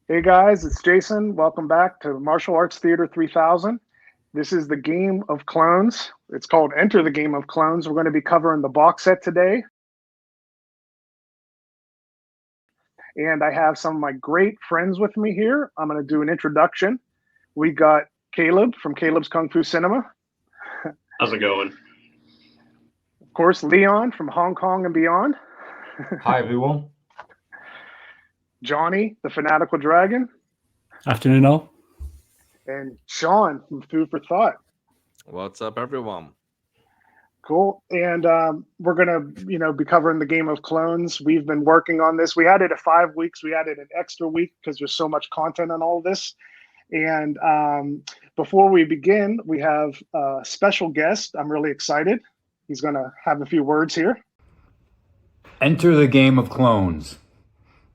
Hey guys, it's Jason. Welcome back to Martial Arts Theater 3000. This is the Game of Clones. It's called Enter the Game of Clones. We're going to be covering the box set today. And I have some of my great friends with me here. I'm going to do an introduction. We got Caleb from Caleb's Kung Fu Cinema. How's it going? Of course, Leon from Hong Kong and beyond. Hi, everyone. Johnny, the Fanatical Dragon. Afternoon, all. And Sean from Food for Thought. What's up, everyone? Cool. And we're going to, be covering the Game of Clones. We've been working on this. We had it at 5 weeks. We added an extra week because there's so much content on all of this. And before we begin, we have a special guest. I'm really excited. He's going to have a few words here. Enter the Game of Clones.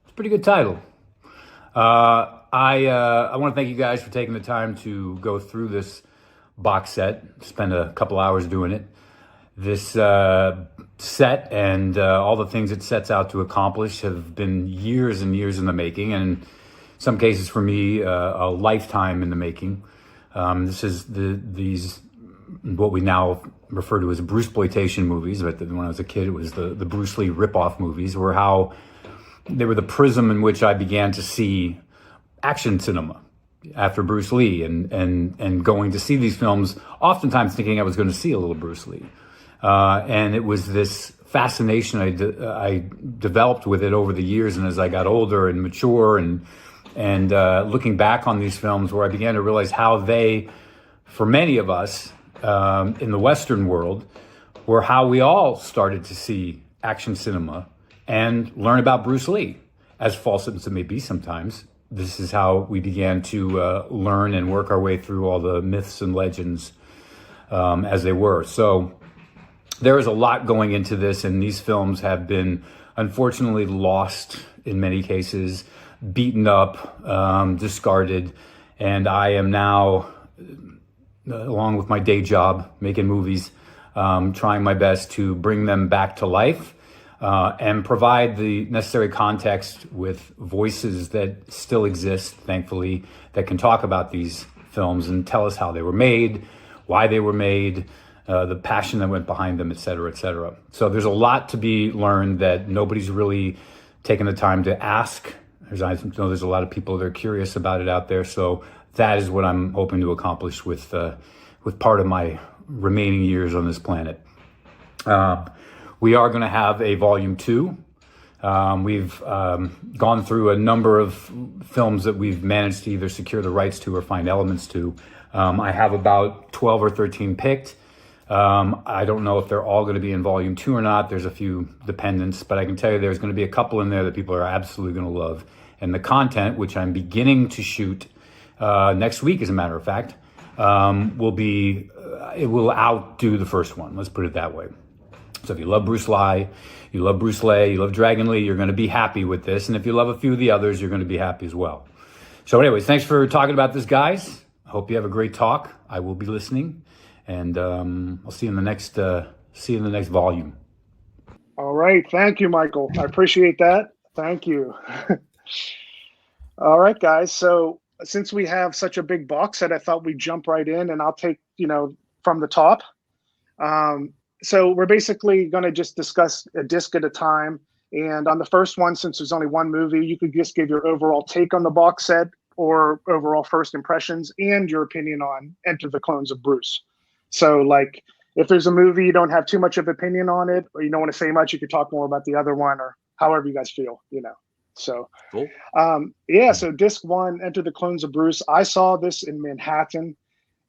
It's a pretty good title. I want to thank you guys for taking the time to go through this box set, spend a couple hours doing it. This set and all the things it sets out to accomplish have been years and years in the making, and in some cases for me, a lifetime in the making. This is these what we now refer to as Brucesploitation movies, but when I was a kid, it was the Bruce Lee ripoff movies, were how they were the prism in which I began to see action cinema after Bruce Lee, and going to see these films, oftentimes thinking I was going to see a little Bruce Lee. And it was this fascination I developed with it over the years, and as I got older and mature, and looking back on these films, where I began to realize how they, for many of us in the Western world, were how we all started to see action cinema and learn about Bruce Lee. As false as it may be sometimes, this is how we began to learn and work our way through all the myths and legends as they were. So there is a lot going into this, and these films have been unfortunately lost in many cases, beaten up, discarded, and I am now, along with my day job, making movies, trying my best to bring them back to life and provide the necessary context with voices that still exist, thankfully, that can talk about these films and tell us how they were made, why they were made, the passion that went behind them, et cetera, et cetera. So there's a lot to be learned that nobody's really taken the time to ask. I know there's a lot of people that are curious about it out there. So that is what I'm hoping to accomplish with part of my remaining years on this planet. We are going to have a volume 2. We've gone through a number of films that we've managed to either secure the rights to or find elements to. I have about 12 or 13 picked. I don't know if they're all going to be in volume 2 or not. There's a few dependents, but I can tell you there's going to be a couple in there that people are absolutely going to love. And the content, which I'm beginning to shoot next week, as a matter of fact, it will outdo the first one. Let's put it that way. So if you love Bruce Lee, you love Bruce Lee, you love Dragon Lee, you're going to be happy with this. And if you love a few of the others, you're going to be happy as well. So anyways, thanks for talking about this, guys. I hope you have a great talk. I will be listening. And I'll see you in the next volume. All right. Thank you, Michael. I appreciate that. Thank you. All right, guys. So since we have such a big box set, I thought we'd jump right in, and I'll take, from the top. So we're basically going to just discuss a disc at a time. And on the first one, since there's only one movie, you could just give your overall take on the box set or overall first impressions and your opinion on Enter the Clones of Bruce. So, like, if there's a movie you don't have too much of opinion on it, or you don't want to say much, you could talk more about the other one, or however you guys feel, So, Cool. So disc 1, Enter the Clones of Bruce. I saw this in Manhattan,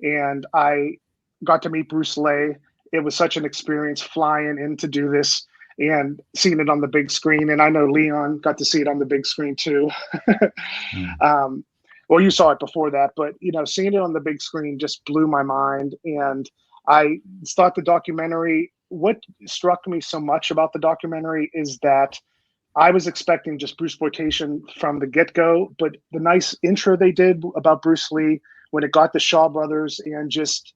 and I got to meet Bruce Lee. It was such an experience flying in to do this and seeing it on the big screen. And I know Leon got to see it on the big screen too. Well, you saw it before that, but seeing it on the big screen just blew my mind. And I thought the documentary, what struck me so much about the documentary is that I was expecting just Brucesploitation from the get-go, but the nice intro they did about Bruce Lee when it got the Shaw brothers and just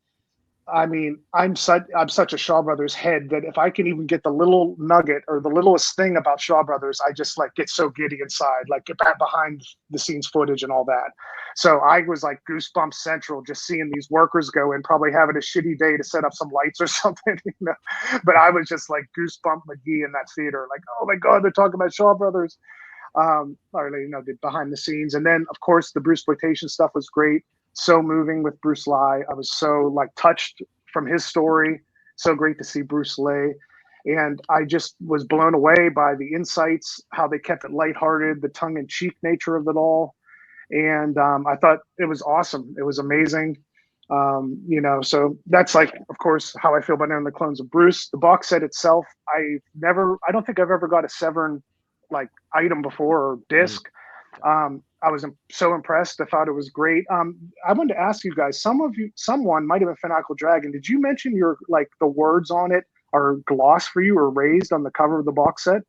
I mean, I'm such a Shaw Brothers head that if I can even get the little nugget or the littlest thing about Shaw Brothers, I just like get so giddy inside, like get back behind the scenes footage and all that. So I was like goosebumps central just seeing these workers go in, probably having a shitty day to set up some lights or something, you know. But I was just like goosebump McGee in that theater, like, oh my God, they're talking about Shaw Brothers. Or the behind the scenes, and then of course the Brucesploitation stuff was great. So moving with Bruce Lai. I was so like touched from his story. So great to see Bruce Lai, and I just was blown away by the insights, how they kept it lighthearted, the tongue-in-cheek nature of it all, and I thought it was awesome. It was amazing. So that's like, of course, how I feel about Enter the Clones of Bruce. The box set itself, I don't think I've ever got a Severin like item before or disc. I was so impressed. I thought it was great. I wanted to ask you guys, someone might have been Fanatical Dragon. Did you mention your like the words on it are gloss for you or raised on the cover of the box set?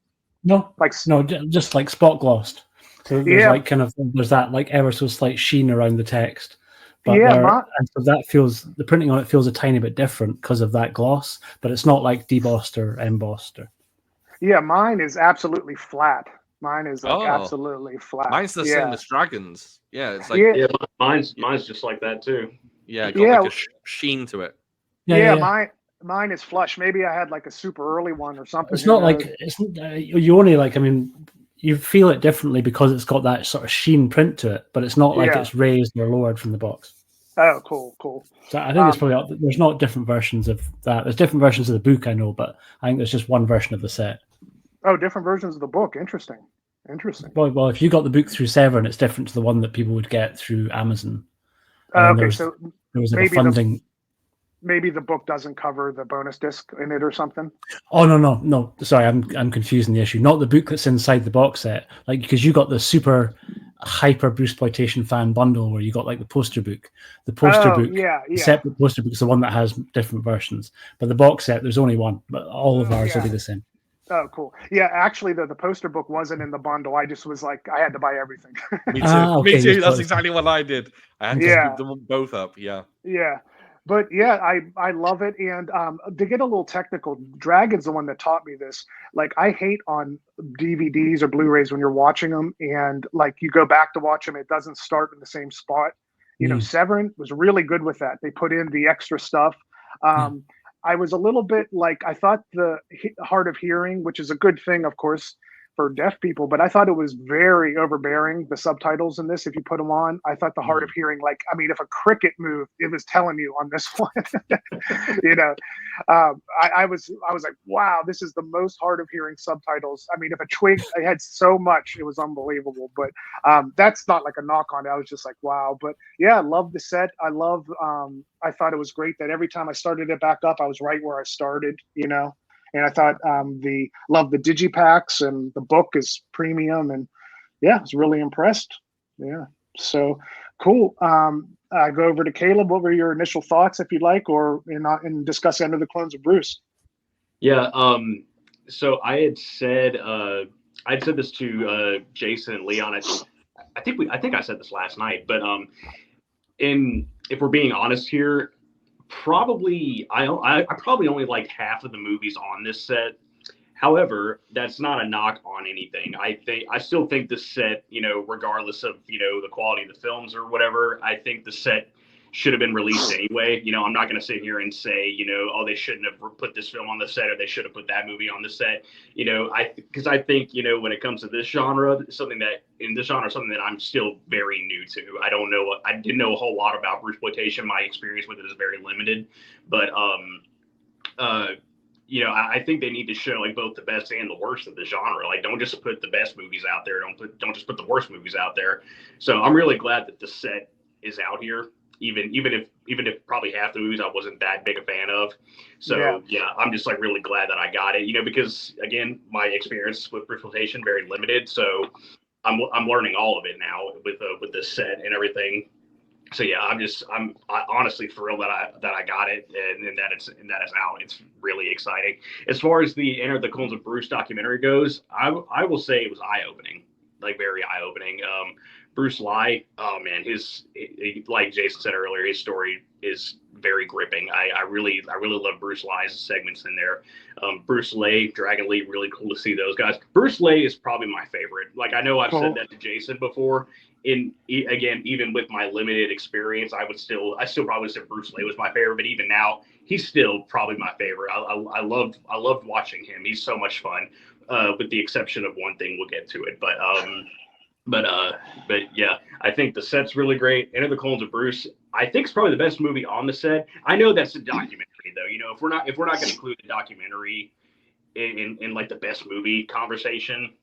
No, Like no, just like spot glossed. So there's Yeah. like there's that like ever so slight sheen around the text. But Yeah, and so that feels, the printing on it feels a tiny bit different because of that gloss, but it's not like debossed or embossed. Yeah, mine is absolutely flat. Mine is like Oh. absolutely flat. Mine's the same as Dragon's. Yeah, it's like Yeah. mine's just like that too. yeah, it got Yeah. like a sheen to it. Mine is flush. Maybe I had like a super early one or something. It's not like you only like. I mean, you feel it differently because it's got that sort of sheen print to it, but it's not like it's raised or lowered from the box. Oh, cool. So I think it's probably, there's not different versions of that. There's different versions of the book, I know, but I think there's just one version of the set. Oh, different versions of the book. Interesting. Well, if you got the book through Severin, it's different to the one that people would get through Amazon. Okay, so there was like a funding. Maybe the book doesn't cover the bonus disc in it or something. Oh no! Sorry, I'm confusing the issue. Not the book that's inside the box set, like because you got the super hyper Brucesploitation fan bundle where you got like the poster book. The poster book, the separate poster book is the one that has different versions. But the box set, there's only one. But all of ours will be the same. Oh, cool. Yeah, actually, the poster book wasn't in the bundle. I just was like, I had to buy everything. Me too. Me too. That's exactly what I did. I had to scoop them both up. Yeah. Yeah. But yeah, I love it. And to get a little technical, Dragon's the one that taught me this. Like, I hate on DVDs or Blu-rays when you're watching them and like you go back to watch them, it doesn't start in the same spot. You know, Severin was really good with that. They put in the extra stuff. I was a little bit like, I thought the hard of hearing, which is a good thing, of course, for deaf people, but I thought it was very overbearing, the subtitles in this, if you put them on. I thought the hard of hearing, like, I mean, if a cricket moved, it was telling you on this one. You know, I was like, wow, this is the most hard of hearing subtitles. I mean, if a twig, I had so much, it was unbelievable. But that's not like a knock on it. I was just like, wow. But yeah, I love the set. I thought it was great that every time I started it back up, I was right where I started, you know. And I thought love the digipacks, and the book is premium, and yeah, I was really impressed. Yeah, so cool. I go over to Caleb. What were your initial thoughts, if you'd like, or in discuss Enter the Clones of Bruce? Yeah. So I said this to Jason and Leon. I think I said this last night, but if we're being honest here, I probably only liked half of the movies on this set. However, that's not a knock on anything. I still think this set, you know, regardless of, you know, the quality of the films or whatever, I think the set should have been released anyway. You know, I'm not going to sit here and say, you know, oh, they shouldn't have put this film on the set or they should have put that movie on the set. You know, because I think, you know, when it comes to this genre, something that I'm still very new to. I didn't know a whole lot about Brucesploitation. My experience with it is very limited, but you know, I think they need to show like both the best and the worst of the genre. Like, don't just put the best movies out there. Don't just put the worst movies out there. So I'm really glad that the set is out here. Even if probably half the movies I wasn't that big a fan of. So yeah, I'm just like really glad that I got it, you know, because again, my experience with Brucesploitation very limited. So I'm learning all of it now with this set and everything. So yeah, I'm honestly thrilled that I got it and that it's out. It's really exciting. As far as the Enter the Clones of Bruce documentary goes, I will say it was eye opening. very eye opening. Bruce Lee, oh man, like Jason said earlier, his story is very gripping. I really love Bruce Lee's segments in there. Bruce Lee, Dragon Lee, really cool to see those guys. Bruce Lee is probably my favorite. Like, I know I've said that to Jason before. Again, even with my limited experience, I still probably say Bruce Lee was my favorite. But even now, he's still probably my favorite. I loved watching him. He's so much fun. With the exception of one thing, we'll get to it. But yeah, I think the set's really great. Enter the Clones of Bruce, I think it's probably the best movie on the set. I know that's a documentary, though. You know, if we're not going to include the documentary in like the best movie conversation,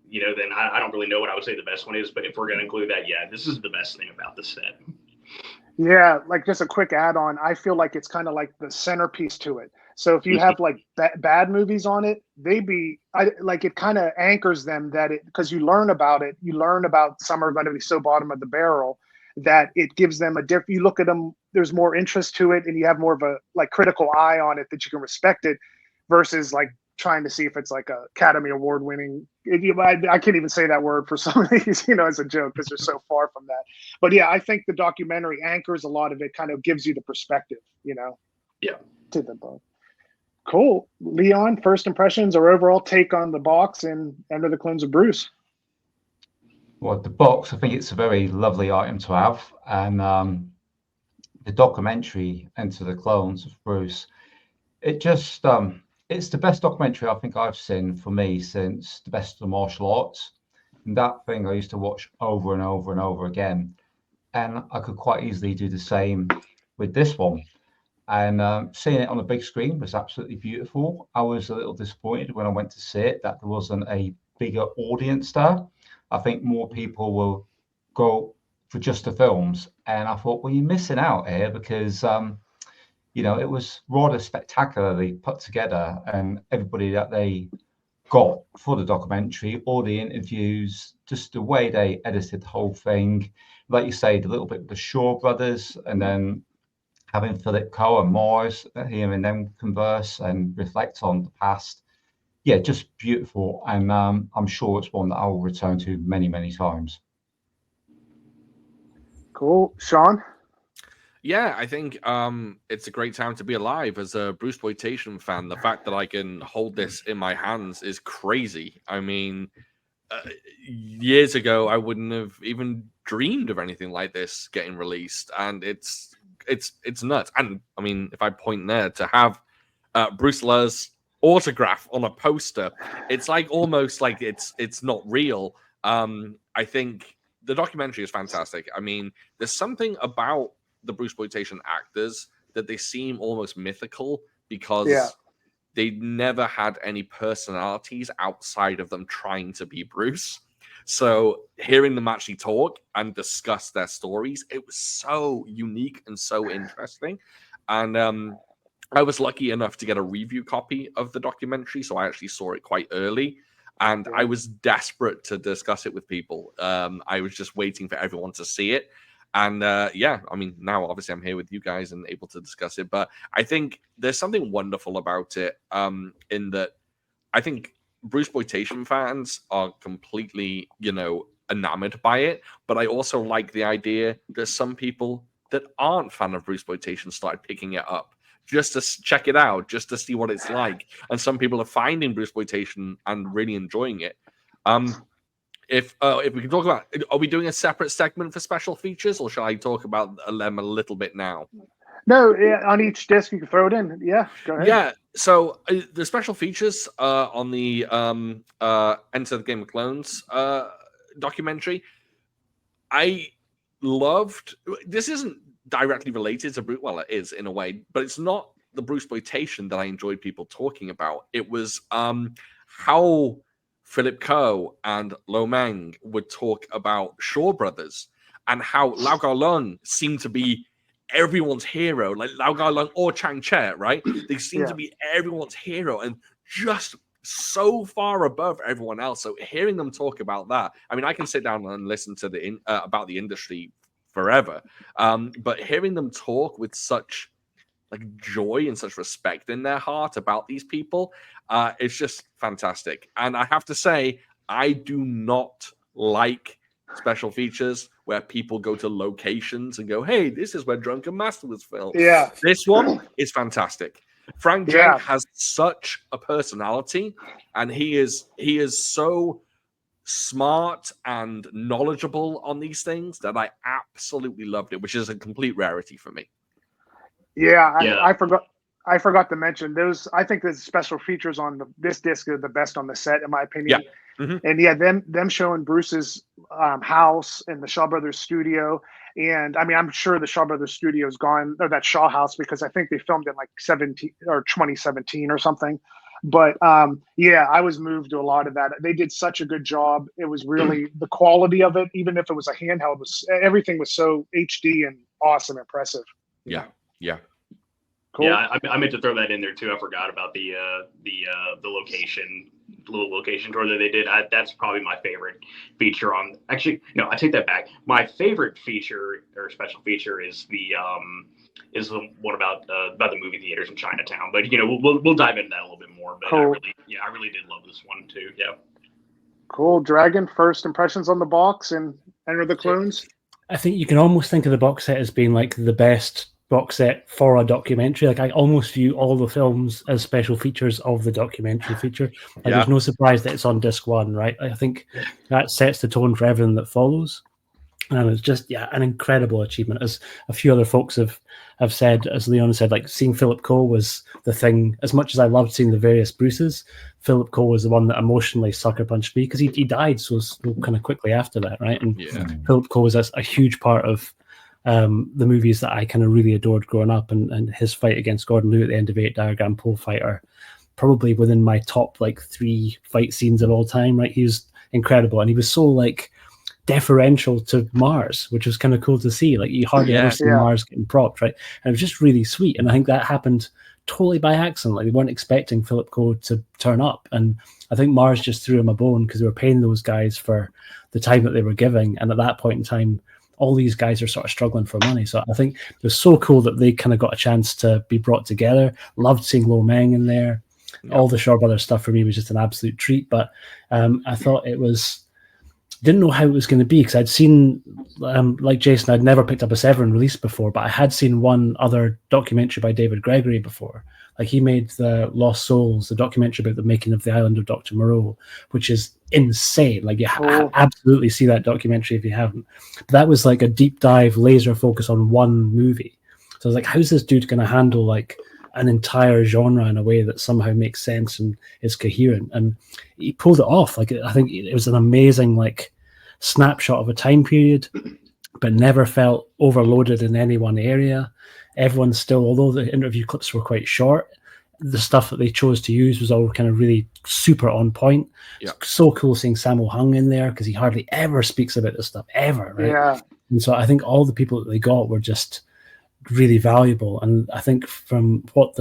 you know, then I don't really know what I would say the best one is. But if we're going to include that, yeah, this is the best thing about the set. Yeah, like just a quick add-on. I feel like it's kind of like the centerpiece to it. So if you have like bad movies on it, it kind of anchors them because you learn about it. You learn about some are going to be so bottom of the barrel that it gives them you look at them, there's more interest to it, and you have more of a like critical eye on it that you can respect it versus like trying to see if it's like a Academy Award winning. I can't even say that word for some of these, you know, as a joke because they're so far from that. But yeah, I think the documentary anchors a lot of it, kind of gives you the perspective, you know. Yeah. To the book. Cool. Leon, first impressions or overall take on the box and Enter the Clones of Bruce? Well, the box, I think it's a very lovely item to have. And the documentary, Enter the Clones of Bruce, it just, it's the best documentary I think I've seen for me since The Best of the Martial Arts. And that thing I used to watch over and over and over again. And I could quite easily do the same with this one. And seeing it on the big screen was absolutely beautiful. I was a little disappointed when I went to see it that there wasn't a bigger audience there. I think more people will go for just the films. And I thought, well, you're missing out here because, you know, it was rather spectacularly put together, and everybody that they got for the documentary, all the interviews, just the way they edited the whole thing. Like you say, a little bit with the Shaw brothers, and then having Philip Coe and Morris, hearing them converse and reflect on the past. Yeah, just beautiful. And I'm sure it's one that I will return to many, many times. Cool. Sean? Yeah, I think it's a great time to be alive as a Brucesploitation fan. The fact that I can hold this in my hands is crazy. I mean, years ago, I wouldn't have even dreamed of anything like this getting released. And it's nuts. And I mean, if I point there to have Bruce Lee's autograph on a poster, it's like almost like it's not real. I think the documentary is fantastic. I mean, there's something about the Brucesploitation actors that they seem almost mythical because they never had any personalities outside of them trying to be Bruce. So hearing them actually talk and discuss their stories, it was so unique and so interesting. And I was lucky enough to get a review copy of the documentary, so I actually saw it quite early. And I was desperate to discuss it with people. I was just waiting for everyone to see it. And yeah, I mean, now obviously I'm here with you guys and able to discuss it. But I think there's something wonderful about it in that I think Brucesploitation fans are completely, you know, enamored by it. But I also like the idea that some people that aren't fan of Brucesploitation started picking it up just to check it out, just to see what it's like. And some people are finding Brucesploitation and really enjoying it. If we can talk about, are we doing a separate segment for special features, or shall I talk about them a little bit now? No, on each disc you can throw it in. Yeah, go ahead. Yeah, so the special features on the Enter the Game of Clones documentary, I loved. This isn't directly related to Bruce. Well, it is in a way, but it's not the Brucesploitation that I enjoyed people talking about. It was how Philip Coe and Lo Meng would talk about Shaw Brothers and how Lau Gar Lung seemed to be everyone's hero, like Lau Gar Lung or Chang Che, right? They seem to be everyone's hero and just so far above everyone else. So hearing them talk about that, I mean, I can sit down and listen to the about the industry forever, but hearing them talk with such like joy and such respect in their heart about these people, it's just fantastic. And I have to say, I do not like special features where people go to locations and go, hey, this is where Drunken Master was filmed. Yeah. This one is fantastic. Frank Jank has such a personality, and he is so smart and knowledgeable on these things that I absolutely loved it, which is a complete rarity for me. Yeah, I forgot to mention those. I think the special features on this disc are the best on the set, in my opinion. Yeah. Mm-hmm. And them showing Bruce's house and the Shaw Brothers studio. And I mean, I'm sure the Shaw Brothers studio is gone, or that Shaw house, because I think they filmed in like 2017 or something. But yeah, I was moved to a lot of that. They did such a good job. It was really the quality of it, even if it was a handheld, everything was so HD and awesome, impressive. Yeah. Cool. Yeah, I meant to throw that in there too. I forgot about the little location tour that they did. That's probably my favorite feature on. Actually, no, I take that back. My favorite feature or special feature is the one about the movie theaters in Chinatown. But we'll dive into that a little bit more. But cool. I really did love this one too. Yeah. Cool. Dragon, first impressions on the box and Enter the Clones. I think you can almost think of the box set as being like the best box set for a documentary. Like, I almost view all the films as special features of the documentary feature. Like, there's no surprise that it's on disc 1, right? I think that sets the tone for everything that follows. And it's just, an incredible achievement. As a few other folks have said, as Leon said, like, seeing Philip Cole was the thing. As much as I loved seeing the various Bruces, Philip Cole was the one that emotionally sucker punched me, because he died so kind of quickly after that, right? And Philip Cole was a huge part of the movies that I kind of really adored growing up, and his fight against Gordon Liu at the end of 8 Diagram Pole Fighter, probably within my top 3 fight scenes of all time, right? He was incredible, and he was so deferential to Mars, which was kind of cool to see. Like, you hardly ever see Mars getting propped, right? And it was just really sweet, and I think that happened totally by accident. Like, they weren't expecting Philip Cole to turn up, and I think Mars just threw him a bone because they were paying those guys for the time that they were giving, and at that point in time, all these guys are sort of struggling for money. So I think it was so cool that they kind of got a chance to be brought together. Loved seeing Lo Meng in there. Yeah. All the Shaw Brothers stuff for me was just an absolute treat. But I thought didn't know how it was going to be, because I'd seen, like Jason, I'd never picked up a Severin release before, but I had seen one other documentary by David Gregory before. Like, he made the Lost Souls, the documentary about the making of the island of Dr. Moreau, which is insane. Like, you absolutely see that documentary if you haven't. But that was like a deep dive, laser focus on one movie. So I was like, how's this dude going to handle like an entire genre in a way that somehow makes sense and is coherent? And he pulled it off. Like, I think it was an amazing snapshot of a time period, but never felt overloaded in any one area. Everyone's still, although the interview clips were quite short, the stuff that they chose to use was all kind of really super on point. Yeah. It's so cool seeing Sammo Hung in there, because he hardly ever speaks about this stuff ever, right? Yeah. And so I think all the people that they got were just really valuable. And I think from what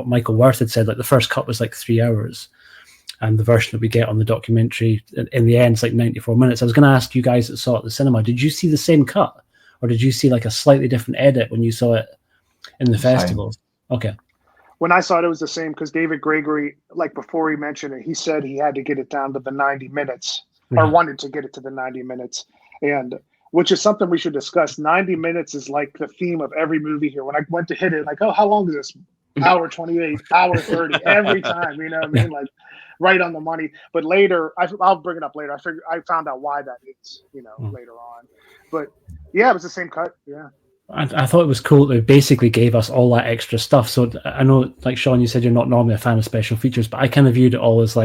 Michael Worth had said, the first cut was 3 hours, and the version that we get on the documentary in the end is 94 minutes. I was going to ask you guys that saw it at the cinema, did you see the same cut, or did you see a slightly different edit when you saw it in the festival? Okay. When I saw it, it was the same, because David Gregory, before he mentioned it, he said he had to get it down to the 90 minutes, or wanted to get it to the 90 minutes, and which is something we should discuss. 90 minutes is the theme of every movie here. When I went to hit it, how long is this? Hour 28, hour 30, every time, you know what I mean? Right on the money. But later, I'll bring it up later. I found out why that is, later on. But yeah, it was the same cut. Yeah. I thought it was cool that they basically gave us all that extra stuff. So I know, Sean, you said you're not normally a fan of special features, but I kind of viewed it all as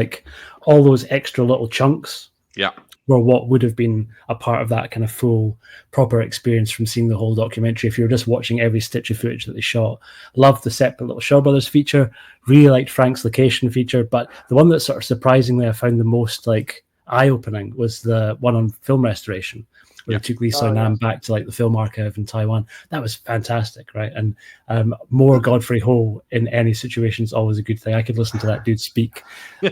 all those extra little chunks. Yeah. Were what would have been a part of that kind of full, proper experience from seeing the whole documentary. If you were just watching every stitch of footage that they shot, loved the separate little Shaw Brothers feature, really liked Frank's location feature, but the one that sort of surprisingly I found the most eye-opening was the one on film restoration, where they took Lisa Nam back to the film archive in Taiwan. That was fantastic, right? And more Godfrey Ho in any situation is always a good thing. I could listen to that dude speak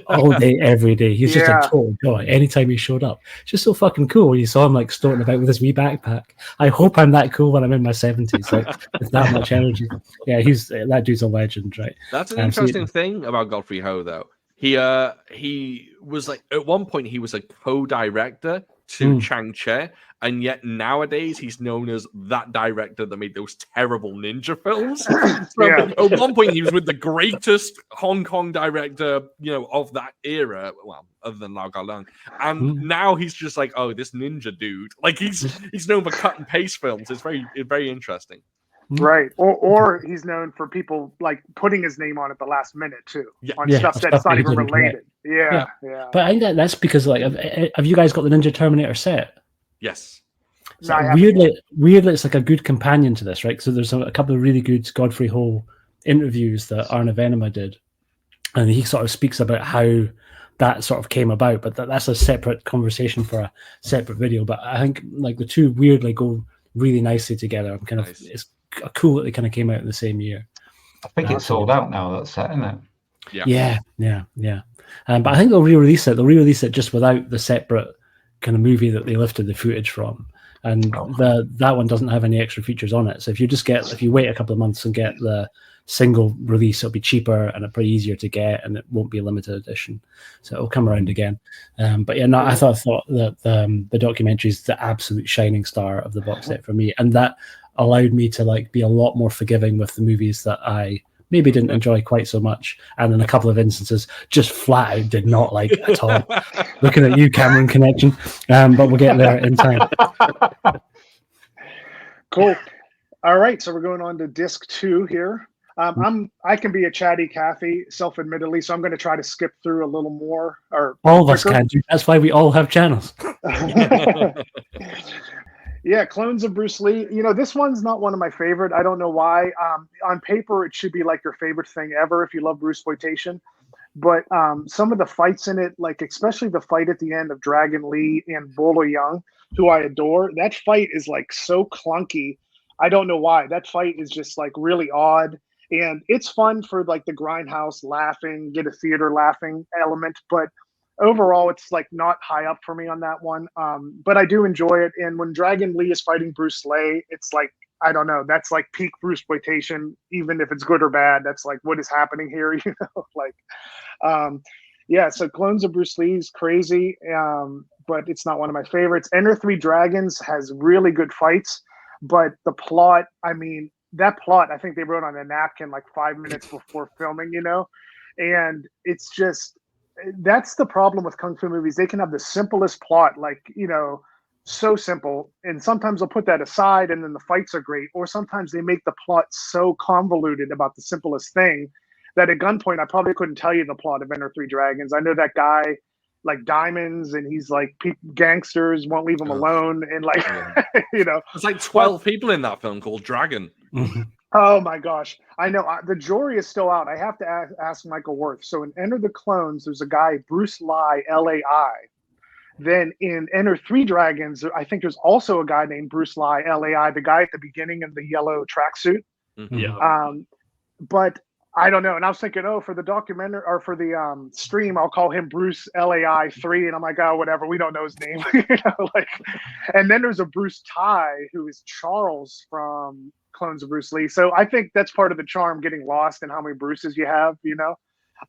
all day, every day. He's just a total joy. Anytime he showed up, it's just so fucking cool when you saw him stoking about with his wee backpack. I hope I'm that cool when I'm in my 70s, with that much energy. Yeah, that dude's a legend, right? That's an interesting thing about Godfrey Ho, though. He was at one point he was a co-director to Chang-Che, and yet nowadays he's known as that director that made those terrible ninja films. At one point, he was with the greatest Hong Kong director, of that era. Well, other than Lau Kar-leung, and now he's just like, oh, this ninja dude. Like he's known for cut and paste films. It's very interesting. Right, or he's known for people like putting his name on at the last minute too, on stuff that's not even related. Yeah. But I think that's because, like, have you guys got the Ninja Terminator set? Yes. So weirdly, it's like a good companion to this, right? So there's a couple of really good Godfrey Ho interviews that Arne Venema did, and he sort of speaks about how that sort of came about. But that's a separate conversation for a separate video. But I think like the two weirdly go really nicely together. I'm kind of it's cool that they kind of came out in the same year. I think it's sold out now, that set, isn't it? Yeah. But I think they'll re-release it. They'll re-release it just without the separate kind of movie that they lifted the footage from. And that one doesn't have any extra features on it. So if you wait a couple of months and get the single release, it'll be cheaper and it'll be easier to get, and it won't be a limited edition. So it'll come around again. But yeah, no, I thought that the documentary is the absolute shining star of the box set for me, and that allowed me to like be a lot more forgiving with the movies that I maybe didn't enjoy quite so much, and in a couple of instances just flat out did not like at all. Looking at you, Cameron Connection, but we'll get there in time. Cool. All right, so we're going on to disc 2 here. I can be a chatty Cathy, self-admittedly, so I'm going to try to skip through a little more. Or all of us can do. That's why we all have channels. Yeah, Clones of Bruce Lee. This one's not one of my favorite. I don't know why. On paper, it should be like your favorite thing ever if you love Brucesploitation. But some of the fights in it, like especially the fight at the end of Dragon Lee and Bolo Young, who I adore, that fight is like so clunky. I don't know why. That fight is just like really odd. And it's fun for like the grindhouse laughing, get a theater laughing element. But overall, it's like not high up for me on that one. But I do enjoy it. And when Dragon Lee is fighting Bruce Lee, it's like, I don't know, that's like peak Brucesploitation, even if it's good or bad. That's like, what is happening here? So Clones of Bruce Lee is crazy, but it's not one of my favorites. Enter Three Dragons has really good fights, but the plot, that plot, I think they wrote on a napkin like 5 minutes before filming, and it's just, that's the problem with Kung Fu movies. They can have the simplest plot, like, so simple, and sometimes they'll put that aside and then the fights are great, or sometimes they make the plot so convoluted about the simplest thing that at gunpoint I probably couldn't tell you the plot of Enter Three Dragons. I know that guy like diamonds, and he's like gangsters won't leave him alone, and like there's like 12 people in that film called Dragon. Oh my gosh, I know. The jury is still out. I have to ask Michael Worth. So in Enter the Clones, there's a guy, Bruce Lai, Lai. Then in Enter Three Dragons, I think there's also a guy named Bruce Lai, Lai, the guy at the beginning in the yellow tracksuit. But I don't know. And I was thinking, for the documentary or for the stream, I'll call him Bruce Lai 3. And I'm like, oh, whatever. We don't know his name. And then there's a Bruce Tai who is Charles from Clones of Bruce Lee. So I think that's part of the charm, getting lost in how many Bruces you have,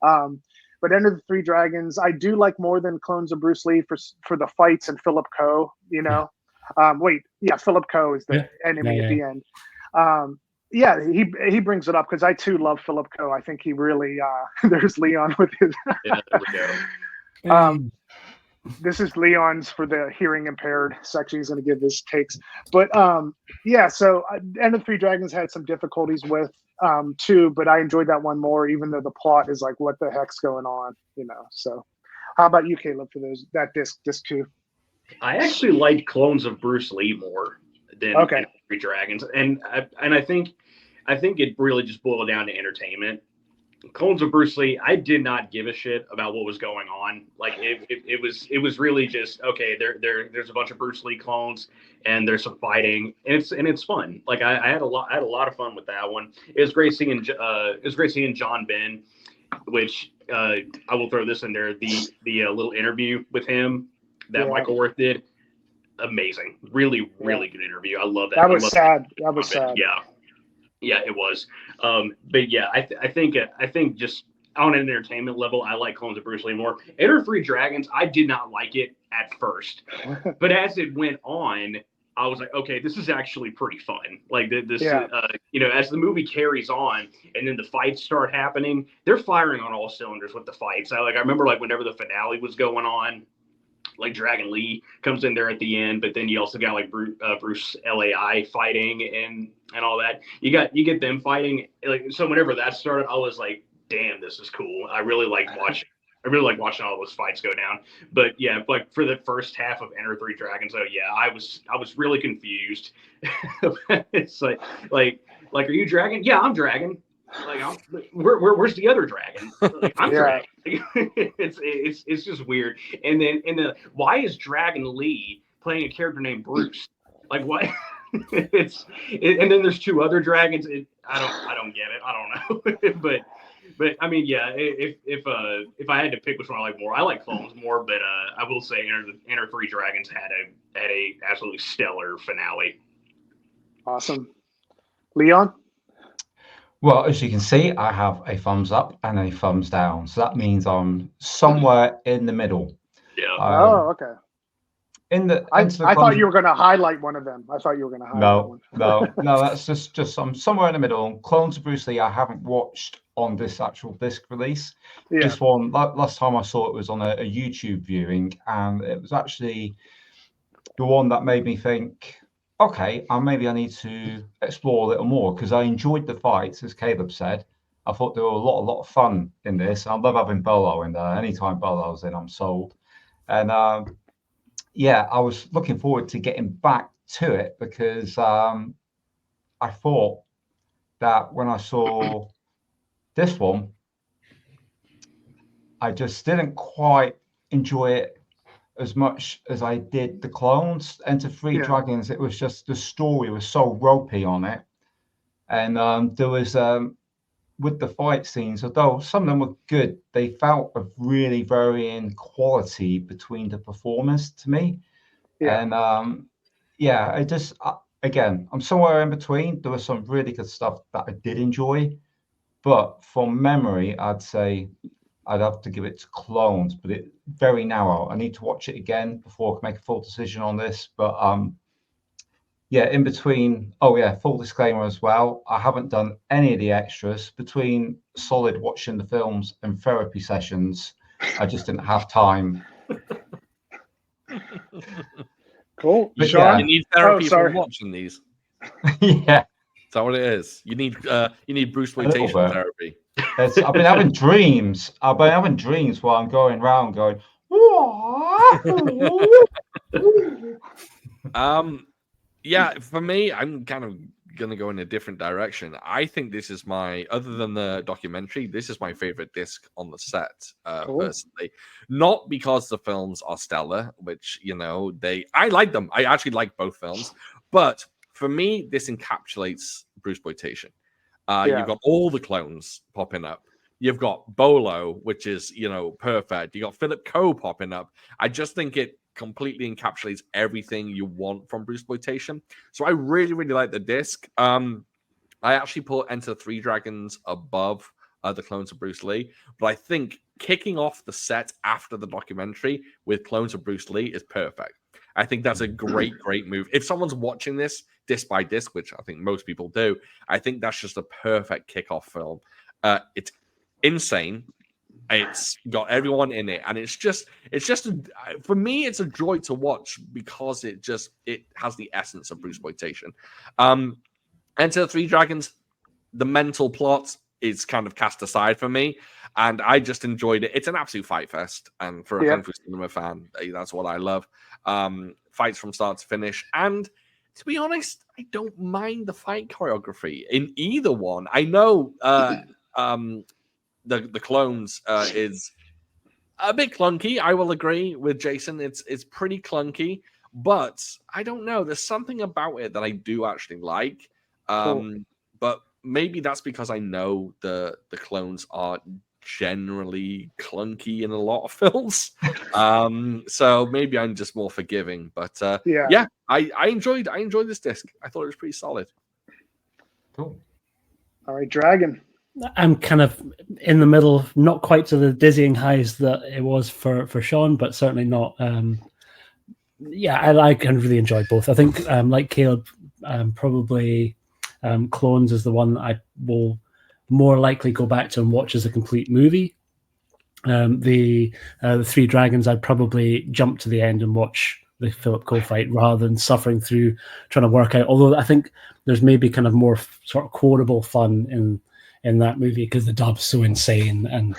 But Enter the Three Dragons, I do like more than Clones of Bruce Lee for the fights and Philip Ko, Philip Ko is the enemy at the end. He brings it up because I too love Philip Ko. I think he really there's Leon with his there we go. This is Leon's for the hearing impaired section. He's going to give his takes. But so Enter Three Dragons had some difficulties with too, but I enjoyed that one more, even though the plot is like, what the heck's going on, So how about you, Caleb, for that disc 2? I actually liked Clones of Bruce Lee more than Three Dragons, and I think it really just boiled down to entertainment. Clones of Bruce Lee, I did not give a shit about what was going on. Like it was really just, okay, there's a bunch of Bruce Lee clones and there's some fighting, and it's fun. Like I had a lot of fun with that one. It was great seeing John Ben, which I will throw this in there, the little interview with him that Michael Worth did. Amazing. Really good interview. I love that. That was sad. Yeah, it was. But yeah, I think just on an entertainment level, I like Clones of Bruce Lee more. Enter Three Dragons, I did not like it at first, but as it went on, I was like, okay, this is actually pretty fun. Like this, you know, as the movie carries on and then the fights start happening, they're firing on all cylinders with the fights. I remember like whenever the finale was going on, like Dragon Lee comes in there at the end, but then you also got like Bruce Lai fighting and all that. You get them fighting. Like, so whenever that started, I was like, damn, this is cool. I really like watching all those fights go down. But yeah, like for the first half of Enter Three Dragons, oh yeah, I was really confused. It's like, are you Dragon? Yeah, I'm Dragon. Like, where's the other dragon? Like, I'm Dragon. It's just weird. And then why is Dragon Lee playing a character named Bruce? Like, what? And then there's two other dragons. I don't get it. I don't know. But I mean, yeah. If I had to pick which one I like more, I like Clones more. But I will say, Enter Three Dragons had a absolutely stellar finale. Awesome, Leon. Well, as you can see, I have a thumbs up and a thumbs down. So that means I'm somewhere in the middle. Yeah. Okay. I thought you were going to highlight one of them. I thought you were going to highlight one. No. That's just I'm somewhere in the middle. Clones of Bruce Lee, I haven't watched on this actual disc release. Yeah. This one, last time I saw it was on a YouTube viewing, and it was actually the one that made me think, okay, maybe I need to explore a little more, because I enjoyed the fights, as Caleb said. I thought there were a lot of fun in this. I love having Bolo in there. Anytime Bolo's in, I'm sold. And yeah, I was looking forward to getting back to it, because I thought that when I saw this one, I just didn't quite enjoy it as much as I did the Clones. Enter Three Dragons, it was just, the story was so ropey on it. And there was, with the fight scenes, although some of them were good, they felt of really varying quality between the performers to me. Yeah. And yeah, I just, again, I'm somewhere in between. There was some really good stuff that I did enjoy. But from memory, I'd say I'd have to give it to Clones, but it's very narrow. I need to watch it again before I can make a full decision on this. But yeah, in between, oh yeah, full disclaimer as well, I haven't done any of the extras. Between solid watching the films and therapy sessions, I just didn't have time. Cool. But yeah. You need therapy for watching these. Yeah. Is that what it is? You need Brucesploitation therapy. I've been having dreams. While I'm going around going, yeah, for me, I'm kind of gonna go in a different direction. I think this is other than the documentary, this is my favorite disc on the set, personally. Not because the films are stellar, which, you know, I like them. I actually like both films, but for me, this encapsulates Brucesploitation. You've got all the clones popping up. You've got Bolo, which is, you know, perfect. You got Philip Coe popping up. I just think it completely encapsulates everything you want from Brucesploitation. So I really, really like the disc. I actually put Enter Three Dragons above the Clones of Bruce Lee, but I think kicking off the set after the documentary with Clones of Bruce Lee is perfect. I think that's a great move. If someone's watching this disc by disc, which I think most people do, I think that's just a perfect kickoff film. It's insane. It's got everyone in it, and it's just for me, it's a joy to watch because it has the essence of Brucesploitation. Enter Three Dragons, the mental plot is kind of cast aside for me, and I just enjoyed it. It's an absolute fight fest, and for a Kung Fu cinema fan, that's what I love. Fights from start to finish, and to be honest, I don't mind the fight choreography in either one. I know the Clones is a bit clunky. I will agree with Jason. It's pretty clunky, but I don't know. There's something about it that I do actually like. But maybe that's because I know the Clones are generally clunky in a lot of films. So maybe I'm just more forgiving. But yeah, I enjoyed this disc. I thought it was pretty solid. Cool. All right, Dragon. I'm kind of in the middle, not quite to the dizzying highs that it was for Sean, but certainly not. I can really enjoy both. I think, like Caleb, probably Clones is the one that I will more likely go back to and watch as a complete movie. The Three Dragons, I'd probably jump to the end and watch the Philip Cole fight rather than suffering through trying to work out. Although I think there's maybe kind of more sort of quotable fun in that movie because the dub's so insane and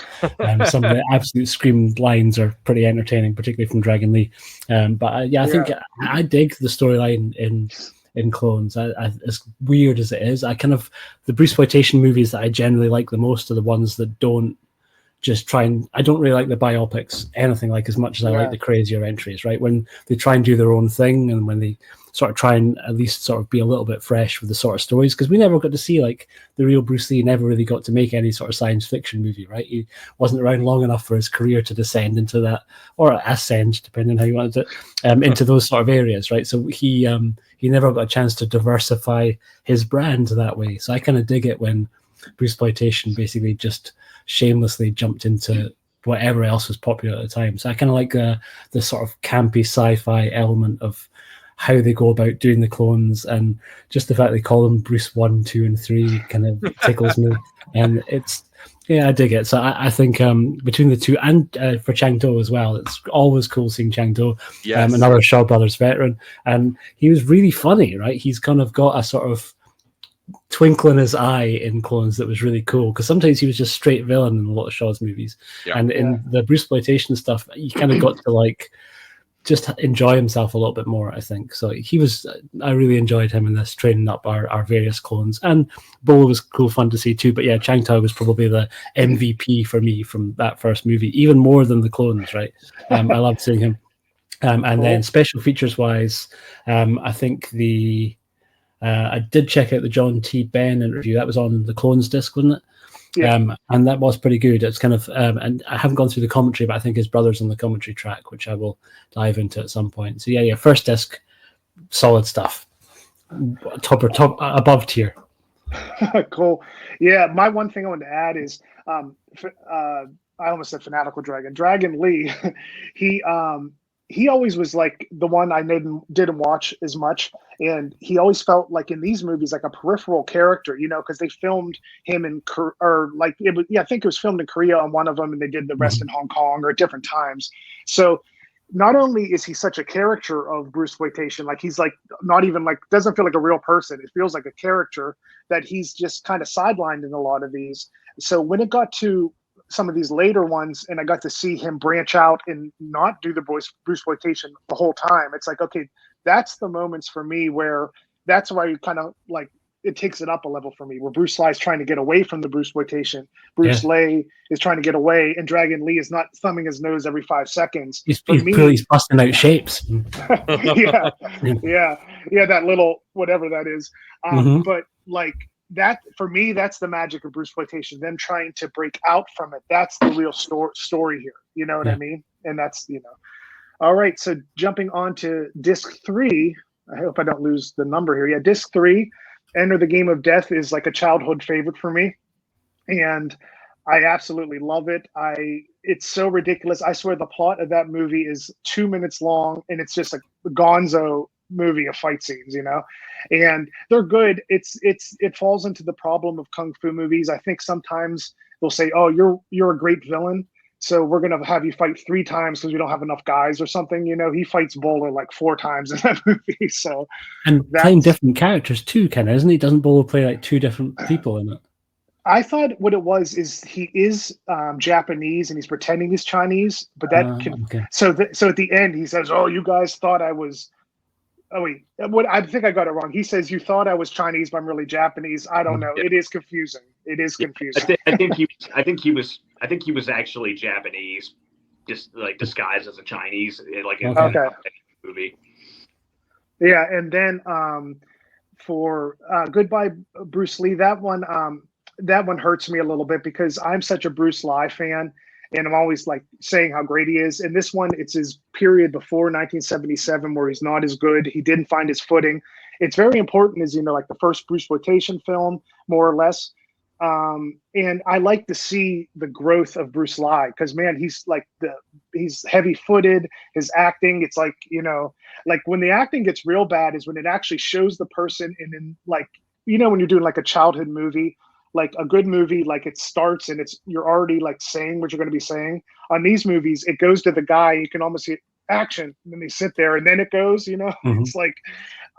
some of the absolute screamed lines are pretty entertaining, particularly from Dragon Lee. I think I dig the storyline in Clones. As weird as it is, the Bruceploitation movies that I generally like the most are the ones that don't just try and, I don't really like the biopics anything like as much as I like the crazier entries, right? When they try and do their own thing and when they sort of try and at least sort of be a little bit fresh with the sort of stories, because we never got to see, like, the real Bruce Lee never really got to make any sort of science fiction movie, right? He wasn't around long enough for his career to descend into that, or ascend, depending on how you wanted it, into those sort of areas, right? So he never got a chance to diversify his brand that way. So I kind of dig it when Bruceploitation basically just shamelessly jumped into whatever else was popular at the time. So I kind of like the sort of campy sci-fi element of how they go about doing the clones, and just the fact they call them Bruce 1, 2, and 3 kind of tickles me. And I dig it. So I think between the two, and for Chang-Do as well, it's always cool seeing Chang-Do, another Shaw Brothers veteran, and he was really funny, right? He's kind of got a sort of twinkle in his eye in Clones that was really cool, because sometimes he was just straight villain in a lot of Shaw's movies, and in the Bruceploitation stuff, you kind of got to like just enjoy himself a little bit more, I think. So I really enjoyed him in this, training up our various clones, and Bo was cool fun to see too. But yeah, Chang-Do was probably the MVP for me from that first movie, even more than the clones, right? I loved seeing him. And then special features wise, I think I did check out the John T. Benn interview. That was on the Clones disc, wasn't it? Yeah. And that was pretty good. It's kind of, and I haven't gone through the commentary, but I think his brother's on the commentary track, which I will dive into at some point. So yeah, first disc, solid stuff. Top above tier. Cool. Yeah, my one thing I wanted to add is, I almost said Fanatical Dragon. Dragon Lee, he always was like the one I didn't watch as much, and he always felt like in these movies like a peripheral character, because they filmed him I think it was filmed in Korea on one of them, and they did the rest in Hong Kong or at different times. So not only is he such a character of Bruceploitation, like he's like not even like, doesn't feel like a real person. It feels like a character that he's just kind of sidelined in a lot of these. So when it got to some of these later ones, and I got to see him branch out and not do the Bruceploitation the whole time, it's like, okay, that's the moments for me where that's why you kind of like, it takes it up a level for me, where Bruce Lee is trying to get away from the Bruceploitation. Bruce Lee is trying to get away, and Dragon Lee is not thumbing his nose every 5 seconds. He's busting out shapes. yeah, that little whatever that is. But like that, for me, that's the magic of Bruceploitation. Them trying to break out from it. That's the real story here. You know what I mean? And that's All right. So jumping on to disc 3. I hope I don't lose the number here. Yeah, disc 3. Enter the Game of Death is like a childhood favorite for me, and I absolutely love it. It's so ridiculous. I swear the plot of that movie is 2 minutes long, and it's just a gonzo movie of fight scenes, and they're good. It falls into the problem of kung fu movies. I think sometimes they'll say, "Oh, you're a great villain, so we're going to have you fight 3 times because we don't have enough guys," or something. He fights Bowler like 4 times in that movie. So, and playing different characters too, Ken, isn't he? Doesn't Bowler play like 2 different people in it? I thought what it was is he is Japanese and he's pretending he's Chinese, but that so at the end he says, "Oh, you guys thought I was." Oh wait, I think I got it wrong. He says, "You thought I was Chinese, but I'm really Japanese." I don't know. It is confusing. It is confusing. I think he was actually Japanese, just like disguised as a Chinese, like in the movie. Yeah, and then for Goodbye Bruce Lee, that one hurts me a little bit because I'm such a Bruce Lee fan. And I'm always like saying how great he is. And this one, it's his period before 1977 where he's not as good. He didn't find his footing. It's very important, as like the first Bruceploitation film, more or less. And I like to see the growth of Bruce Lee, because man, he's heavy-footed. His acting, it's like, like when the acting gets real bad is when it actually shows the person, and then like, when you're doing like a childhood movie, like a good movie, like it starts and you're already like saying what you're going to be saying. On these movies, it goes to the guy, you can almost see action, and then they sit there and then it goes, It's like,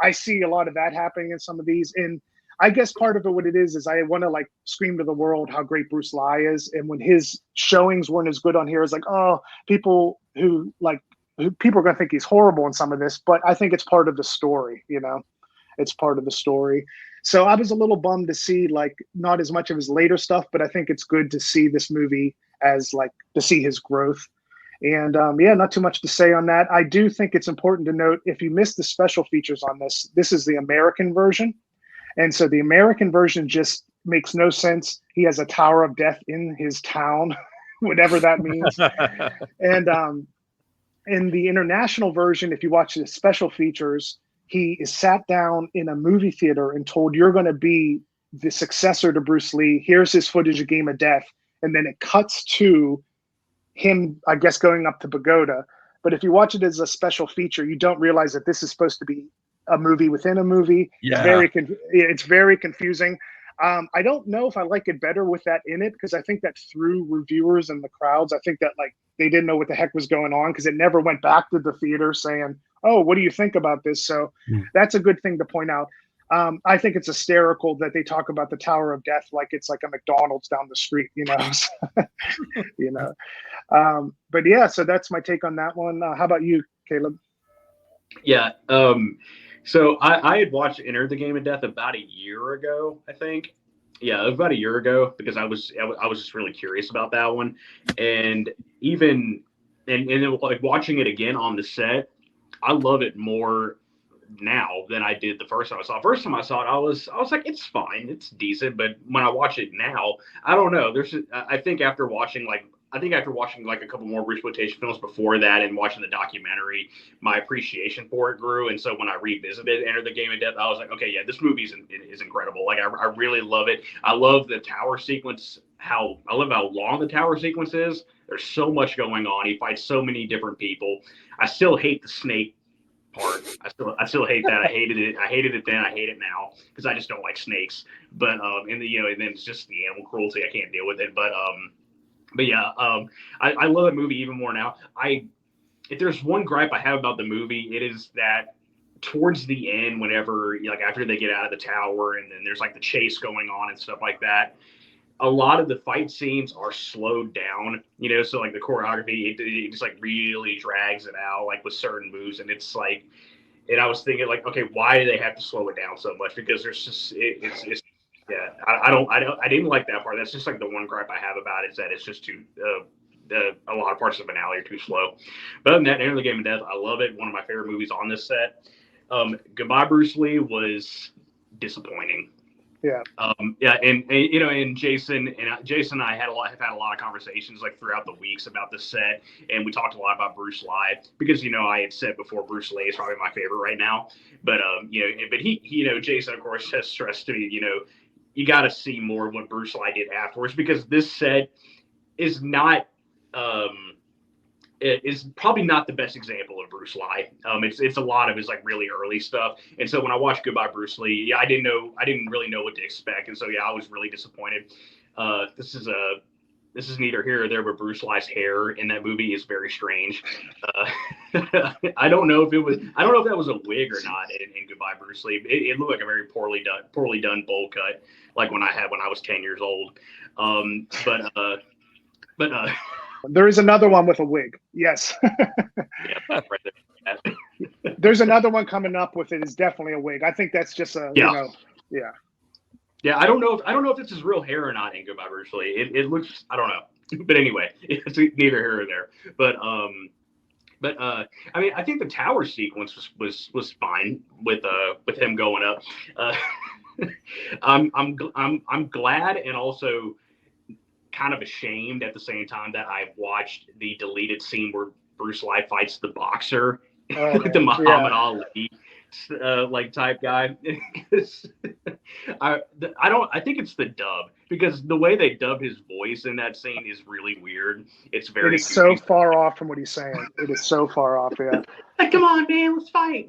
I see a lot of that happening in some of these. And I guess part of it, what it is I want to like scream to the world how great Bruce Lee is. And when his showings weren't as good on here, it's like, oh, people are going to think he's horrible in some of this, but I think it's part of the story, it's part of the story. So I was a little bummed to see like not as much of his later stuff, but I think it's good to see this movie as like to see his growth. And yeah, not too much to say on that. I do think it's important to note, if you missed the special features on this is the American version. And so the American version just makes no sense. He has a Tower of Death in his town, whatever that means. And in the international version, if you watch the special features, he is sat down in a movie theater and told, you're going to be the successor to Bruce Lee. Here's his footage of Game of Death. And then it cuts to him, I guess, going up to Pagoda. But if you watch it as a special feature, you don't realize that this is supposed to be a movie within a movie. Yeah. It's very confusing. I don't know if I like it better with that in it, because I think that threw reviewers and the crowds. I think that like they didn't know what the heck was going on, because it never went back to the theater saying, oh, what do you think about this? So that's a good thing to point out. I think it's hysterical that they talk about the Tower of Death like it's like a McDonald's down the street, But yeah, so that's my take on that one. How about you, Caleb? Yeah. So I had watched Enter the Game of Death about a year ago, I think. Yeah, it was about a year ago, because I was just really curious about that one, and even and like watching it again on the set, I love it more now than I did the first time I saw it. First time I saw it, I was like, it's fine, it's decent. But when I watch it now, I don't know. I think after watching like a couple more Brucesploitation films before that, and watching the documentary, my appreciation for it grew. And so when I revisited Enter the Game of Death, I was like, okay, yeah, this movie is incredible. Like I really love it. I love the tower sequence. I love how long the tower sequence is. There's so much going on. He fights so many different people. I still hate the snake part. I still hate that. I hated it then. I hate it now, because I just don't like snakes. But and then it's just the animal cruelty. I can't deal with it. But yeah, I love the movie even more now. If there's one gripe I have about the movie, it is that towards the end, whenever like after they get out of the tower and then there's like the chase going on and stuff like that, a lot of the fight scenes are slowed down. So like the choreography, it just like really drags it out, like with certain moves, and it's like, and I was thinking like, okay, why do they have to slow it down so much? Because there's just it's. Yeah, I didn't like that part. That's just like the one gripe I have about it, is that it's just too, a lot of parts of the finale are too slow. But other than that, Enter the Game of Death, I love it. One of my favorite movies on this set. Goodbye, Bruce Lee was disappointing. Yeah. Yeah, and Jason and I have had a lot of conversations like throughout the weeks about the set, and we talked a lot about Bruce Lee, because I had said before Bruce Lee is probably my favorite right now. But but he Jason of course has stressed to me, you got to see more of what Bruce Lee did afterwards, because this set is not it is probably not the best example of Bruce Lee. It's a lot of his like really early stuff. And so when I watched Goodbye Bruce Lee, I didn't really know what to expect. And so, yeah, I was really disappointed. This is neither here or there, but Bruce Lee's hair in that movie is very strange. I don't know if that was a wig or not in Goodbye Bruce Lee. It looked like a very poorly done bowl cut, like when I was 10 years old. But there is another one with a wig. Yes. Yeah, right there. There's another one coming up with it. Is definitely a wig. I think that's just a yeah. Yeah, I don't know if it's his real hair or not in Goodbye Bruce Lee. It looks, I don't know. But anyway, it's neither here or there. But I mean, I think the tower sequence was fine with him going up. I'm glad, and also kind of ashamed at the same time, that I've watched the deleted scene where Bruce Lee fights the boxer with the Muhammad Ali like type guy. I think it's the dub, because the way they dub his voice in that scene is really weird. It's very. It is so far off from what he's saying. It is so far off. Yeah. Like, come on, man, let's fight.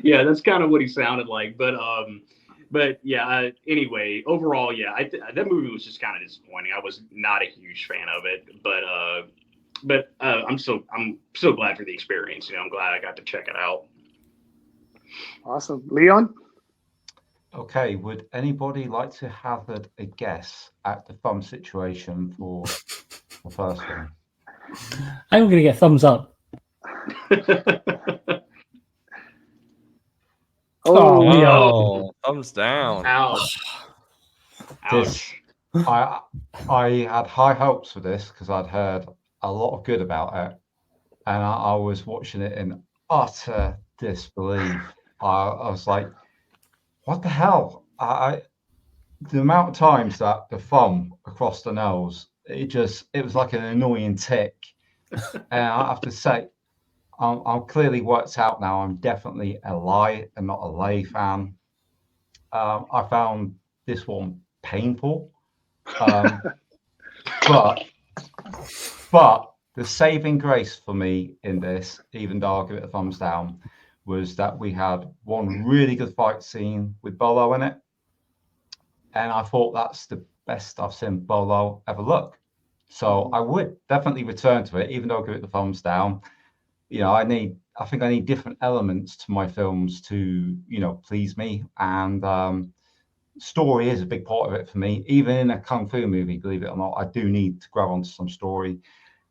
Yeah, that's kind of what he sounded like. But yeah. Anyway, overall, yeah, that movie was just kind of disappointing. I was not a huge fan of it, but I'm so glad for the experience. I'm glad I got to check it out. Awesome, Leon. Okay, would anybody like to hazard a guess at the thumb situation for the first one? I'm going to get thumbs up. Oh, thumbs down. Ouch. I had high hopes for this because I'd heard a lot of good about it, and I was watching it in utter disbelief. I was like, what the hell? The amount of times that the thumb across the nose, it was like an annoying tick. And I have to say, I'm clearly worked out now. I'm definitely a Lie and not a Lay fan. I found this one painful, but the saving grace for me in this, even though I'll give it a thumbs down, was that we had one really good fight scene with Bolo in it, and I thought that's the best I've seen Bolo ever look. So I would definitely return to it, even though I'll give it the thumbs down. I think I need different elements to my films to, please me. And story is a big part of it for me. Even in a Kung Fu movie, believe it or not, I do need to grab onto some story.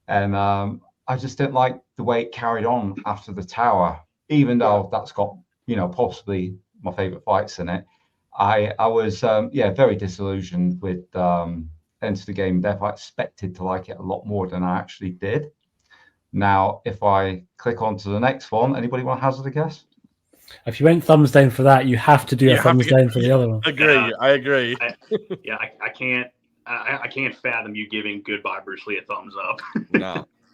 And I just didn't like the way it carried on after the tower, even though that's got, possibly my favorite fights in it. I was, very disillusioned with Enter the Game. Therefore, I expected to like it a lot more than I actually did. Now, if I click on to the next one, anybody want to hazard a guess? If you went thumbs down for that, you have to do a thumbs down for the other one. I agree. I can't. I can't fathom you giving Goodbye Bruce Lee a thumbs up.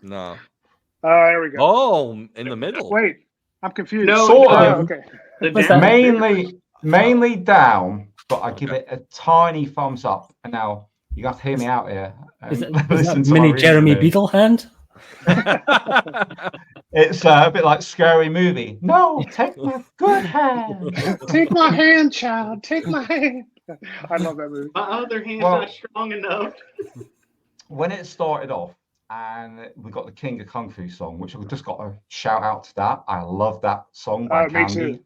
No. There we go. Oh, in the middle. Wait, I'm confused. No, sort of. Okay. Mainly down, but I give it a tiny thumbs up. And now you have to hear me out here. Is that mini Jeremy Beadle hand? It's a bit like Scary Movie. No, take my good hand. Take my hand, child. Take my hand. I love that movie. My other hand's not strong enough. When it started off, and we got the King of Kung Fu song, which I've just got to shout out to that. I love that song by Candy. Me too.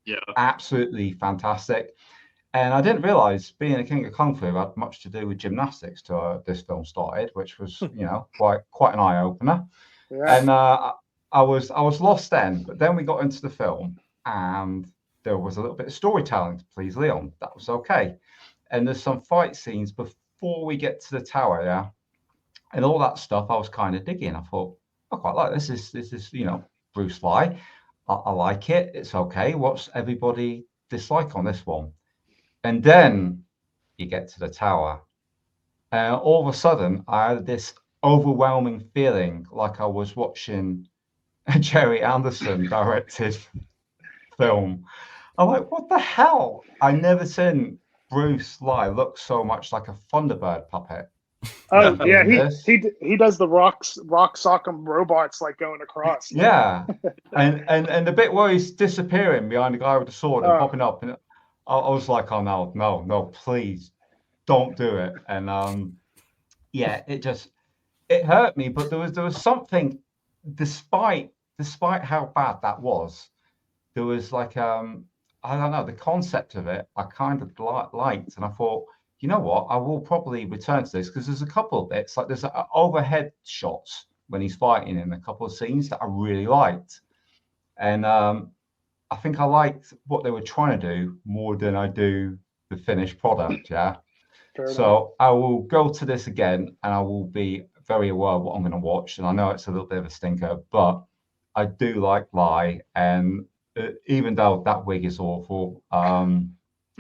Yeah, absolutely fantastic. And I didn't realize being a King of Kung Fu had much to do with gymnastics till this film started, which was, quite an eye opener. Yeah. And I was lost then, but then we got into the film, and there was a little bit of storytelling to please Leon. That was okay. And there's some fight scenes before we get to the tower, yeah, and all that stuff. I was kind of digging. I thought, I quite like this. This is Bruce Lee. I like it. It's okay. What's everybody dislike on this one? And then you get to the tower, and all of a sudden I had this overwhelming feeling like I was watching a Jerry Anderson directed film. I'm like, what the hell? I never seen Bruce Lee look so much like a Thunderbird puppet. Oh yeah, he does the rock sock'em robots like going across. Yeah, and the bit where he's disappearing behind the guy with the sword and popping up, and I was like, oh no, please don't do it. And it hurt me, but there was something, despite how bad that was, there was like I don't know, the concept of it I kind of liked, and I thought, you know what, I will probably return to this because there's a couple of bits, like there's overhead shots when he's fighting in a couple of scenes that I really liked, and I think I liked what they were trying to do more than I do the finished product. Yeah. So I will go to this again, and I will be very aware of what I'm going to watch. And I know it's a little bit of a stinker, but I do like Lie. And even though that wig is awful, and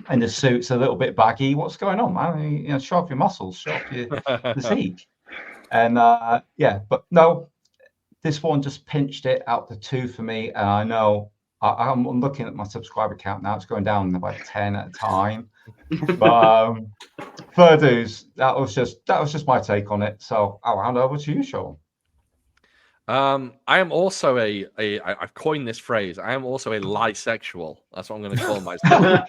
the suit's a little bit baggy, what's going on, man? Show off your muscles, show off your physique. And but no, this one just pinched it out the two for me. And I know I'm looking at my subscriber count now. It's going down about 10 at a time. But fair dues, that was just my take on it. So I'll hand over to you, Sean. I am also I've coined this phrase. I am also a lisexual. That's what I'm going to call myself.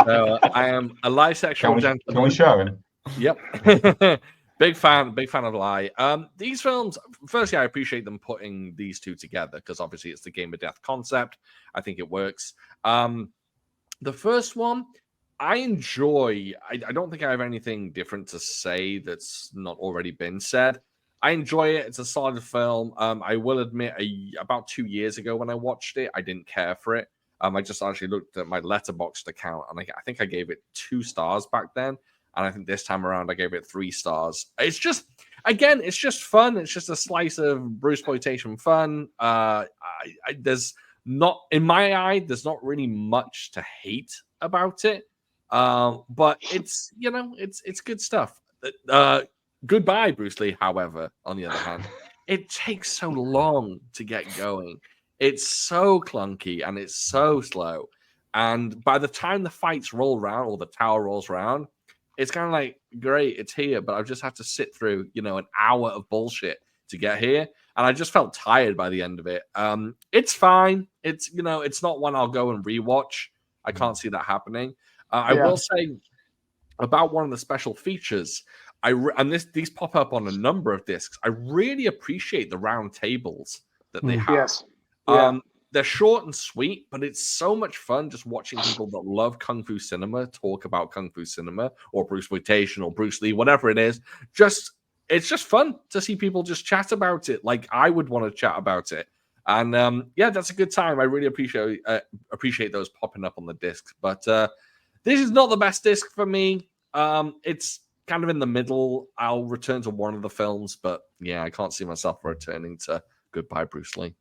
So I am a lisexual gentleman. Can we show him? Yep. Big fan of Lie. These films, firstly, I appreciate them putting these two together because obviously it's the game of death concept. I think it works. The first one, I enjoy. I don't think I have anything different to say that's not already been said. I enjoy it. It's a solid film. I will admit, about 2 years ago when I watched it, I didn't care for it. I just actually looked at my Letterboxd account, and I think I gave it 2 stars back then. And I think this time around, I gave it 3 stars. It's just, again, it's just fun. It's just a slice of Brucesploitation fun. There's not, in my eye, there's not really much to hate about it. But it's, it's good stuff. Goodbye, Bruce Lee, however, on the other hand, it takes so long to get going. It's so clunky and it's so slow. And by the time the fights roll around or the tower rolls around, it's kind of like, great, it's here, but I just have to sit through, an hour of bullshit to get here. And I just felt tired by the end of it. It's fine. It's, it's not one I'll go and rewatch. I can't see that happening. I will say about one of the special features, these pop up on a number of discs. I really appreciate the round tables that they have. Yes. Yeah. They're short and sweet, but it's so much fun just watching people that love Kung Fu cinema talk about Kung Fu cinema or Brucesploitation or Bruce Lee, whatever it is. It's just fun to see people just chat about it like I would want to chat about it. And that's a good time. I really appreciate those popping up on the discs. But this is not the best disc for me. It's kind of in the middle. I'll return to one of the films, but I can't see myself returning to Goodbye, Bruce Lee.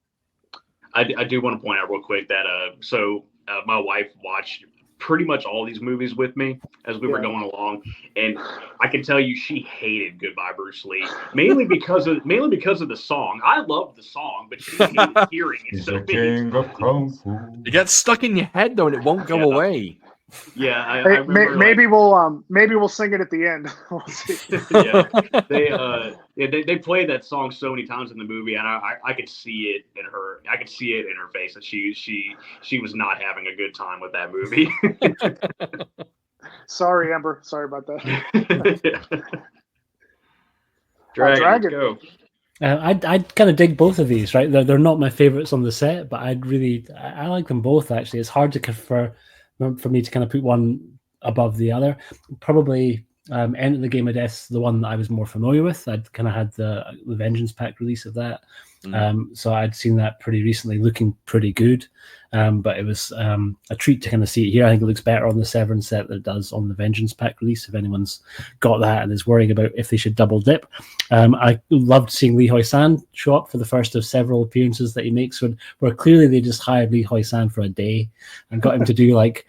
I do want to point out real quick that my wife watched pretty much all these movies with me as we were going along, and I can tell you she hated Goodbye Bruce Lee mainly because of the song. I love the song, but she hated hearing it. So it gets stuck in your head though, and it won't go away. Yeah, I remember, maybe we'll sing it at the end. We'll see. They played that song so many times in the movie, and I could see it in her. I could see it in her face that she was not having a good time with that movie. Sorry, Amber. Sorry about that. Dragon. Go. I'd kind of dig both of these. Right, they're not my favorites on the set, but I like them both. Actually, it's hard to confer. For me to kind of put one above the other. Probably Enter the Game of Death, the one that I was more familiar with. I'd kind of had the Vengeance Pack release of that. So I'd seen that pretty recently, looking pretty good. But it was a treat to kind of see it here. I think it looks better on the Severin set than it does on the Vengeance Pack release, if anyone's got that and is worrying about if they should double dip. I loved seeing Lee Hoi-san show up for the first of several appearances that he makes, where clearly they just hired Lee Hoi-san for a day and got him to do like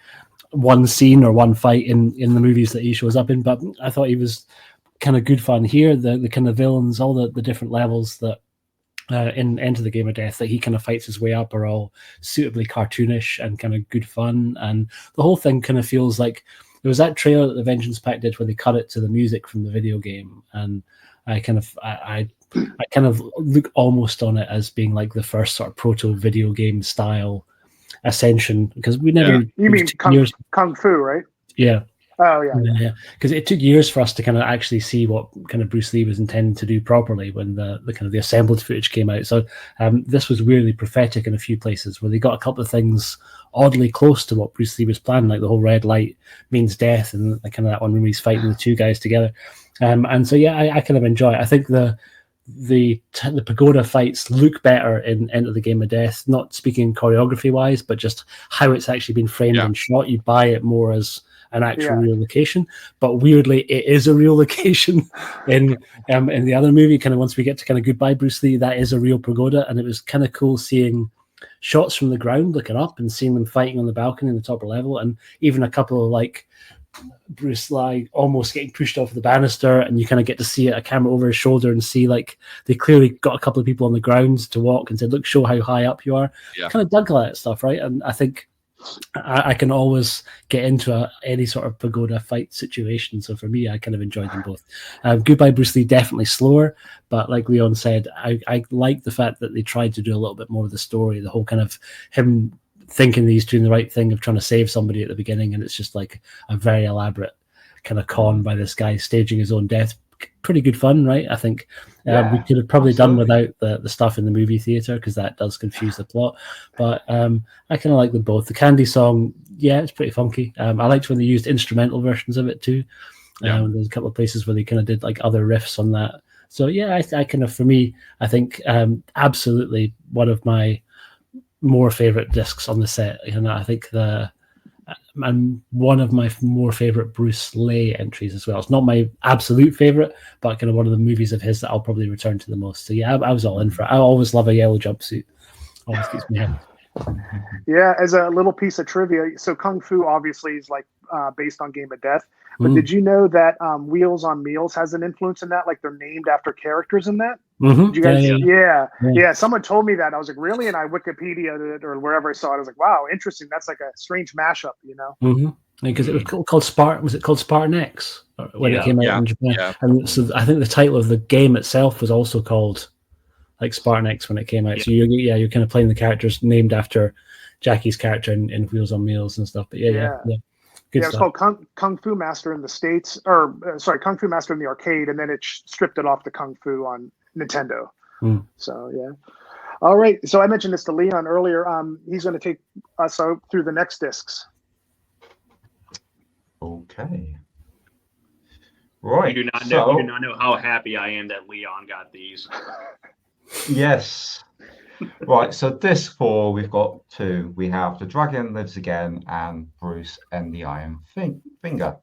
one scene or one fight in the movies that he shows up in. But I thought he was kind of good fun here. The kind of villains, all the different levels that in Enter the Game of Death that he kind of fights his way up are all suitably cartoonish and kind of good fun. And the whole thing kind of feels like there was that trailer that the Vengeance Pack did where they cut it to the music from the video game. And I kind of look almost on it as being like the first sort of proto video game style ascension, because we never. You mean Kung Fu, right? Yeah. Oh yeah. Because it took years for us to kind of actually see what kind of Bruce Lee was intending to do properly when the kind of the assembled footage came out. So this was weirdly prophetic in a few places where they got a couple of things oddly close to what Bruce Lee was planning, like the whole red light means death, and kind of that one when he's fighting the two guys together. And so I kind of enjoy it. I think the pagoda fights look better in Enter the Game of Death, not speaking choreography wise, but just how it's actually been framed and shot. You buy it more as an actual real location, but weirdly it is a real location in the other movie. Kind of once we get to kind of Goodbye Bruce Lee, that is a real pagoda, and it was kind of cool seeing shots from the ground looking up and seeing them fighting on the balcony in the top level, and even a couple of like Bruce like almost getting pushed off the banister, and you kind of get to see it, a camera over his shoulder, and see like they clearly got a couple of people on the ground to walk and said, "Look, show how high up you are." Yeah. Kind of dug that stuff, right? And I think I can always get into any sort of pagoda fight situation. So for me, I kind of enjoyed them both. Goodbye Bruce Lee, definitely slower, but like Leon said, I like the fact that they tried to do a little bit more of the story, the whole kind of him thinking that he's doing the right thing of trying to save somebody at the beginning, and it's just like a very elaborate kind of con by this guy staging his own death. Pretty good fun, right? I think we could have probably done without the stuff in the movie theater, because that does confuse the plot. But I kind of like them both. The Candy song, yeah, it's pretty funky. I liked when they used instrumental versions of it too. There's a couple of places where they kind of did like other riffs on that. So yeah, I kind of, for me, I think absolutely one of my more favorite discs on the set. I think and one of my more favorite Bruce Lee entries as well. It's not my absolute favorite, but kind of one of the movies of his that I'll probably return to the most. So yeah, I was all in for it. I always love a yellow jumpsuit. Always keeps me happy. Yeah, as a little piece of trivia, so Kung Fu obviously is like based on Game of Death, but did you know that Wheels on Meals has an influence in that? Like they're named after characters in that? Did you guys? Yeah. Someone told me that. I was like, really? And I Wikipedia'd it or wherever I saw it. I was like, wow, interesting. That's like a strange mashup, Because it was called Spartan. Was it called Spartan X when it came out in Japan? Yeah. And so I think the title of the game itself was also called like Spartan X when it came out. So you're kind of playing the characters named after Jackie's character in Wheels on Meals and stuff. But yeah. Good stuff. It's called Kung Fu Master in the States, or Kung Fu Master in the arcade, and then it stripped it off to Kung Fu on Nintendo. So yeah. All right. So I mentioned this to Leon earlier. He's going to take us out through the next discs. Okay. Right. You do not know how happy I am that Leon got these. Yes. Right. So disc 4, we've got 2. We have The Dragon Lives Again and Bruce and the Iron Finger.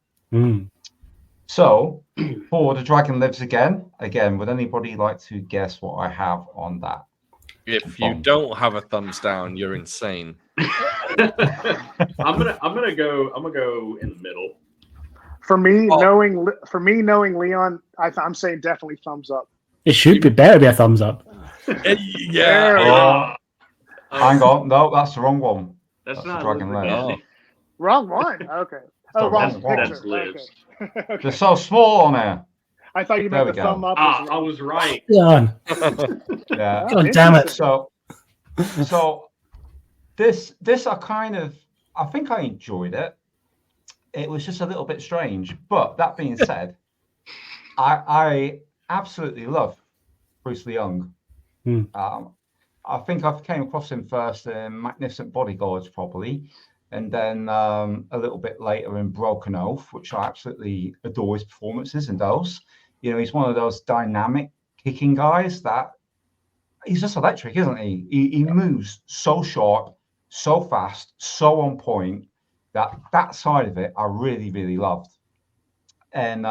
So for The Dragon Lives Again, would anybody like to guess what I have on that? If you don't have a thumbs down, you're insane. I'm gonna go in the middle. For me, knowing Leon, I'm saying definitely thumbs up. It should be better be a thumbs up. Yeah. Hang on, no, that's the wrong one. That's not The Dragon Lives. Wrong one. Okay. Wrong picture. Okay. They're so small on there. I thought you meant the thumb up. I was right. Yeah. God damn it. So this I think I enjoyed it. It was just a little bit strange. But that being said, I absolutely love Bruce Lee Young. I think I came across him first in Magnificent Bodyguards, probably, and then a little bit later in Broken Oath, which I absolutely adore his performances in those. He's one of those dynamic kicking guys that he's just electric, isn't he? He moves so sharp, so fast, so on point. That side of it I really, really loved. And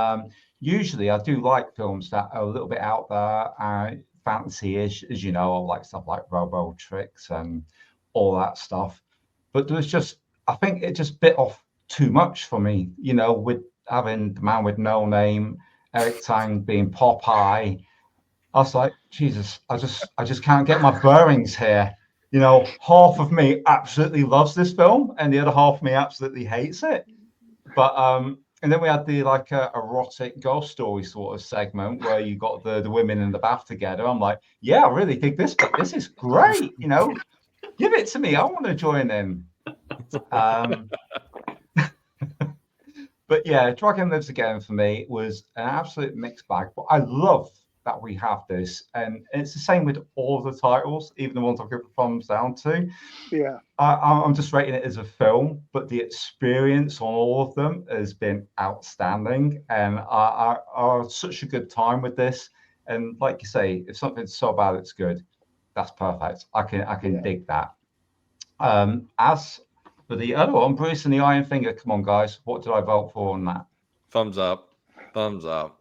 usually I do like films that are a little bit out there, fantasy-ish, as you know. I like stuff like Robo Tricks and all that stuff. But I think it just bit off too much for me, with having the man with no name, Eric Tang being Popeye. I was like, Jesus, I just can't get my bearings here. Half of me absolutely loves this film, and the other half of me absolutely hates it. But and then we had the erotic ghost story sort of segment where you got the women in the bath together. I'm like, yeah, I really think this is great. Give it to me. I want to join in. But yeah, Dragon Lives Again for me was an absolute mixed bag. But I love that we have this, and it's the same with all the titles, even the ones I've given thumbs down to. Yeah, I'm just rating it as a film, but the experience on all of them has been outstanding, and I had such a good time with this. And like you say, if something's so bad it's good, that's perfect. I can dig that. As for the other one, Bruce and the Iron Finger, come on guys, what did I vote for on that? Thumbs up. Thumbs up.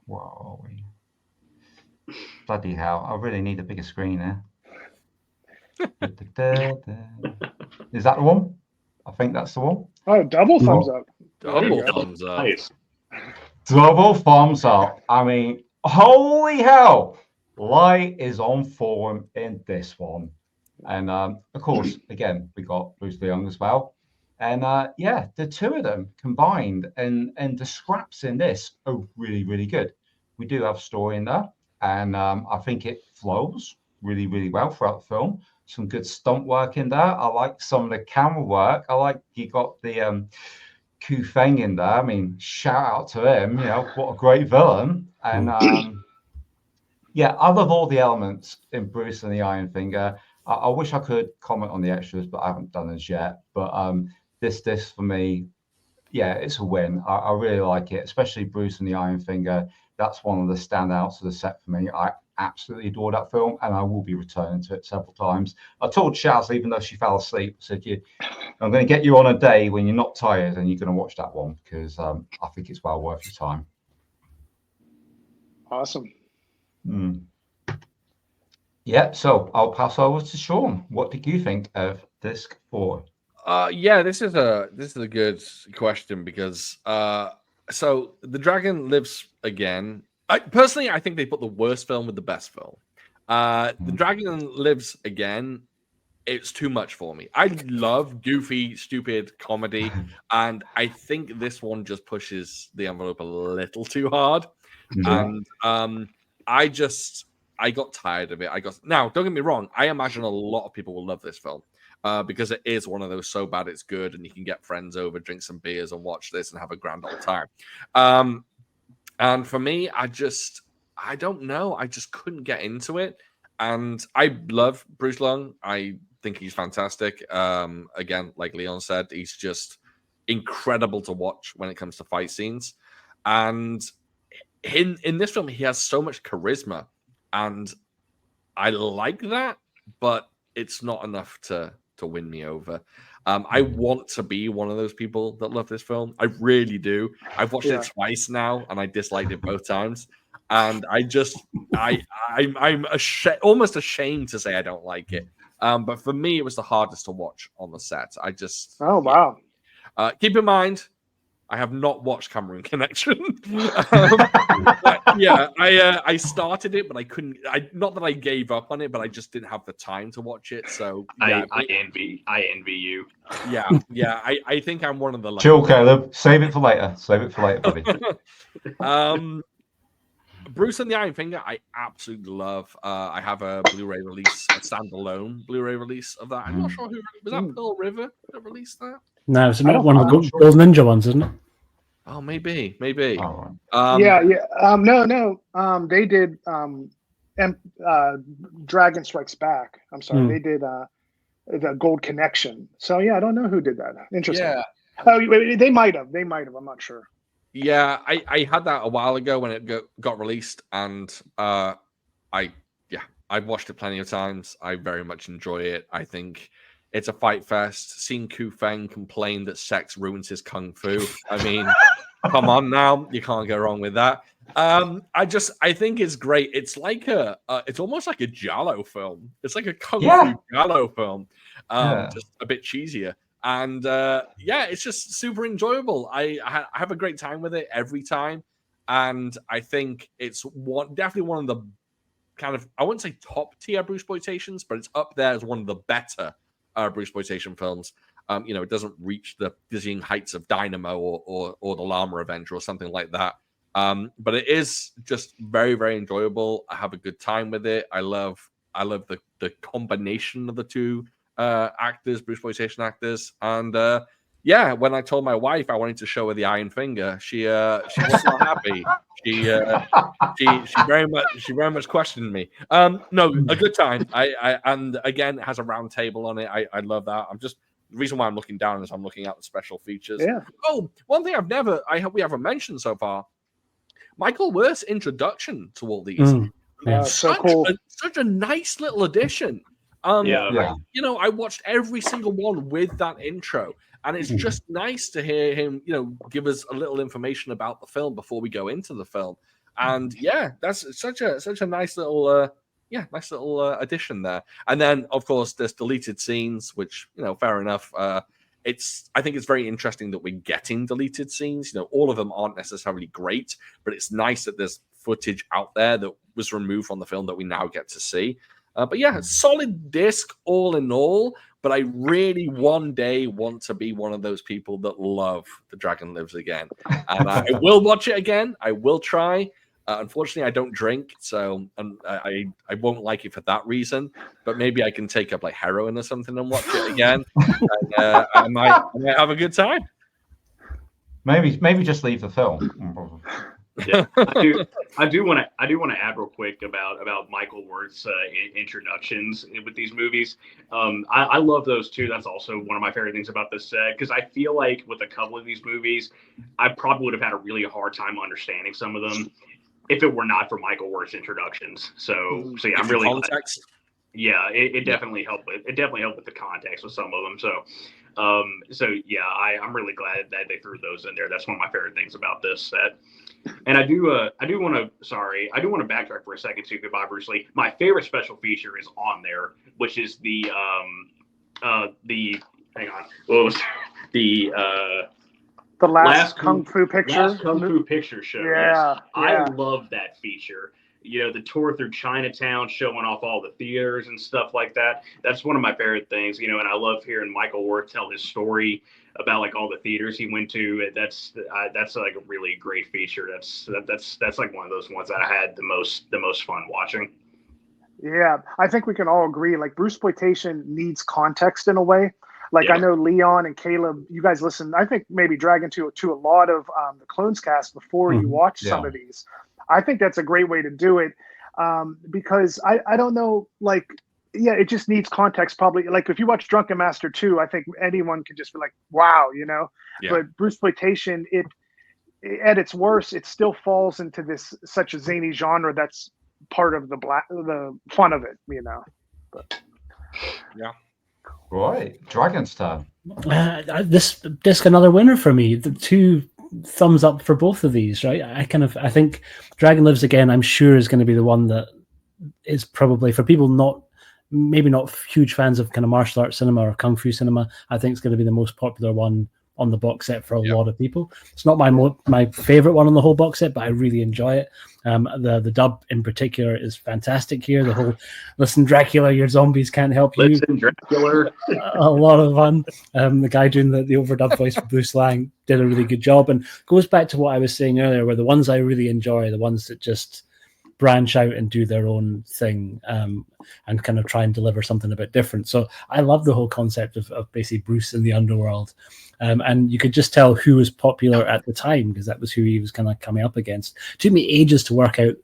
Where are we? Bloody hell, I really need a bigger screen here. Is that the one? I think that's the one. Oh, double thumbs up. Double thumbs up. Nice. Double thumbs up. I mean, holy hell. Light is on form in this one. And of course, again, we got Bruce Leung as well. And yeah, the two of them combined and the scraps in this are really, really good. We do have story in there. And I think it flows really, really well throughout the film. Some good stunt work in there. I like some of the camera work. I like you got the Ku Feng in there. I mean, shout out to him. You know, what a great villain. And yeah, I love all the elements in Bruce and the Iron Finger. I wish I could comment on the extras, but I haven't done as yet. But this for me, yeah, it's a win. I really like it, especially Bruce and the Iron Finger. That's one of the standouts of the set for me. I absolutely adore that film, and I will be returning to it several times. I told Shaz, even though she fell asleep, I said, I'm going to get you on a day when you're not tired and you're going to watch that one, because I think it's well worth your time. Awesome. Yeah, so I'll pass over to Sean. What did you think of disc 4? Yeah, this is a good question because so The Dragon Lives Again. I think they put the worst film with the best film. The Dragon Lives Again. It's too much for me. I love goofy, stupid comedy, and I think this one just pushes the envelope a little too hard. And I got tired of it. Now, don't get me wrong. I imagine a lot of people will love this film because it is one of those so bad it's good, and you can get friends over, drink some beers, and watch this and have a grand old time. And for me, I don't know. I just couldn't get into it. And I love Bruce Leung. I think he's fantastic. Again, like Leon said, he's just incredible to watch when it comes to fight scenes. And in this film, he has so much charisma. And I like that, but it's not enough to win me over. I want to be one of those people that love this film. I really do. I've watched it twice now, and I disliked it both times. And I'm almost ashamed to say I don't like it. But for me, it was the hardest to watch on the set. Oh, wow. Keep in mind, I have not watched Cameron Connection. I started it, but I couldn't. Not that I gave up on it, but I just didn't have the time to watch it. So yeah, I envy you. Yeah. I think I'm one of the. Chill, Caleb. Save it for later. Buddy. Bruce and the Iron Finger, I absolutely love. I have a Blu-ray release, a standalone Bluray release of that. I'm not sure who was that. Pearl River that released that. No, it's not one of the Gold Ninja ones, isn't it? Oh, maybe. Oh, No. They did Dragon Strikes Back. I'm sorry, they did the Gold Connection. So yeah, I don't know who did that. Interesting. Yeah. Oh, they might have. I'm not sure. Yeah, I had that a while ago when it got released, and I've watched it plenty of times. I very much enjoy it. I think it's a fight fest. Seeing Ku Feng complain that sex ruins his kung fu. I mean, come on now, you can't go wrong with that. I think it's great. It's like it's almost like a giallo film. It's like a kung fu giallo film, just a bit cheesier. And it's just super enjoyable. I have a great time with it every time, and I think it's definitely one of the kind of, I wouldn't say top tier Bruceploitations, but it's up there as one of the better Bruceploitation films. It doesn't reach the dizzying heights of Dynamo or the Llama Avenger or something like that. But it is just very, very enjoyable. I have a good time with it. I love the combination of the two Bruceploitation actors. And when I told my wife I wanted to show her the Iron Finger, she was not happy. She very much questioned me. No, a good time. I and again, it has a round table on it. I love that. The reason why I'm looking down is I'm looking at the special features. Yeah. Oh, one thing we haven't mentioned so far. Michael Wirth's introduction to all these. So cool. Such a nice little addition. I watched every single one with that intro, and it's just nice to hear him, give us a little information about the film before we go into the film. And that's such a nice little addition there. And then, of course, there's deleted scenes, which fair enough. I think it's very interesting that we're getting deleted scenes. You know, all of them aren't necessarily great, but it's nice that there's footage out there that was removed from the film that we now get to see. But yeah, solid disc all in all. But I really one day want to be one of those people that love The Dragon Lives Again. And I will watch it again. I will try. Unfortunately, I don't drink, so I won't like it for that reason. But maybe I can take up like heroin or something and watch it again. And, I might have a good time. Maybe just leave the film. Yeah, I do want to add real quick about Michael Wirth's introductions with these movies. I love those too. That's also one of my favorite things about this set, because I feel like with a couple of these movies, I probably would have had a really hard time understanding some of them if it were not for Michael Wirth's introductions. So yeah, I'm really context. Yeah, it definitely helped with the context with some of them. So yeah, I'm really glad that they threw those in there. That's one of my favorite things about this set. And I do want to backtrack for a second too. Goodbye, Bruce Lee. My favorite special feature is on there, which is the last Kung Fu picture. Last Kung Fu picture show. Yeah, yes. I love that feature. You know, the tour through Chinatown, showing off all the theaters and stuff like that. That's one of my favorite things, you know, and I love hearing Michael Wirth tell his story about like all the theaters he went to. That's like a really great feature. That's like one of those ones that I had the most fun watching. Yeah, I think we can all agree, like, Brucesploitation needs context in a way. Like, yeah. I know Leon and Caleb, you guys listen, I think maybe Dragon to a lot of the Clones cast before you watch some of these. I think that's a great way to do it, because I don't know, like, yeah, it just needs context probably. Like, if you watch Drunken Master 2, I think anyone can just be like, wow, you know? Yeah. But Brucesploitation, it at its worst, it still falls into this such a zany genre that's part of the fun of it, you know? But yeah. Right, Dragon's turn. This disc, another winner for me. The 2 thumbs up for both of these, right? I think Dragon Lives Again, I'm sure, is going to be the one that is probably, for people maybe not huge fans of kind of martial arts cinema or kung fu cinema, I think it's going to be the most popular one on the box set for a lot of people. It's not my favorite one on the whole box set, but I really enjoy it. The dub in particular is fantastic here. The whole "Listen, Dracula, your zombies can't help you." Listen, Dracula. A lot of fun. The guy doing the overdub voice for Bruce Lang did a really good job, and goes back to what I was saying earlier, where the ones I really enjoy are the ones that just branch out and do their own thing, and kind of try and deliver something a bit different. So I love the whole concept of basically Bruce in the underworld. And you could just tell who was popular at the time, because that was who he was kind of coming up against. It took me ages to work out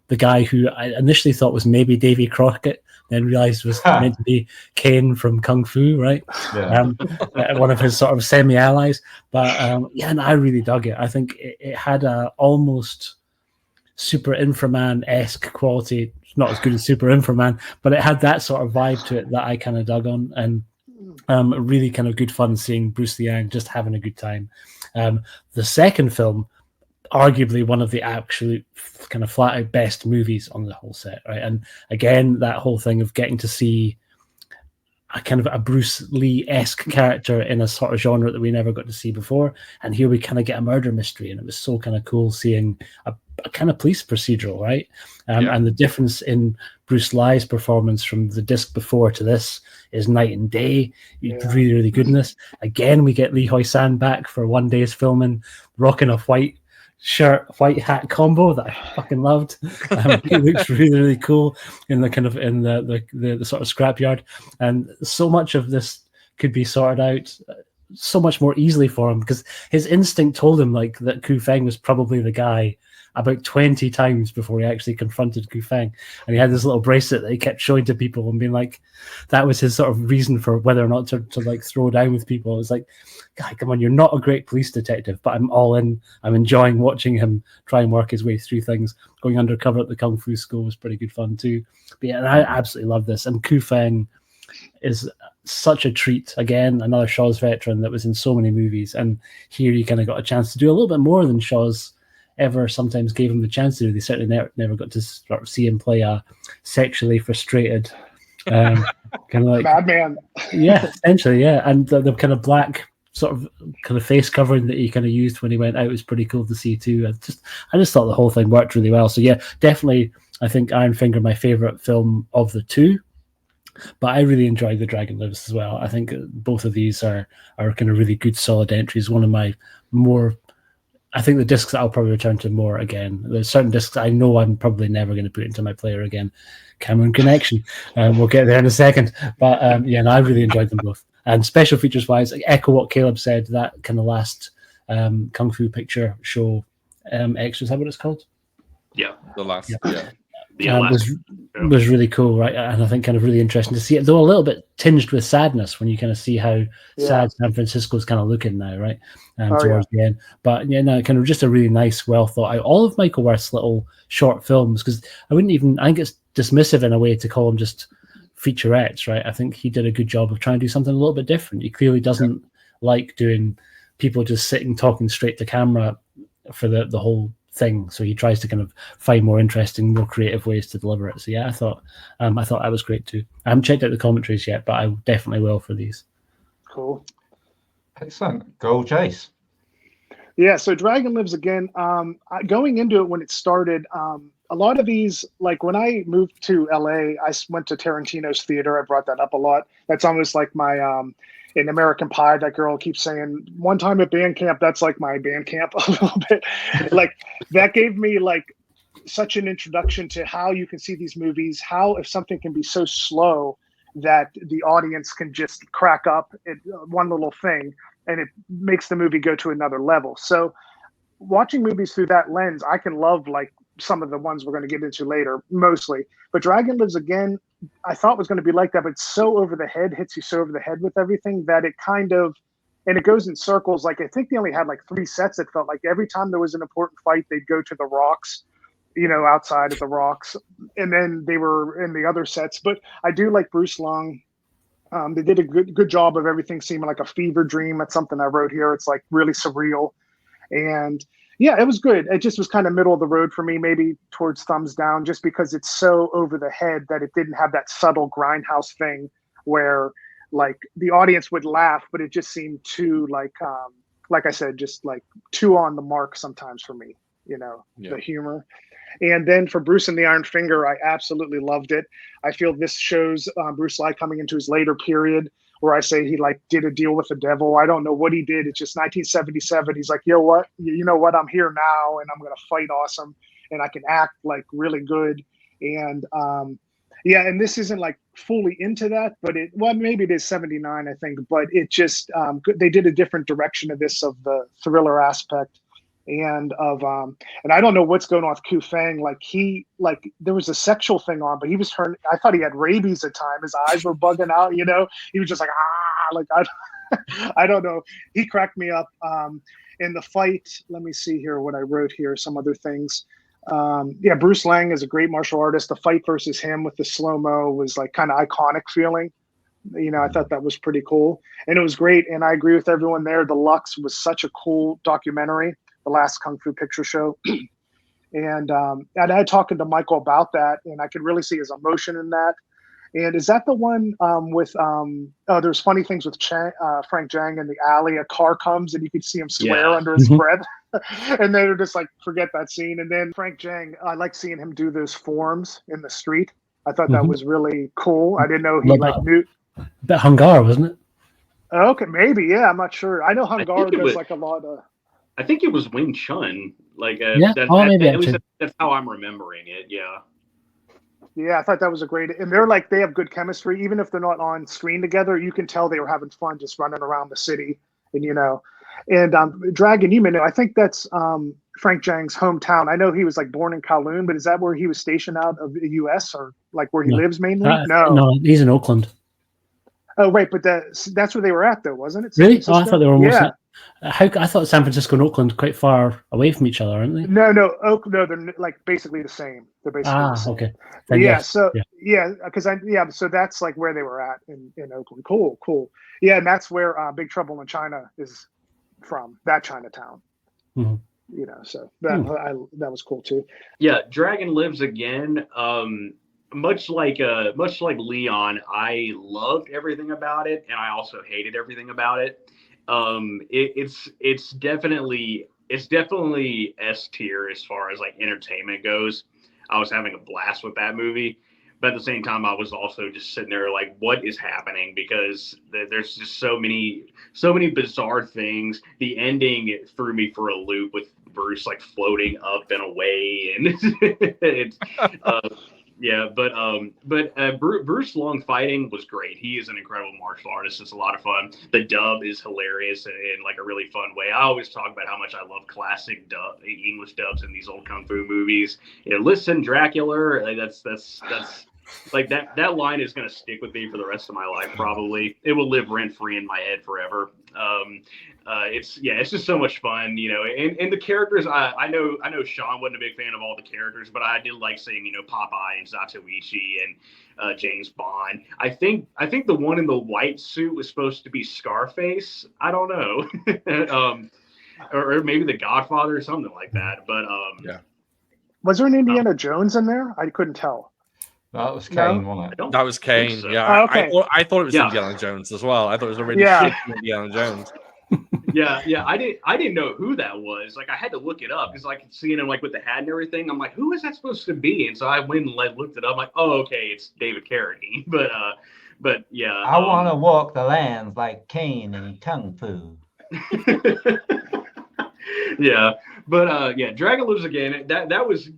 the guy who I initially thought was maybe Davy Crockett, then realized was meant to be Kane from Kung Fu, right? Yeah. One of his sort of semi-allies. But yeah, and I really dug it. I think it had a almost Super Inframan-esque quality. It's not as good as Super Inframan, but it had that sort of vibe to it that I kind of dug on. And really kind of good fun seeing Bruce Liang just having a good time. The second film, arguably one of the absolute kind of flat out best movies on the whole set, right? And again, that whole thing of getting to see a kind of a Bruce Lee-esque character in a sort of genre that we never got to see before. And here we kind of get a murder mystery, and it was so kind of cool seeing a kind of police procedural, right? And the difference in Bruce Lee's performance from the disc before to this is night and day. Really, really goodness. Again, we get Lee Hoi-san back for one day's filming, rocking a white shirt, white hat combo that I fucking loved. He looks really, really cool in the kind of in the sort of scrapyard, and so much of this could be sorted out so much more easily for him, because his instinct told him like that Ku Feng was probably the guy about 20 times before he actually confronted Ku Feng. And he had this little bracelet that he kept showing to people and being like, that was his sort of reason for whether or not to like throw down with people. It's like, God, come on, you're not a great police detective, but I'm all in. I'm enjoying watching him try and work his way through things. Going undercover at the Kung Fu school was pretty good fun too. But yeah, I absolutely love this. And Ku Feng is such a treat. Again, another Shaw's veteran that was in so many movies. And here you kind of got a chance to do a little bit more than Shaw's ever sometimes gave him the chance to do. They certainly never got to sort of see him play a sexually frustrated kind of like Madman. Yeah, essentially, yeah. And the kind of black sort of kind of face covering that he kind of used when he went out was pretty cool to see too. I just thought the whole thing worked really well. So yeah, definitely, I think Iron Finger my favorite film of the two. But I really enjoyed The Dragon Lives as well. I think both of these are kind of really good, solid entries. One of my more, I think the discs that I'll probably return to more again. There's certain discs I know I'm probably never going to put into my player again. Cameron Connection. We'll get there in a second. But and I really enjoyed them both. And special features wise, echo what Caleb said, that kind of last Kung Fu picture show extra, is that what it's called? Yeah. The last, was really cool, right? And I think kind of really interesting to see it, though a little bit tinged with sadness when you kind of see how sad San Francisco's kind of looking now, right? Towards the end. But kind of just a really nice, well thought out. All of Michael Worth's little short films, because I think it's dismissive in a way to call them just featurettes, right? I think he did a good job of trying to do something a little bit different. He clearly doesn't like doing people just sitting talking straight to camera for the whole thing, so he tries to kind of find more interesting, more creative ways to deliver it. So yeah, I thought that was great too. I haven't checked out the commentaries yet, but I definitely will for these. Cool. Excellent. Go Jace. Yeah, so Dragon Lives again. Going into it when it started, a lot of these, like when I moved to LA, I went to Tarantino's theater. I brought that up a lot. That's almost like my in American Pie, that girl keeps saying, one time at band camp, that's like my band camp a little bit. Like that gave me like such an introduction to how you can see these movies, how if something can be so slow that the audience can just crack up at one little thing and it makes the movie go to another level. So watching movies through that lens, I can love like some of the ones we're going to get into later, mostly. But Dragon Lives Again, I thought was going to be like that, but it's so over the head, hits you so over the head with everything that it kind of, and it goes in circles. Like I think they only had like 3 sets. It felt like every time there was an important fight, they'd go to the rocks, outside of the rocks, and then they were in the other sets. But I do like Bruce Long. They did a good job of everything seeming like a fever dream. That's something I wrote here. It's like really surreal. And yeah, it was good. It just was kind of middle of the road for me, maybe towards thumbs down, just because it's so over the head that it didn't have that subtle grindhouse thing where like the audience would laugh, but it just seemed too like I said, just like too on the mark sometimes for me, the humor. And then for Bruce and the Iron Finger, I absolutely loved it. I feel this shows Bruce Lee coming into his later period, where I say he like did a deal with the devil. I don't know what he did. It's just 1977. He's like, you know what? I'm here now and I'm going to fight awesome and I can act like really good. And and this isn't like fully into that, but maybe it is 79, I think, but it just, they did a different direction of this, of the thriller aspect. And and I don't know what's going on with Ku Feng. Like there was a sexual thing on, but he was turned. I thought he had rabies at time. His eyes were bugging out. He was just like I don't know. He cracked me up. In the fight, let me see here what I wrote here. Some other things. Bruce Lang is a great martial artist. The fight versus him with the slow-mo was like kind of iconic feeling. I thought that was pretty cool, and it was great. And I agree with everyone there. The Lux was such a cool documentary. The last Kung Fu Picture Show. And I had talking to Michael about that, and I could really see his emotion in that. And is that the one with there's funny things with Frank Zhang in the alley. A car comes and you could see him swear under his breath. And they're just like, forget that scene. And then Frank Zhang, I like seeing him do those forms in the street. I thought that was really cool. I didn't know he knew. That Hungar, wasn't it? Okay, maybe. Yeah, I'm not sure. I know Hungar does like a lot of. I think it was Wing Chun. Like maybe at least that's how I'm remembering it. Yeah. Yeah, I thought that was a great. And they have good chemistry, even if they're not on screen together. You can tell they were having fun just running around the city, and And Dragon, you may know. I think that's Frank Zhang's hometown. I know he was like born in Kowloon, but is that where he was stationed out of the U.S. or like where he lives mainly? No, he's in Oakland. Oh, right, but that's where they were at, though, wasn't it? Really? Oh, I thought they were almost. I thought San Francisco and Oakland are quite far away from each other, aren't they? No, they're like basically the same. They're basically the same. Okay. Then so that's like where they were at in Oakland. Cool. Yeah, and that's where Big Trouble in China is from, that Chinatown. Mm-hmm. So that was cool too. Yeah, Dragon Lives Again. much like Leon, I loved everything about it, and I also hated everything about it. It's definitely S tier as far as like entertainment goes. I was having a blast with that movie, but at the same time, I was also just sitting there like, what is happening? Because there's just so many bizarre things. The ending threw me for a loop with Bruce like floating up and away, and it's yeah, but Bruce Long fighting was great. He is an incredible martial artist. It's a lot of fun. The dub is hilarious in like a really fun way. I always talk about how much I love classic English dubs in these old kung fu movies. You know, listen, Dracula. Like that's like that line is going to stick with me for the rest of my life. Probably it will live rent free in my head forever. It's just so much fun, you know, and the characters. I know Sean wasn't a big fan of all the characters, but I did like seeing, you know, Popeye and Zatoichi and James Bond. I think the one in the white suit was supposed to be Scarface. I don't know, or maybe the Godfather or something like that. But yeah, was there an Indiana Jones in there? I couldn't tell. That was Kane, wasn't it? That was Kane. So. Yeah, okay. I thought it was Indiana Jones as well. I thought it was already shit Indiana Jones. Yeah, I didn't know who that was. Like I had to look it up because I could see him like with the hat and everything. I'm like, who is that supposed to be? And so I went and like looked it up. I'm like, oh, okay, it's David Carradine. But yeah, I want to walk the lands like Kane in kung fu. Yeah, but Dragon Lives Again. That was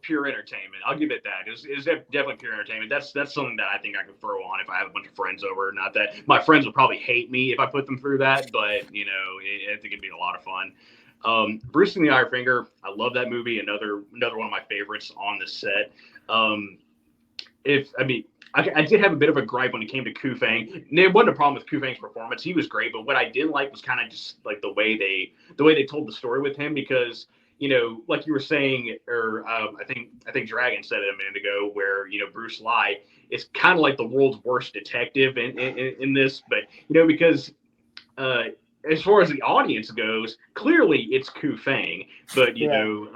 pure entertainment. I'll give it that. It was definitely pure entertainment. That's something that I think I could throw on if I have a bunch of friends over. Not that my friends would probably hate me if I put them through that, but you know, I think it'd be a lot of fun. Bruce and the Iron Finger. I love that movie. Another one of my favorites on the set. I did have a bit of a gripe when it came to Kufang. There wasn't a problem with Kufang's performance. He was great, but what I didn't like was kind of just like the way they told the story with him, because, you know, like you were saying, or I think Dragon said it a minute ago, where, you know, Bruce Lee is kind of like the world's worst detective in this, but, you know, because as far as the audience goes, clearly it's Kufang, but you know,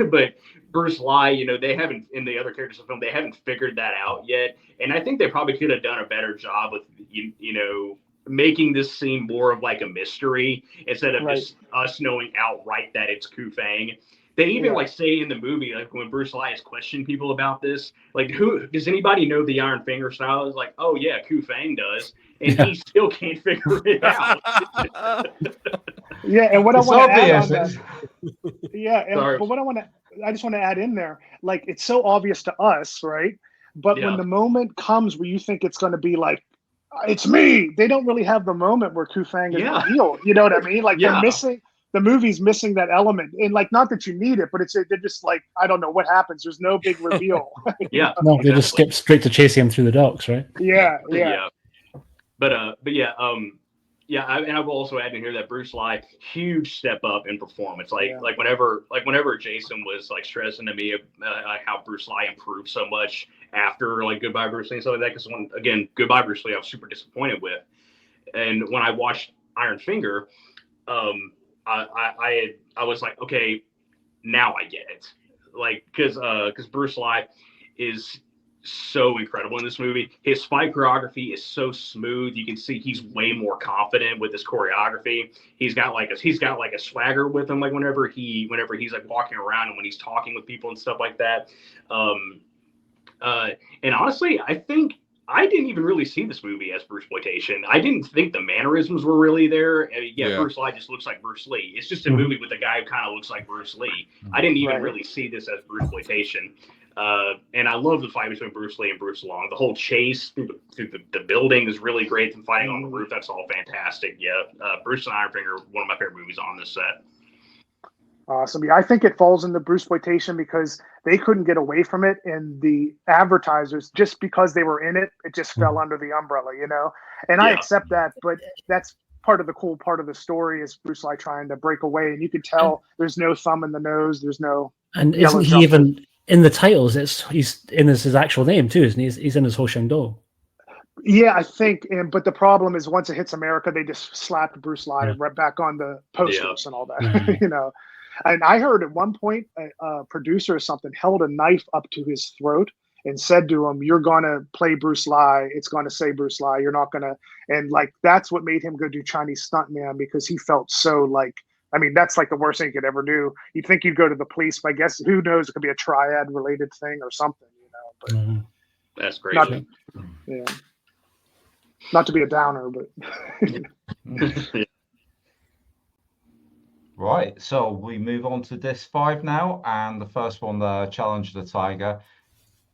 but Bruce Lee, you know, they haven't, in the other characters of the film, they haven't figured that out yet, and I think they probably could have done a better job with you know, making this seem more of like a mystery instead of just us knowing outright that it's Kufang. They even like say in the movie, like when Bruce Lee has questioned people about this, like, who does anybody know the Iron Finger style? Is like, oh yeah, Kufang does, and he still can't figure it out. And what I want to add on that, but I just want to add in there, like, it's so obvious to us, right? But when the moment comes where you think it's going to be like, it's me, they don't really have the moment where Kufang is revealed. You know what I mean? Like they're missing. The movie's missing that element, and like, not that you need it, but they're just like, I don't know what happens. There's no big reveal. No, they just skip straight to chasing him through the docks, right? And I will also add in here that Bruce Lee, huge step up in performance. Like whenever Jason was like stressing to me how Bruce Lee improved so much after like Goodbye Bruce Lee and stuff like that, because Goodbye Bruce Lee I was super disappointed with, and when I watched Iron Finger, I was like, okay, now I get it. Like, because Bruce Lee is so incredible in this movie. His fight choreography is so smooth. You can see he's way more confident with his choreography. He's got like a swagger with him, like whenever he's like walking around and when he's talking with people and stuff like that. And honestly, I think I didn't even really see this movie as Brucesploitation. I didn't think the mannerisms were really there. Bruce Lee just looks like Bruce Lee. It's just a movie with a guy who kind of looks like Bruce Lee. I didn't even really see this as Brucesploitation. And I love the fight between Bruce Lee and Bruce Long. The whole chase through the building is really great. And fighting on the roof, that's all fantastic. Bruce and Iron Finger, one of my favorite movies on this set. Awesome. Yeah, I think it falls into Brucesploitation because they couldn't get away from it, and the advertisers, just because they were in it, it just fell under the umbrella, you know. And I accept that, but that's part of the cool part of the story is Bruce Lee trying to break away, and you can tell there's no thumb in the nose, there's no. And isn't he even in the titles? He's in his actual name too, isn't he? He's in his Ho Sheng Do. Yeah, I think, but the problem is once it hits America, they just slapped Bruce Lee right back on the posters and all that, you know. And I heard at one point a producer or something held a knife up to his throat and said to him, "You're going to play Bruce Lee. It's going to say Bruce Lee. You're not going to." And like that's what made him go do Chinese stuntman, because he felt so like. I mean, that's like the worst thing you could ever do. You'd think you'd go to the police, but I guess who knows? It could be a triad related thing or something, But that's great. Not to be a downer, but right. So we move on to disc 5 now, and the first one, the Challenge of the Tiger.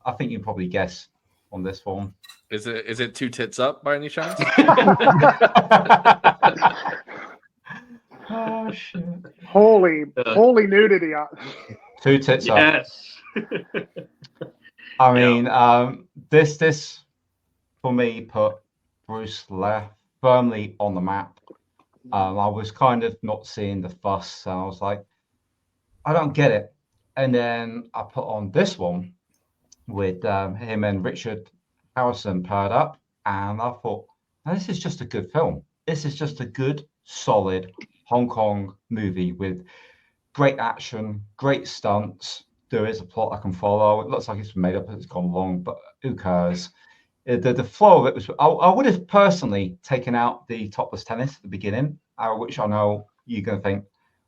I think you probably guess on this one. Is it Two Tits Up by any chance? Oh shit! Holy nudity! Two Tits Up. Yes. I mean, this for me put Bruce Lee firmly on the map. I was kind of not seeing the fuss, and I was like, I don't get it. And then I put on this one with him and Richard Harrison paired up, and I thought, this is just a good film. This is just a good, solid Hong Kong movie with great action, great stunts. There is a plot I can follow. It looks like it's made up as it's gone along, but who cares? The flow of it was. I would have personally taken out the topless tennis at the beginning, which I know you're going to think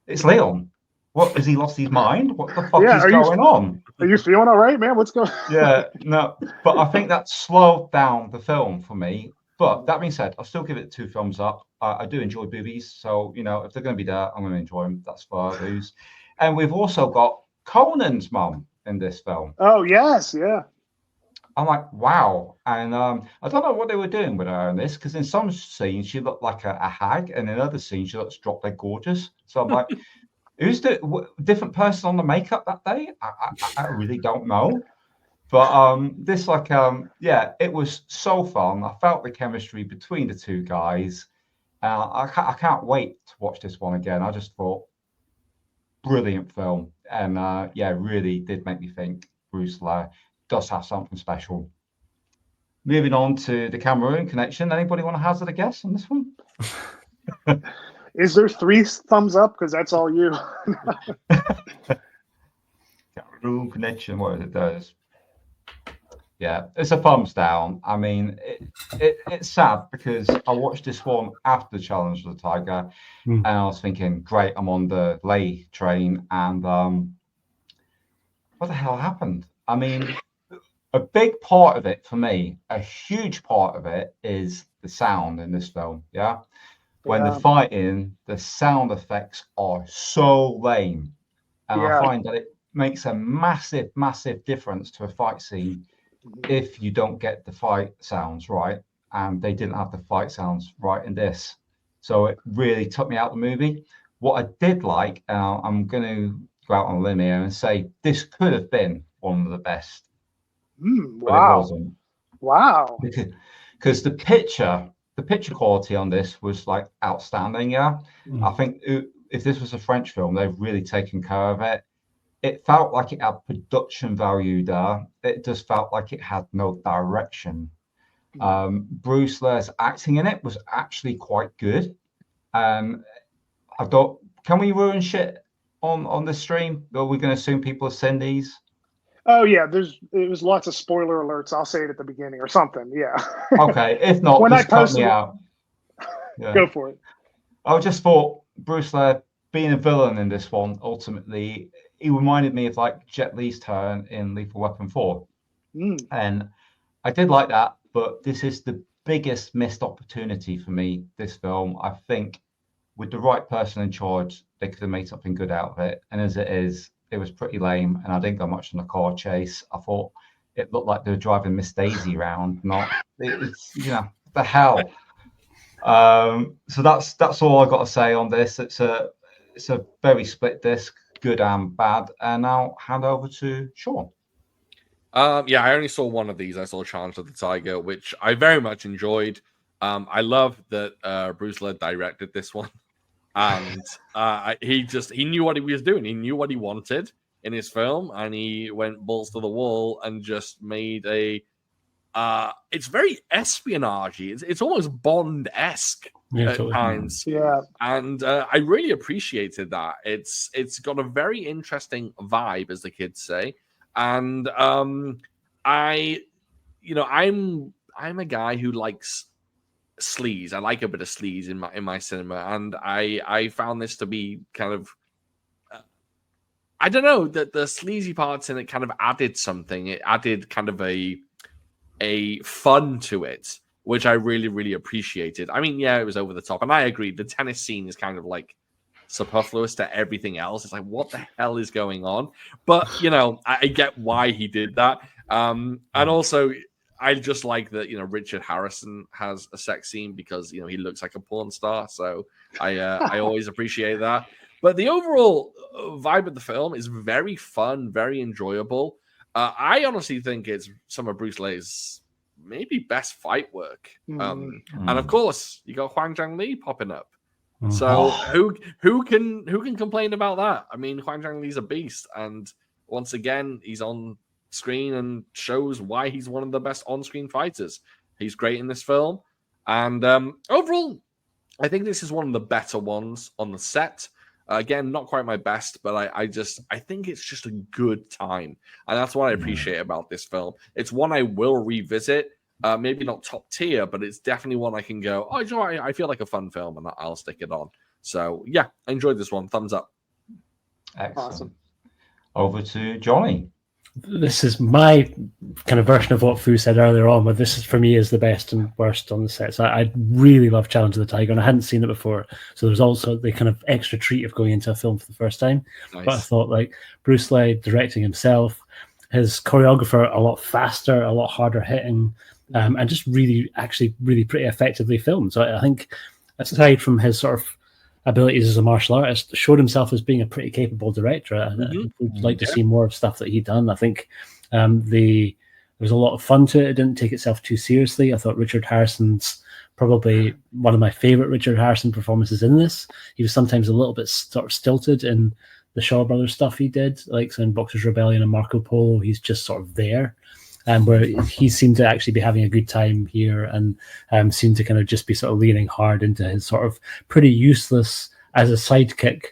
it's Leon. What, has he lost his mind? What the fuck is going on? Are you feeling all right, man? What's going? Yeah, no, but I think that slowed down the film for me. But that being said, I'll still give it 2 thumbs up. I do enjoy boobies, so if they're going to be there, I'm going to enjoy them. That's far news. And we've also got Conan's mum in this film. Oh yes, yeah. I'm like, wow. And I don't know what they were doing with her in this, because in some scenes she looked like a hag, and in other scenes she looks drop dead gorgeous. So I'm like, who's the different person on the makeup that day? I really don't know. But this, it was so fun. I felt the chemistry between the two guys. I can't wait to watch this one again. I just thought, brilliant film. And really did make me think Bruce Lee does have something special. Moving on to the Cameroon connection. Anybody want to hazard a guess on this one? Is there 3 thumbs up? Because that's all you. Cameroon connection, what it does. Yeah, it's a thumbs down. I mean, it's sad because I watched this one after the Challenge of the Tiger, and I was thinking, great, I'm on the Lay train, and what the hell happened? I mean, a big part of it for me, a huge part of it, is the sound in this film. Yeah, when they're fighting, the sound effects are so lame, and I find that it makes a massive, massive difference to a fight scene if you don't get the fight sounds right, and they didn't have the fight sounds right in this. So it really took me out of the movie. What I did like, I'm going to go out on a limb here and say this could have been one of the best. But it wasn't. Wow. Because the picture quality on this was like outstanding. Yeah. I think if this was a French film, they've really taken care of it. It felt like it had production value there. It just felt like it had no direction. Bruce Lee's acting in it was actually quite good. I thought, can we ruin shit on this stream? Are we going to assume people have seen these? Oh yeah, it was lots of spoiler alerts. I'll say it at the beginning or something. Yeah. Okay, if not, when just cut me out. Yeah. Go for it. I just thought Bruce Lee being a villain in this one, ultimately, he reminded me of like Jet Li's turn in Lethal Weapon 4. And I did like that, but this is the biggest missed opportunity for me, this film. I think with the right person in charge, they could have made something good out of it. And as it is, it was pretty lame, and I didn't go much on the car chase. I thought it looked like they were driving Miss Daisy around, it's the hell. So that's all I got to say on this. It's a very split disc, good and bad. And now hand over to Sean. I only saw one of these. I saw Challenge of the Tiger, which I very much enjoyed. I love that Bruce Lee directed this one, and he knew what he was doing. He knew what he wanted in his film, and he went balls to the wall and just made a. It's very espionage-y. It's almost Bond-esque at times. Yeah, and I really appreciated that. It's got a very interesting vibe, as the kids say. And I'm a guy who likes sleaze. I like a bit of sleaze in my cinema, and I found this to be kind of I don't know, that the sleazy parts in it kind of added something. It added kind of a fun to it, which I really, really appreciated. I mean, yeah, it was over the top, and I agree. The tennis scene is kind of like superfluous to everything else. It's like, what the hell is going on? But I get why he did that. And also, I just like that Richard Harrison has a sex scene because he looks like a porn star. So I always appreciate that. But the overall vibe of the film is very fun, very enjoyable. I honestly think it's some of Bruce Lee's maybe best fight work. And of course, you got Huang Zhangli popping up. So who can complain about that? I mean, Huang Zhangli's a beast, and once again, he's on screen and shows why he's one of the best on-screen fighters. He's great in this film, and overall, I think this is one of the better ones on the set. Again, not quite my best, but I think it's just a good time, and that's what I appreciate about this film. It's one I will revisit. Maybe not top tier, but it's definitely one I can go, oh, you know what? I feel like a fun film, and I'll stick it on. So, yeah, I enjoyed this one. Thumbs up. Excellent. Awesome. Over to Johnny. This is my kind of version of what Fu said earlier on, but this is, for me, is the best and worst on the set. So I really love Challenge of the Tiger, and I hadn't seen it before. So there's also the kind of extra treat of going into a film for the first time. Nice. But I thought, like, Bruce Lee directing himself, his choreographer a lot faster, a lot harder hitting, and just really pretty effectively filmed. So I think, aside from his sort of abilities as a martial artist, showed himself as being a pretty capable director. I would like to see more of stuff that he'd done. I think there was a lot of fun to it. It didn't take itself too seriously. I thought Richard Harrison's probably one of my favorite Richard Harrison performances in this. He was sometimes a little bit sort of stilted in the Shaw Brothers stuff he did, like so in Boxers Rebellion and Marco Polo. He's just sort of there. Where he seemed to actually be having a good time here, and seemed to kind of just be sort of leaning hard into his sort of pretty useless as a sidekick,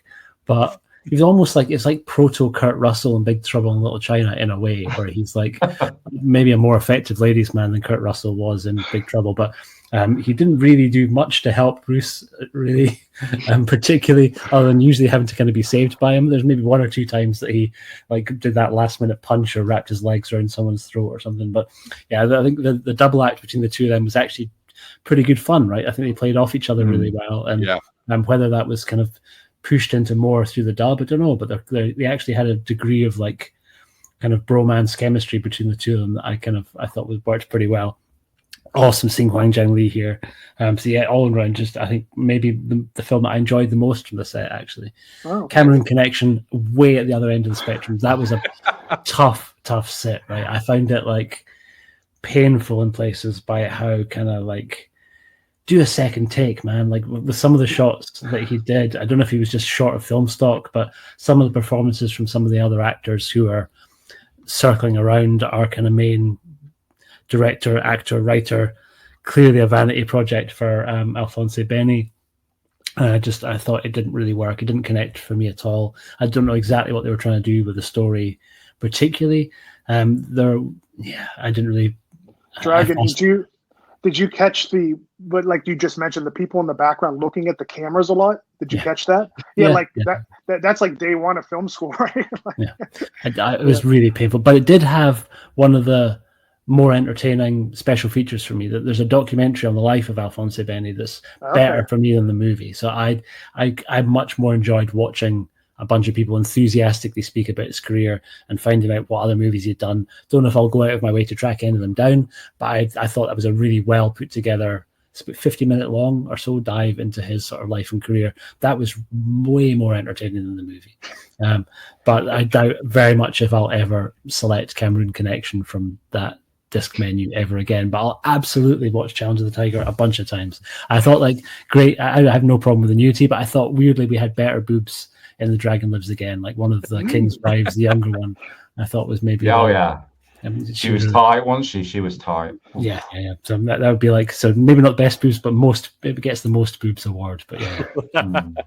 but he's almost like, it's like proto Kurt Russell in Big Trouble in Little China in a way, where he's like maybe a more effective ladies' man than Kurt Russell was in Big Trouble, but he didn't really do much to help Bruce, really, particularly other than usually having to kind of be saved by him. There's maybe one or two times that he like did that last minute punch or wrapped his legs around someone's throat or something. But yeah, I think the double act between the two of them was actually pretty good fun, right? I think they played off each other really well, and whether that was kind of pushed into more through the dub, I don't know. But they actually had a degree of like kind of bromance chemistry between the two of them that I thought worked pretty well. Awesome seeing Huang Zhangli here. So yeah, all around, just I think maybe the film that I enjoyed the most from the set, actually. Oh. Cameron Connection, way at the other end of the spectrum. That was a tough sit, right? I found it like painful in places by how kind of like do a second take, man. Like with some of the shots that he did, I don't know if he was just short of film stock, but some of the performances from some of the other actors who are circling around our kind of main director, actor, writer, clearly a vanity project for Alphonse Beni. I thought it didn't really work. It didn't connect for me at all. I don't know exactly what they were trying to do with the story, particularly. I didn't really. Dragon, did you catch but like you just mentioned, the people in the background looking at the cameras a lot? Did you catch that? That's like day one of film school, right? It was really painful, but it did have one of the more entertaining special features for me. That there's a documentary on the life of Alphonse Beni that's better for me than the movie. So I much more enjoyed watching a bunch of people enthusiastically speak about his career and finding out what other movies he'd done. Don't know if I'll go out of my way to track any of them down, but I thought that was a really well put together, it's about 50-minute long or so dive into his sort of life and career. That was way more entertaining than the movie. But I doubt very much if I'll ever select Cameron Connection from that disc menu ever again, but I'll absolutely watch Challenge of the Tiger a bunch of times. I thought great, I have no problem with the nudity, but I thought weirdly we had better boobs in The Dragon Lives Again, like one of the King's wives, the younger one, I thought was maybe she was tight, wasn't she? She was tight. Yeah. So that would be like, so maybe not best boobs, but maybe gets the most boobs award. But yeah, that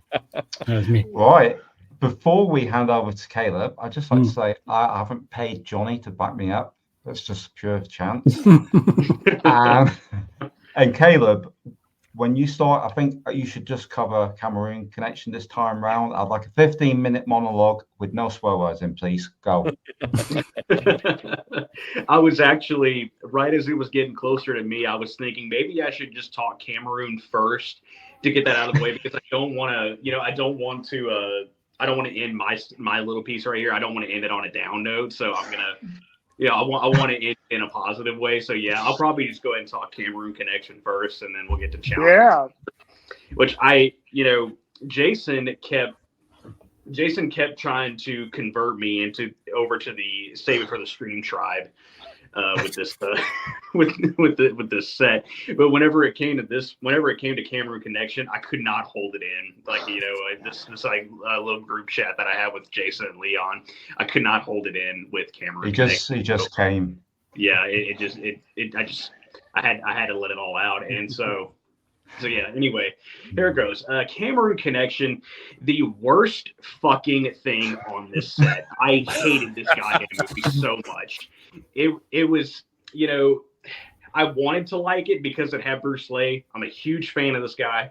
was me. Right. Before we hand over to Caleb, I'd just like to say I haven't paid Johnny to back me up That's just pure chance. And Caleb, when you start, I think you should just cover Cameroon Connection this time round. I'd like a 15-minute monologue with no swear words in, please. Go. I was actually, right as it was getting closer to me, I was thinking maybe I should just talk Cameroon first to get that out of the way, because I don't want to, I don't want to end my little piece right here. I don't want to end it on a down note. So I'm going to, I want to end in a positive way. So yeah, I'll probably just go ahead and talk Cameroon Connection first, and then we'll get to challenges. Yeah. Which Jason kept trying to convert me over to the Save It for the Stream tribe with this with this set. But whenever it came to Cameroon Connection, I could not hold it in. Like, this little group chat that I have with Jason and Leon, I could not hold it in with Cameroon Connection. He just came. Yeah, I had to let it all out. And so yeah, anyway, here it goes. Cameroon Connection, the worst fucking thing on this set. I hated this goddamn movie so much. It was, I wanted to like it because it had Brucesploitation. I'm a huge fan of this guy.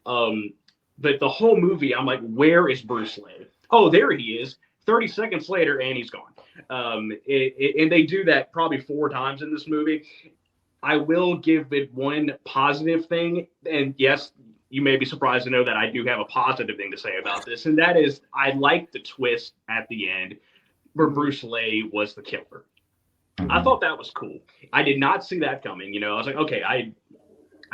But the whole movie, I'm like, where is Brucesploitation? Oh, there he is. 30 seconds later, and he's gone. And they do that probably 4 times in this movie. I will give it one positive thing, and yes, you may be surprised to know that I do have a positive thing to say about this, and that is I like the twist at the end where Brucesploitation was the killer. Mm-hmm. I thought that was cool. I did not see that coming. I was like, okay, I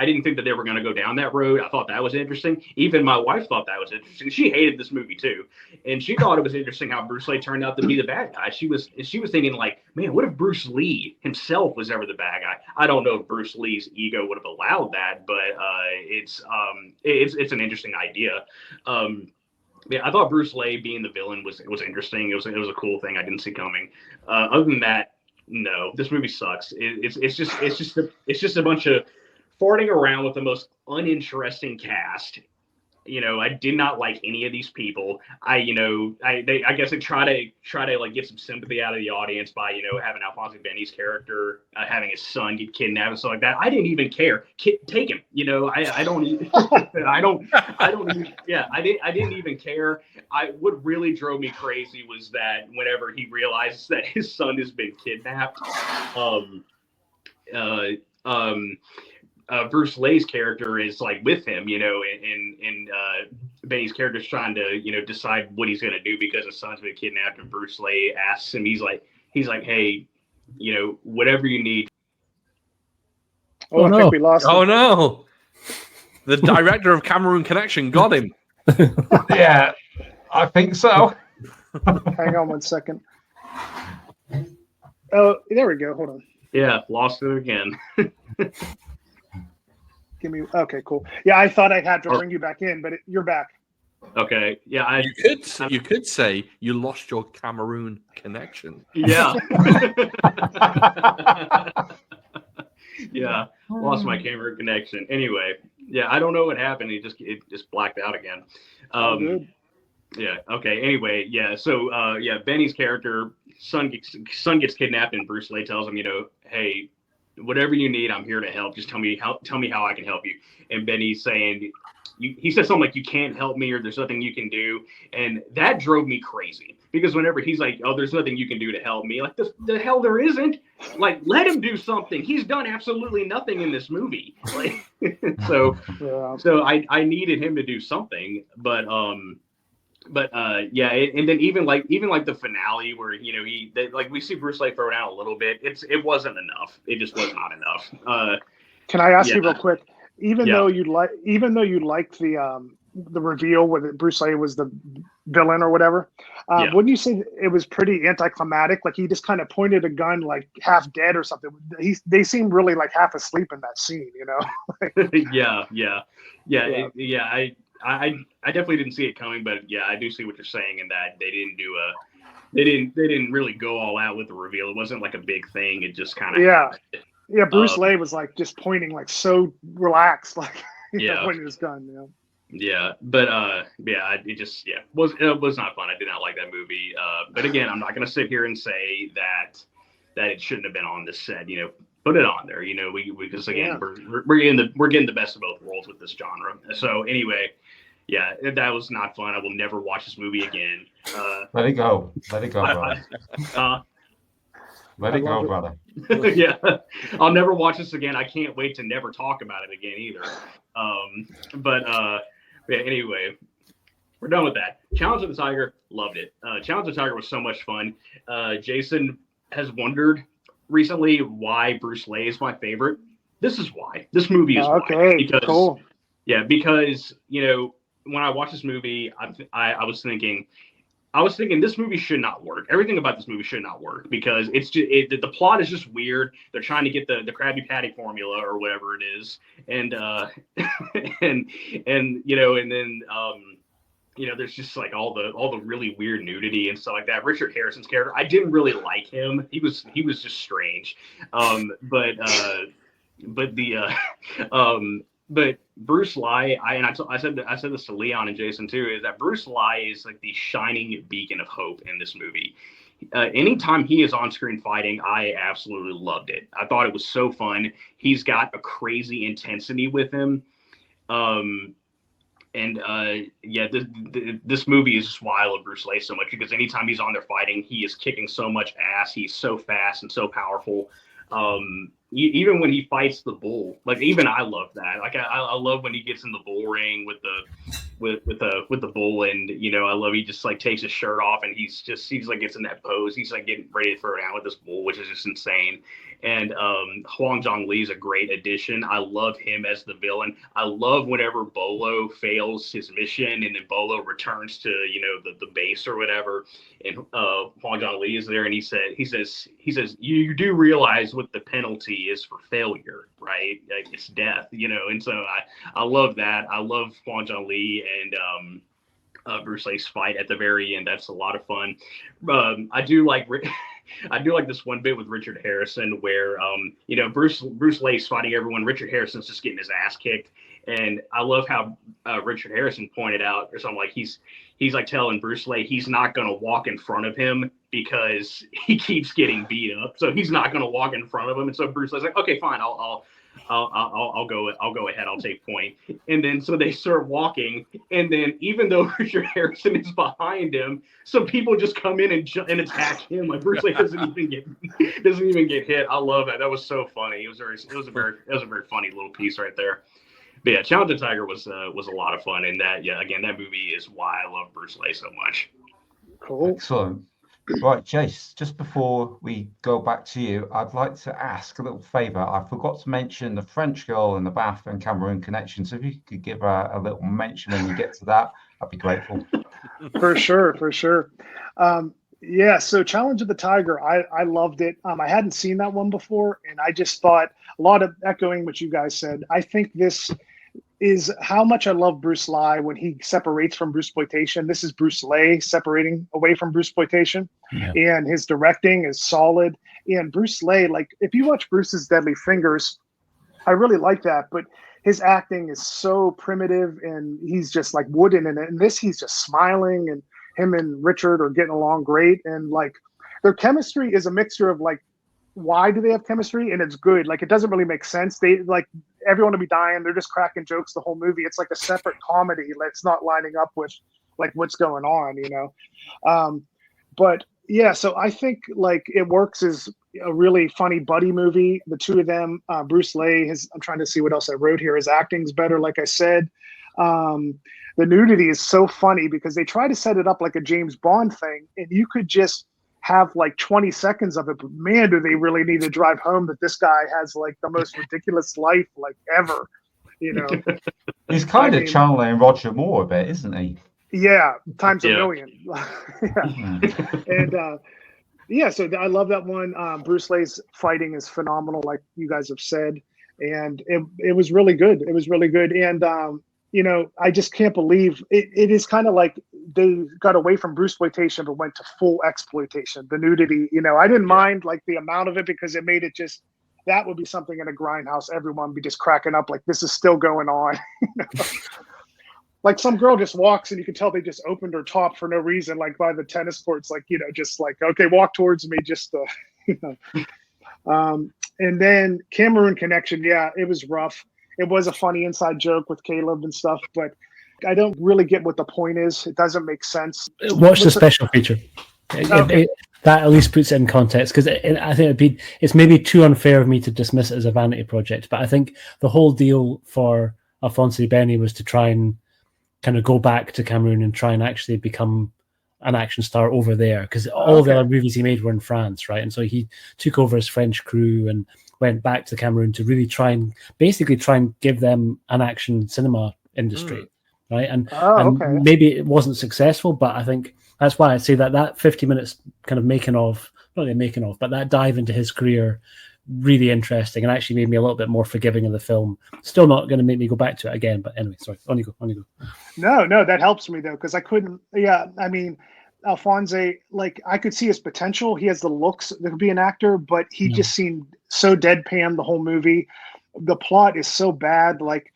didn't think that they were going to go down that road. I thought that was interesting. Even my wife thought that was interesting. She hated this movie too, and she thought it was interesting how Brucesploitation turned out to be the bad guy. She was thinking like, man, what if Bruce Lee himself was ever the bad guy? I don't know if Bruce Lee's ego would have allowed that, but it's an interesting idea. I thought Bruce Lee being the villain was interesting. It was a cool thing I didn't see coming. Other than that, no, this movie sucks. It's just a bunch of farting around with the most uninteresting cast. I did not like any of these people. I guess they try to like get some sympathy out of the audience by having Alphonse Benny's character having his son get kidnapped and stuff like that. I didn't even care. Take him. I didn't even care. What really drove me crazy was that whenever he realizes that his son has been kidnapped, Bruce Lee's character is like with him, and Benny's character is trying to, decide what he's going to do because his son's been kidnapped, and Bruce Lee asks him, he's like, hey, whatever you need. Oh, I think we lost him. Oh no. The director of Cameroon Connection got him. Yeah, I think so. Hang on 1 second. Oh, there we go. Hold on. Yeah, lost it again. Okay, cool. Yeah, I thought I had to bring you back in, but you're back. Okay. Yeah, you could say you lost your Cameroon connection. Yeah. Yeah, lost my Cameroon connection. Anyway, yeah, I don't know what happened. It just blacked out again. Good. Yeah. Okay. Anyway, yeah. So, Benny's character, son gets kidnapped, and Bruce Lee tells him, hey, whatever you need, I'm here to help. Just tell me how I can help you. And Benny's saying, he says something like, you can't help me, or there's nothing you can do. And that drove me crazy, because whenever he's like, oh, there's nothing you can do to help me, like the hell there isn't. Like, let him do something. He's done absolutely nothing in this movie. Like, so I needed him to do something, but yeah, and then even like the finale where we see Bruce Lee throw down a little bit. It wasn't enough. It just was not enough. Can I ask you real quick? Even though you liked the reveal where Bruce Lee was the villain or whatever, wouldn't you say it was pretty anticlimactic? Like, he just kind of pointed a gun like half dead or something. They seemed really like half asleep in that scene, I definitely didn't see it coming, but yeah, I do see what you're saying in that they didn't really go all out with the reveal. It wasn't like a big thing. It just kind of happened. Yeah, Bruce Lee was like just pointing like so relaxed, like pointing his gun. Yeah, but it was not fun. I did not like that movie. But again, I'm not going to sit here and say that that it shouldn't have been on this set. Put it on there. Because again, we're getting the best of both worlds with this genre. So anyway, yeah, that was not fun. I will never watch this movie again. Let it go, brother. Let it go, brother. Yeah, I'll never watch this again. I can't wait to never talk about it again either. Yeah, anyway, we're done with that. Challenge of the Tiger, loved it. Challenge of the Tiger was so much fun. Jason has wondered recently why Brucesploitation is my favorite. This is why. This movie is okay. Because, cool. Yeah, because when I watched this movie, I was thinking this movie should not work. Everything about this movie should not work because it's just the plot is just weird. They're trying to get the Krabby Patty formula or whatever it is, and and then there's just like all the really weird nudity and stuff like that. Richard Harrison's character, I didn't really like him. He was just strange. But Bruce Lai, I said this to Leon and Jason too, is that Bruce Lai is like the shining beacon of hope in this movie. Anytime he is on screen fighting, I absolutely loved it. I thought it was so fun. He's got a crazy intensity with him. This movie is just why I love Bruce Lee so much, because anytime he's on there fighting, he is kicking so much ass. He's so fast and so powerful. Even when he fights the bull, like even I love that. Like I love when he gets in the bull ring with the bull, and I love he just like takes his shirt off and he's like gets in that pose. He's like getting ready to throw down with this bull, which is just insane. And Huang Zhongli is a great addition. I love him as the villain. I love whenever Bolo fails his mission and then Bolo returns to the base or whatever, and Huang Zhongli is there and he says you do realize what the penalty is for failure, right? Like it's death, And so I love that. I love Huang Zhongli and Bruce Lee's fight at the very end. That's a lot of fun. I do like this one bit with Richard Harrison where Bruce Lee's fighting everyone. Richard Harrison's just getting his ass kicked, and I love how Richard Harrison pointed out or something like he's like telling Bruce Lee he's not going to walk in front of him because he keeps getting beat up, so he's not going to walk in front of him. And so Bruce Lee's like, okay, fine, I'll go ahead. I'll take point. And then so they start walking, and then even though Richard Harrison is behind him, some people just come in and attack him. Like Bruce Lee doesn't even get hit. I love that. That was so funny. It was a very funny little piece right there. But yeah, Challenge of the Tiger was a lot of fun, and that that movie is why I love Bruce Lee so much. Cool. Excellent. Right, Jace, just before we go back to you, I'd like to ask a little favor. I forgot to mention the French girl in the bath and Cameroon connection. So if you could give her a little mention when you get to that, I'd be grateful. For sure. Yeah, so Challenge of the Tiger, I loved it. I hadn't seen that one before, and I just thought, a lot of echoing what you guys said. I think this is how much I love Bruce Lee when he separates from Brucesploitation. This is Bruce Lee separating away from Brucesploitation, and his directing is solid. And Bruce Lee, like if you watch Bruce's Deadly Fingers, I really like that, but his acting is so primitive and he's just like wooden in it. And this, he's just smiling, and him and Richard are getting along great. And like their chemistry is a mixture of like, why do they have chemistry? And it's good. Like it doesn't really make sense. They like everyone will be dying. They're just cracking jokes the whole movie. It's like a separate comedy. It's not lining up with like what's going on, But yeah, so I think like it works as a really funny buddy movie. The two of them, Bruce Lee, I'm trying to see what else I wrote here. His acting's better, like I said. The nudity is so funny because they try to set it up like a James Bond thing, and you could just have like 20 seconds of it, but man, do they really need to drive home that this guy has like the most ridiculous life like ever, He's kind of channeling Roger Moore a bit, isn't he? Yeah, times a million. And so I love that one. Bruce Lee's fighting is phenomenal, like you guys have said, and it was really good. It was really good, and I just can't believe it is kind of like they got away from Brucesploitation but went to full exploitation. The nudity, I didn't mind like the amount of it because it made it just, that would be something in a grindhouse. Everyone would be just cracking up like this is still going on. Like some girl just walks and you can tell they just opened her top for no reason, like by the tennis courts, like, just like, okay, walk towards me just to, You know? And then Cameroon Connection, yeah, it was rough. It was a funny inside joke with Caleb and stuff, but I don't really get what the point is. It doesn't make sense. Watch the special feature. That at least puts it in context, because I think it's maybe too unfair of me to dismiss it as a vanity project, but I think the whole deal for Alphonse Benny was to try and kind of go back to Cameroon and try and actually become an action star over there, because all the other movies he made were in France, right? And so he took over his French crew and went back to Cameroon to really try and give them an action cinema industry, right? And maybe it wasn't successful, but I think that's why I say that 50 minutes kind of not really making of, but that dive into his career, really interesting, and actually made me a little bit more forgiving of the film. Still not going to make me go back to it again, but anyway, sorry. On you go. No, that helps me though, because I couldn't. Yeah, I mean, Alphonse, like I could see his potential. He has the looks to be an actor, but he just seemed so deadpan the whole movie. The plot is so bad. Like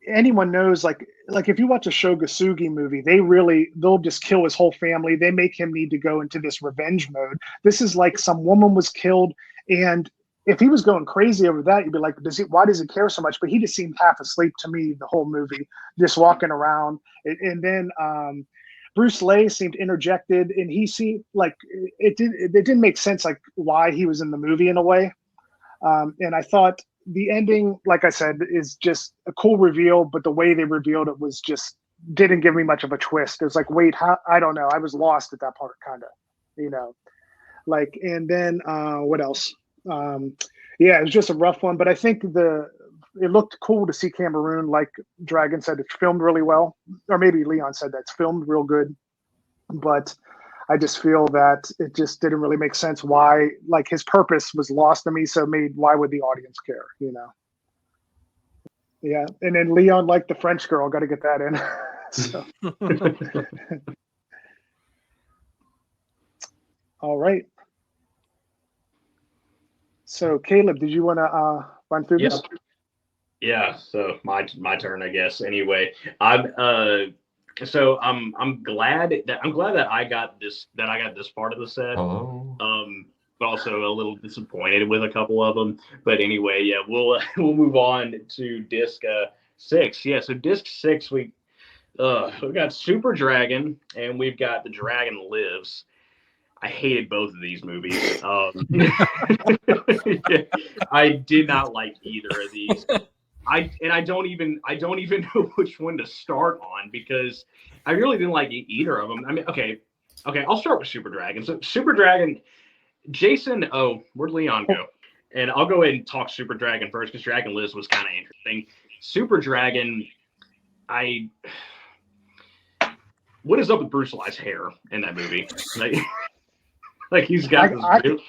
anyone knows, like if you watch a Shogasugi movie, they'll just kill his whole family. They make him need to go into this revenge mode. This is like some woman was killed, and if he was going crazy over that, you'd be like, why does he care so much? But he just seemed half asleep to me the whole movie, just walking around. And then Bruce Lay seemed interjected, and he seemed like it didn't make sense, like why he was in the movie in a way. And I thought the ending, like I said, is just a cool reveal, but the way they revealed it was just didn't give me much of a twist. It was like, wait, how? I don't know. I was lost at that part, kind of, you know. Like, and then what else? Yeah, it was just a rough one, but I think it looked cool to see Cameroon. Like Dragon said, it's filmed really well, or maybe Leon said that it's filmed real good, but I just feel that it just didn't really make sense why, like his purpose was lost to me. So why would the audience care, you know? Yeah. And then Leon liked the French girl. Got to get that in. So. All right. So Caleb, did you want to run through this? Yeah. So my turn, I guess. Anyway, I'm glad that I got this part of the set. But also a little disappointed with a couple of them. But anyway, yeah, we'll move on to disc 6. Yeah, so disc 6 we've got Super Dragon and we've got The Dragon Lives. I hated both of these movies. I did not like either of these. I don't even know which one to start on, because I really didn't like either of them. I mean, okay, I'll start with Super Dragon. So Super Dragon, Jason. Oh, where'd Leon go? And I'll go ahead and talk Super Dragon first, because Dragon Lives was kind of interesting. Super Dragon, what is up with Bruce Lee's hair in that movie? Like he's got this.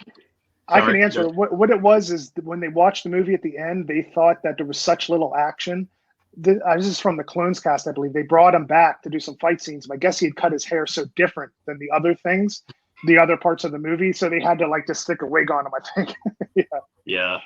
I can answer. What it was is when they watched the movie at the end, they thought that there was such little action. This is from the Clones cast, I believe. They brought him back to do some fight scenes, but I guess he had cut his hair so different than the other things, the other parts of the movie. So they had to like just stick a wig on him, I think. Yeah.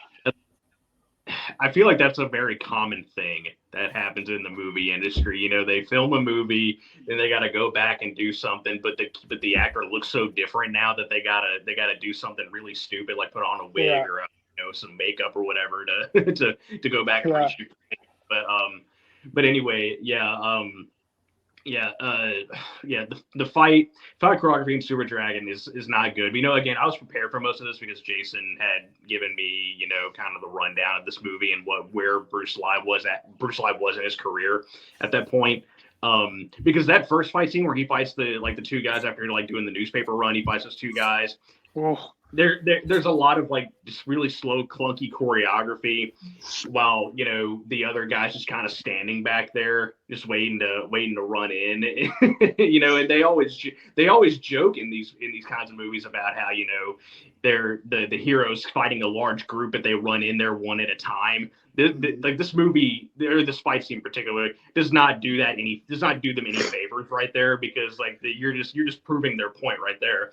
I feel like that's a very common thing that happens in the movie industry. You know, they film a movie, then they got to go back and do something, but the actor looks so different now that they gotta do something really stupid, like put on a wig or some makeup or whatever to go back and reshoot. But anyway, the fight choreography in Super Dragon is not good. But, again, I was prepared for most of this because Jason had given me, kind of the rundown of this movie and where Bruce Lee was in his career at that point. Because that first fight scene where he fights the two guys after doing the newspaper run, he fights those two guys. Oh. There's a lot of just really slow, clunky choreography, while the other guy's just kind of standing back there, just waiting to run in. And they always joke in these kinds of movies about how they're the heroes fighting a large group, but they run in there one at a time. This movie, or this fight scene in particular, does not do them any favors right there, because you're just proving their point right there.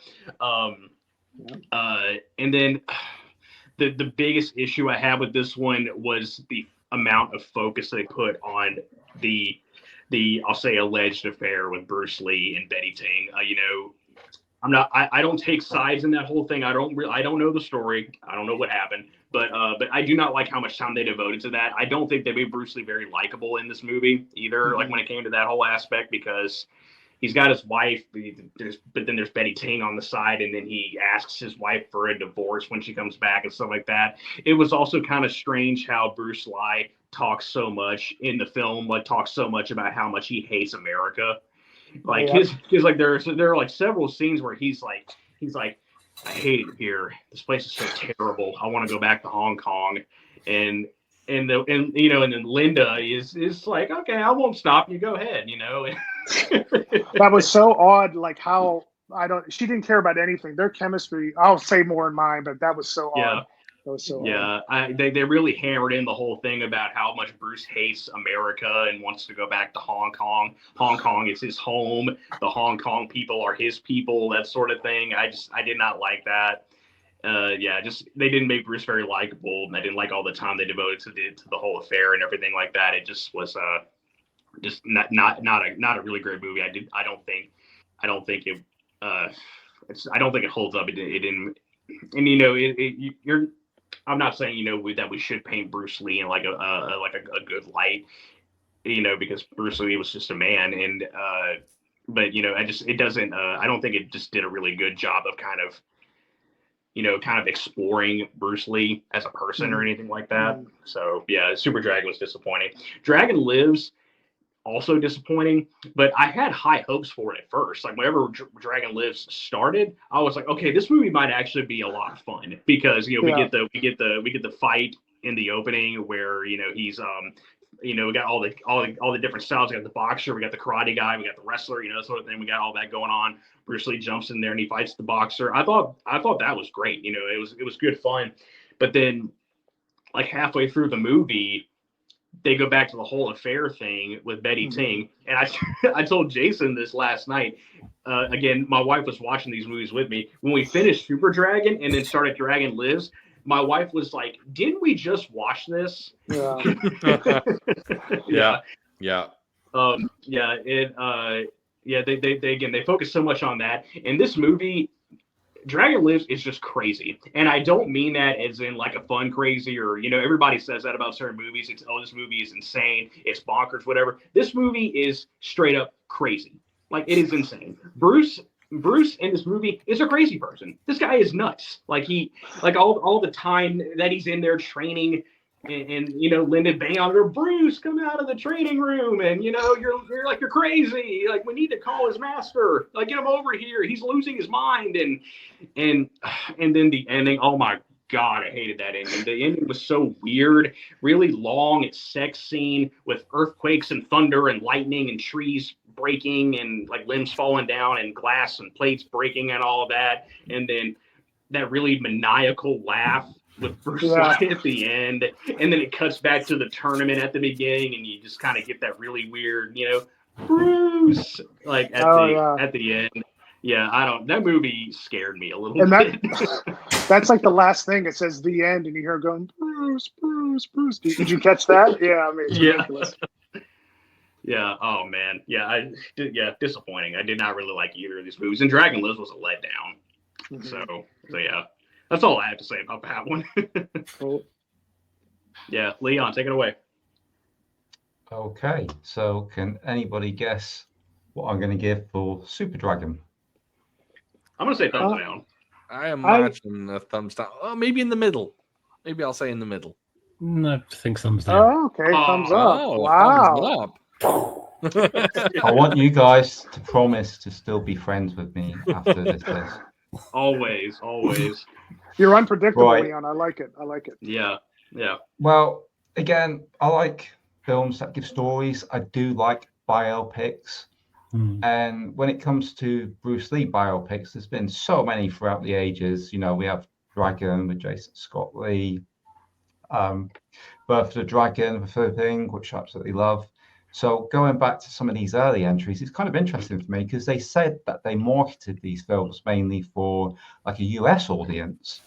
And then the biggest issue I had with this one was the amount of focus they put on the I'll say alleged affair with Bruce Lee and Betty Ting. I don't take sides in that whole thing. I don't know the story. I don't know what happened, but I do not like how much time they devoted to that. I don't think they made Bruce Lee very likable in this movie either. Like when it came to that whole aspect, because he's got his wife, but then there's Betty Ting on the side, and then he asks his wife for a divorce when she comes back and stuff like that. It was also kind of strange how Bruce Lee talks so much in the film, like talks so much about how much he hates America. Like his like there are like several scenes where he's like I hate it here. This place is so terrible. I want to go back to Hong Kong. And then Linda is like, okay, I won't stop you. Go ahead. That was so odd. Like how she didn't care about anything. Their chemistry. I'll say more in mine, but that was so odd. That was so odd. They really hammered in the whole thing about how much Bruce hates America and wants to go back to Hong Kong. Hong Kong is his home. The Hong Kong people are his people. That sort of thing. I did not like that. They didn't make Bruce very likable, and I didn't like all the time they devoted to the whole affair and everything like that. It just was just not a really great movie. I don't think it holds up. It didn't, and I'm not saying that we should paint Bruce Lee in like a good light, because Bruce Lee was just a man, and but it doesn't. I don't think it just did a really good job of kind of exploring Bruce Lee as a person or anything like that. So yeah, Super Dragon was disappointing. Dragon Lives, also disappointing, but I had high hopes for it at first. Like whenever Dragon Lives started, I was like, okay, this movie might actually be a lot of fun, because we get the fight in the opening where he's we got all the different styles. We got the boxer, we got the karate guy, we got the wrestler, sort of thing. We got all that going on. Bruce Lee jumps in there and he fights the boxer. I thought that was great. It was good fun, but then like halfway through the movie, they go back to the whole affair thing with Betty Ting. And I told Jason this last night. Again, my wife was watching these movies with me. When we finished Super Dragon and then started Dragon Lives, my wife was like, didn't we just watch this? Yeah. They focus so much on that. And this movie, Dragon Lives, is just crazy. And I don't mean that as in like a fun crazy, or everybody says that about certain movies. It's, oh, this movie is insane, it's bonkers, whatever. This movie is straight up crazy. Like, it is insane. Bruce in this movie is a crazy person. This guy is nuts. Like all the time that he's in there training, and Lyndon bang on her, Bruce, come out of the training room, and you're crazy. Like, we need to call his master. Like, get him over here. He's losing his mind. And then the ending. Oh my God, I hated that ending. The ending was so weird, really long. It's sex scene with earthquakes and thunder and lightning and trees breaking and like limbs falling down and glass and plates breaking and all of that. And then that really maniacal laugh with Bruce Lee at the end, and then it cuts back to the tournament at the beginning, and you just kind of get that really weird, Bruce, like at the end. Yeah, that movie scared me a little bit. That's like the last thing. It says the end, and you hear going, Bruce, Bruce, Bruce. Did you catch that? Yeah, I mean, it's ridiculous. Yeah. Oh man. Yeah. Disappointing. I did not really like either of these movies, and Dragon Lives was a letdown. So yeah. That's all I have to say about that one. Cool. Yeah, Leon, take it away. Okay, so can anybody guess what I'm going to give for Super Dragon? I'm going to say thumbs down. I imagine a thumbs down. Oh, maybe in the middle. Maybe I'll say in the middle. I think thumbs down. Oh, okay, thumbs up. Wow. Thumbs up. I want you guys to promise to still be friends with me after this list. Always. You're unpredictable, right. Leon. I like it. Yeah. Well, again, I like films that give stories. I do like biopics. And when it comes to Bruce Lee biopics, there's been so many throughout the ages. We have Dragon with Jason Scott Lee, Birth of the Dragon, the third thing, which I absolutely love. So going back to some of these early entries, it's kind of interesting for me because they said that they marketed these films mainly for like a US audience.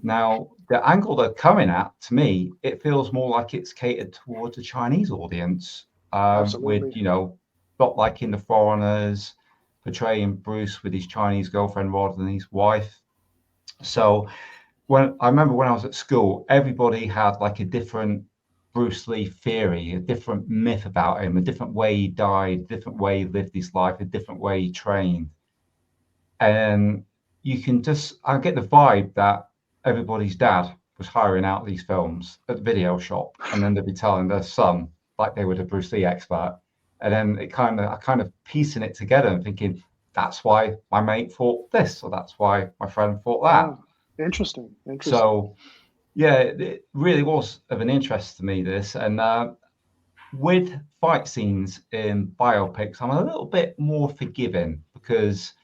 Now, the angle they're coming at, to me, it feels more like it's catered towards a Chinese audience with, not liking the foreigners, portraying Bruce with his Chinese girlfriend rather than his wife. So I remember when I was at school, everybody had like a different Bruce Lee theory, a different myth about him, a different way he died, a different way he lived his life, a different way he trained. And I get the vibe that everybody's dad was hiring out these films at the video shop, and then they'd be telling their son like they were the Bruce Lee expert. And then I kind of piecing it together and thinking, that's why my mate thought this, or that's why my friend thought that. Oh, interesting. So, yeah, it really was of an interest to me, this. And with fight scenes in biopics, I'm a little bit more forgiving because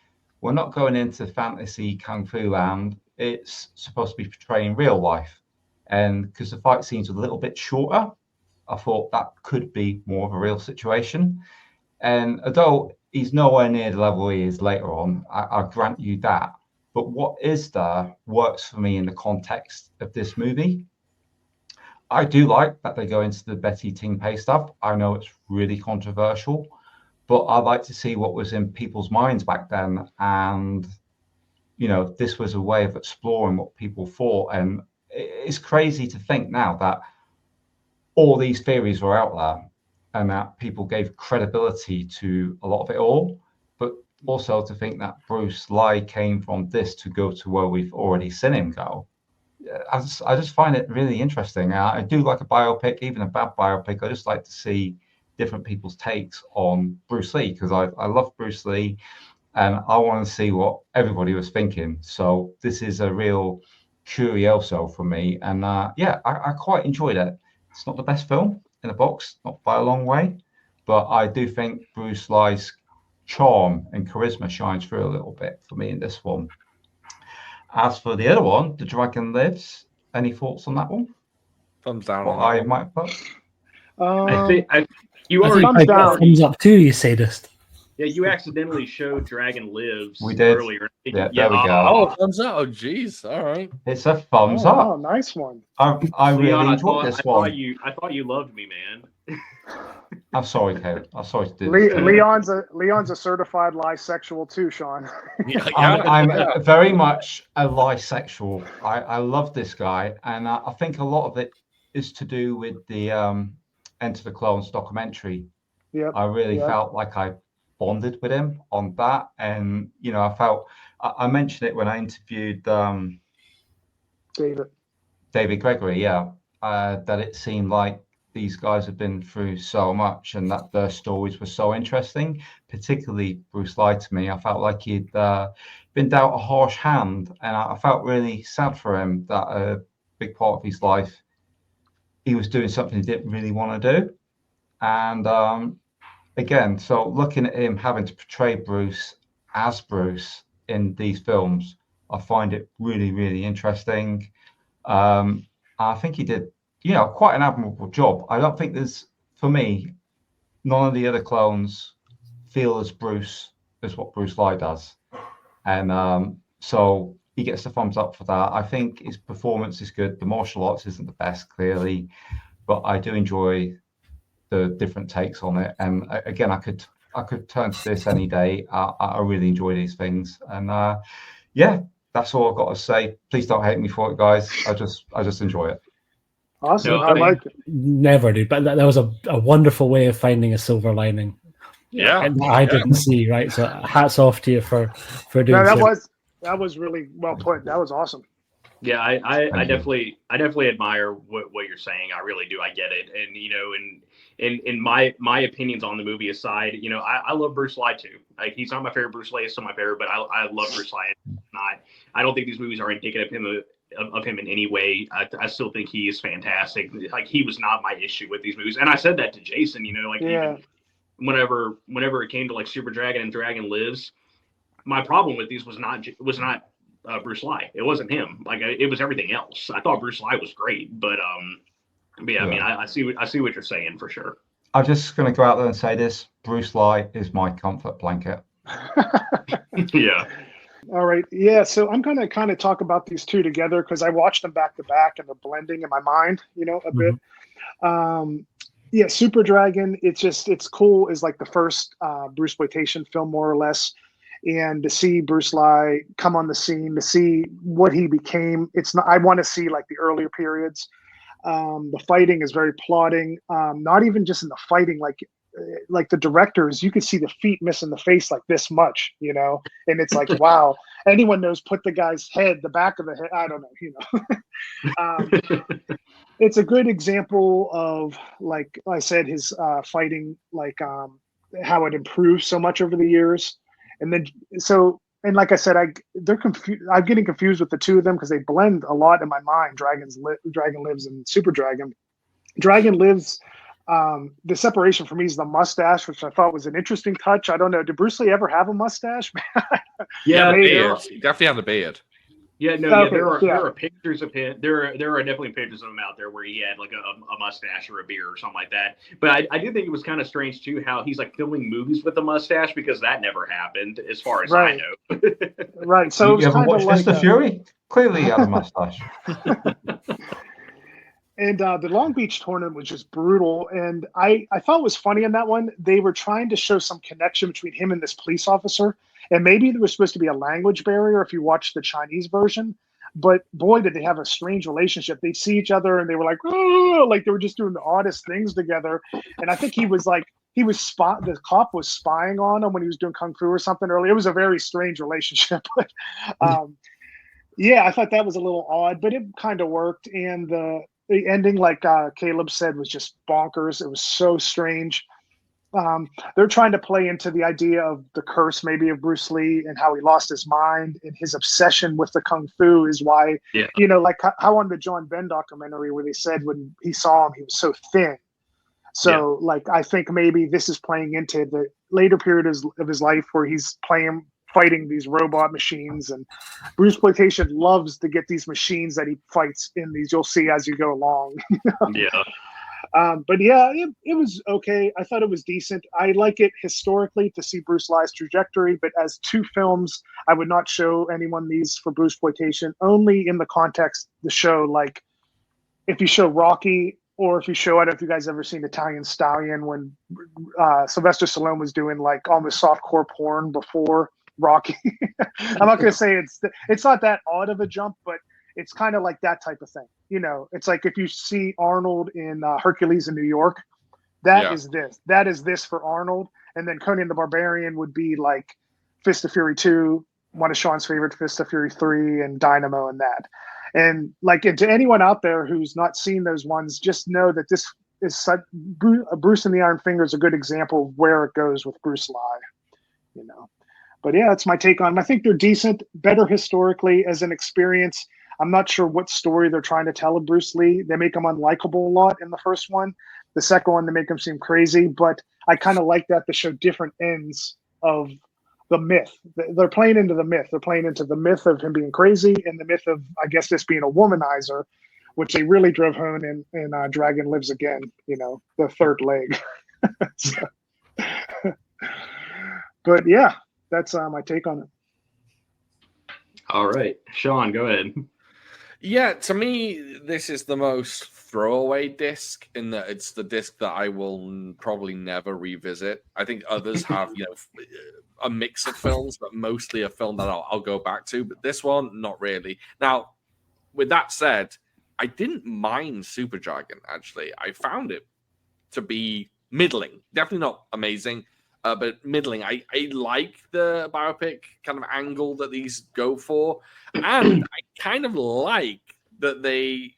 we're not going into fantasy kung fu land. It's supposed to be portraying real life. And because the fight scenes are a little bit shorter, I thought that could be more of a real situation. And although he's nowhere near the level he is later on, I grant you that. But what is there works for me in the context of this movie. I do like that they go into the Betty Ting Pei stuff. I know it's really controversial, but I'd like to see what was in people's minds back then. And, you know, this was a way of exploring what people thought. And it's crazy to think now that all these theories were out there and that people gave credibility to a lot of it all. But also to think that Bruce Lee came from this to go to where we've already seen him go. I just find it really interesting. I do like a biopic, even a bad biopic. I just like to see different people's takes on Bruce Lee because I love Bruce Lee and I want to see what everybody was thinking. So this is a real curioso for me. And yeah, I quite enjoyed it. It's not the best film in the box, not by a long way, but I do think Bruce Lee's charm and charisma shines through a little bit for me in this one. As for the other one, The Dragon Lives, any thoughts on that one? Thumbs down What on that I one. might put? Thumbs up too, you sadist. Yeah, you accidentally showed Dragon Lives We did. earlier. Yeah, there we go. Oh, thumbs up. Oh, geez. All right. It's a thumbs up. Oh, nice one. I really enjoyed this one. I thought you loved me, man. I'm sorry, Caleb. I'm sorry to do this. Leon's a certified bisexual too, Sean. I'm very much a bisexual. I love this guy, and I think a lot of it is to do with the Enter the Clones documentary. Yeah, I really felt like I bonded with him on that, and you know, I mentioned it when I interviewed David Gregory. Yeah, that it seemed like these guys have been through so much and that their stories were so interesting, particularly Bruce Lee to me. I felt like he'd been dealt a harsh hand, and I felt really sad for him that a big part of his life he was doing something he didn't really want to do. And again, so looking at him having to portray Bruce as Bruce in these films, I find it really, really interesting. I think he did, quite an admirable job. I don't think for me, none of the other clones feel as Bruce as what Bruce Lee does. And so he gets the thumbs up for that. I think his performance is good. The martial arts isn't the best, clearly, but I do enjoy the different takes on it. And again, I could turn to this any day. I really enjoy these things. And yeah, that's all I've got to say. Please don't hate me for it, guys. I just enjoy it. Awesome. No, I like it. Never do, but that was a wonderful way of finding a silver lining. Yeah, and I didn't see, right? So hats off to you for doing that was really well put. That was awesome. Yeah, I definitely admire what you're saying. I really do. I get it. And in my opinions on the movie aside, I love Bruce Lee too. Like, he's not my favorite Bruce Lee, he's still my favorite, but I love Bruce Lee. I don't think these movies are indicative of him in any way. I still think he is fantastic. Like, he was not my issue with these movies, and I said that to Jason. Even whenever it came to like Super Dragon and Dragon Lives, my problem with these was not Bruce Lee. It wasn't him. Like, it was everything else. I thought Bruce Lee was great, but yeah, I mean, I see what you're saying for sure. I'm just going to go out there and say this: Bruce Lee is my comfort blanket. Yeah. All right. Yeah. So I'm going to kind of talk about these two together because I watched them back to back and they're blending in my mind, a bit. Yeah, Super Dragon. It's cool. Is like the first Bruceploitation film, more or less, and to see Bruce Lee come on the scene, to see what he became. It's not. I want to see like the earlier periods. The fighting is very plotting. Not even just in the fighting, like the directors, you could see the feet missing the face like this much, and it's like, wow, anyone knows, put the guy's head, the back of the head, I don't know, it's a good example of, like I said, his fighting, like how it improved so much over the years. And then, and like I said, they're confused. I'm getting confused with the two of them because they blend a lot in my mind. Dragon Lives and Super Dragon. Dragon Lives, the separation for me is the mustache, which I thought was an interesting touch. I don't know. Did Bruce Lee ever have a mustache? Yeah, beard. He definitely had a beard. Yeah, no, okay, there are pictures of him. There are definitely pictures of him out there where he had like a mustache or a beard or something like that. But I do think it was kind of strange too how he's like filming movies with a mustache, because that never happened as far as I know. Right. So it was kind of like Mr. Fury. Clearly, he had a mustache. And the Long Beach tournament was just brutal. And I thought it was funny in that one. They were trying to show some connection between him and this police officer. And maybe there was supposed to be a language barrier if you watch the Chinese version. But boy, did they have a strange relationship. They'd see each other and they were like, oh, like they were just doing the oddest things together. And I think the cop was spying on him when he was doing Kung Fu or something earlier. It was a very strange relationship. But yeah, I thought that was a little odd, but it kind of worked. And the ending, like Caleb said, was just bonkers. It was so strange. They're trying to play into the idea of the curse maybe of Bruce Lee and how he lost his mind, and his obsession with the Kung Fu is why, like how on the John Ben documentary where they said when he saw him, he was so thin. So like, I think maybe this is playing into the later period of his life where he's fighting these robot machines, and Bruceploitation loves to get these machines that he fights in these. You'll see as you go along. Yeah. But yeah, it was okay. I thought it was decent. I like it historically to see Bruce Lee's trajectory, but as two films, I would not show anyone these for Bruceploitation, only in the context the show. Like if you show Rocky, or if you show, I don't know if you guys ever seen Italian Stallion, when Sylvester Stallone was doing like almost softcore porn before Rocky. I'm not going to say it's not that odd of a jump, but it's kind of like that type of thing. It's like if you see Arnold in Hercules in New York, that is this for Arnold. And then Conan the Barbarian would be like Fist of Fury 2, one of Sean's favorite, Fist of Fury 3, and Dynamo and that. And like, and to anyone out there who's not seen those ones, just know that this is Bruce and the Iron Finger is a good example of where it goes with Bruce Lee, But yeah, that's my take on them. I think they're decent, better historically as an experience. I'm not sure what story they're trying to tell of Bruce Lee. They make him unlikable a lot in the first one. The second one, they make him seem crazy. But I kind of like that to show different ends of the myth. They're playing into the myth. They're playing into the myth of him being crazy and the myth of, I guess, this being a womanizer, which they really drove home in Dragon Lives Again, the third leg. But yeah, that's my take on it. All right, Sean, go ahead. Yeah, to me, this is the most throwaway disc in that it's the disc that I will probably never revisit. I think others have, a mix of films, but mostly a film that I'll go back to. But this one, not really. Now, with that said, I didn't mind Super Dragon, actually. I found it to be middling. Definitely not amazing, but middling. I like the biopic kind of angle that these go for. And I kind of like that they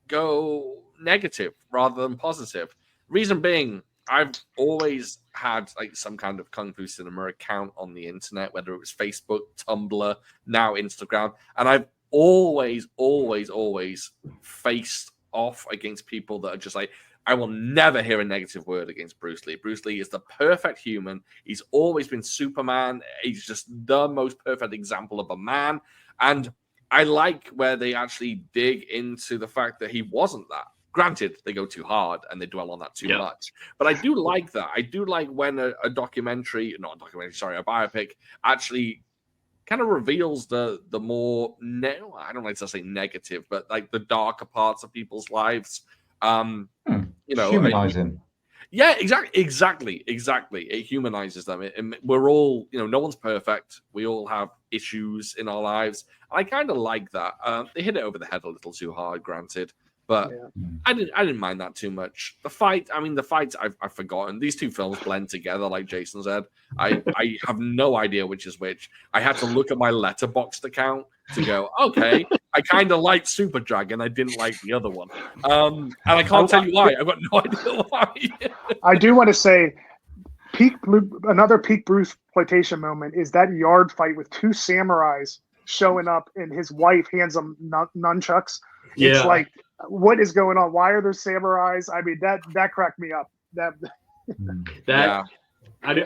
go negative rather than positive. Reason being, I've always had like some kind of Kung Fu Cinema account on the internet, whether it was Facebook, Tumblr, now Instagram. And I've always faced off against people that are just like, I will never hear a negative word against Bruce Lee. Bruce Lee is the perfect human. He's always been Superman. He's just the most perfect example of a man. And I like where they actually dig into the fact that he wasn't that. Granted, they go too hard and they dwell on that too much. But I do like that. I do like when a biopic actually kind of reveals the more, I don't like to say negative, but like the darker parts of people's lives. Humanizing. Yeah, exactly. It humanizes them. We're all, no one's perfect. We all have issues in our lives. I kind of like that. They hit it over the head a little too hard, granted, but I didn't mind that too much. The fights I've forgotten. These two films blend together, like Jason said. I have no idea which is which. I had to look at my Letterboxd account to go, okay, I kind of liked Super Dragon. I didn't like the other one. And I can't tell you why. I've got no idea why. I do want to say another peak Bruceploitation moment is that yard fight with two samurais showing up and his wife hands him nunchucks. Yeah. It's like, what is going on? Why are there samurais? I mean, that cracked me up. I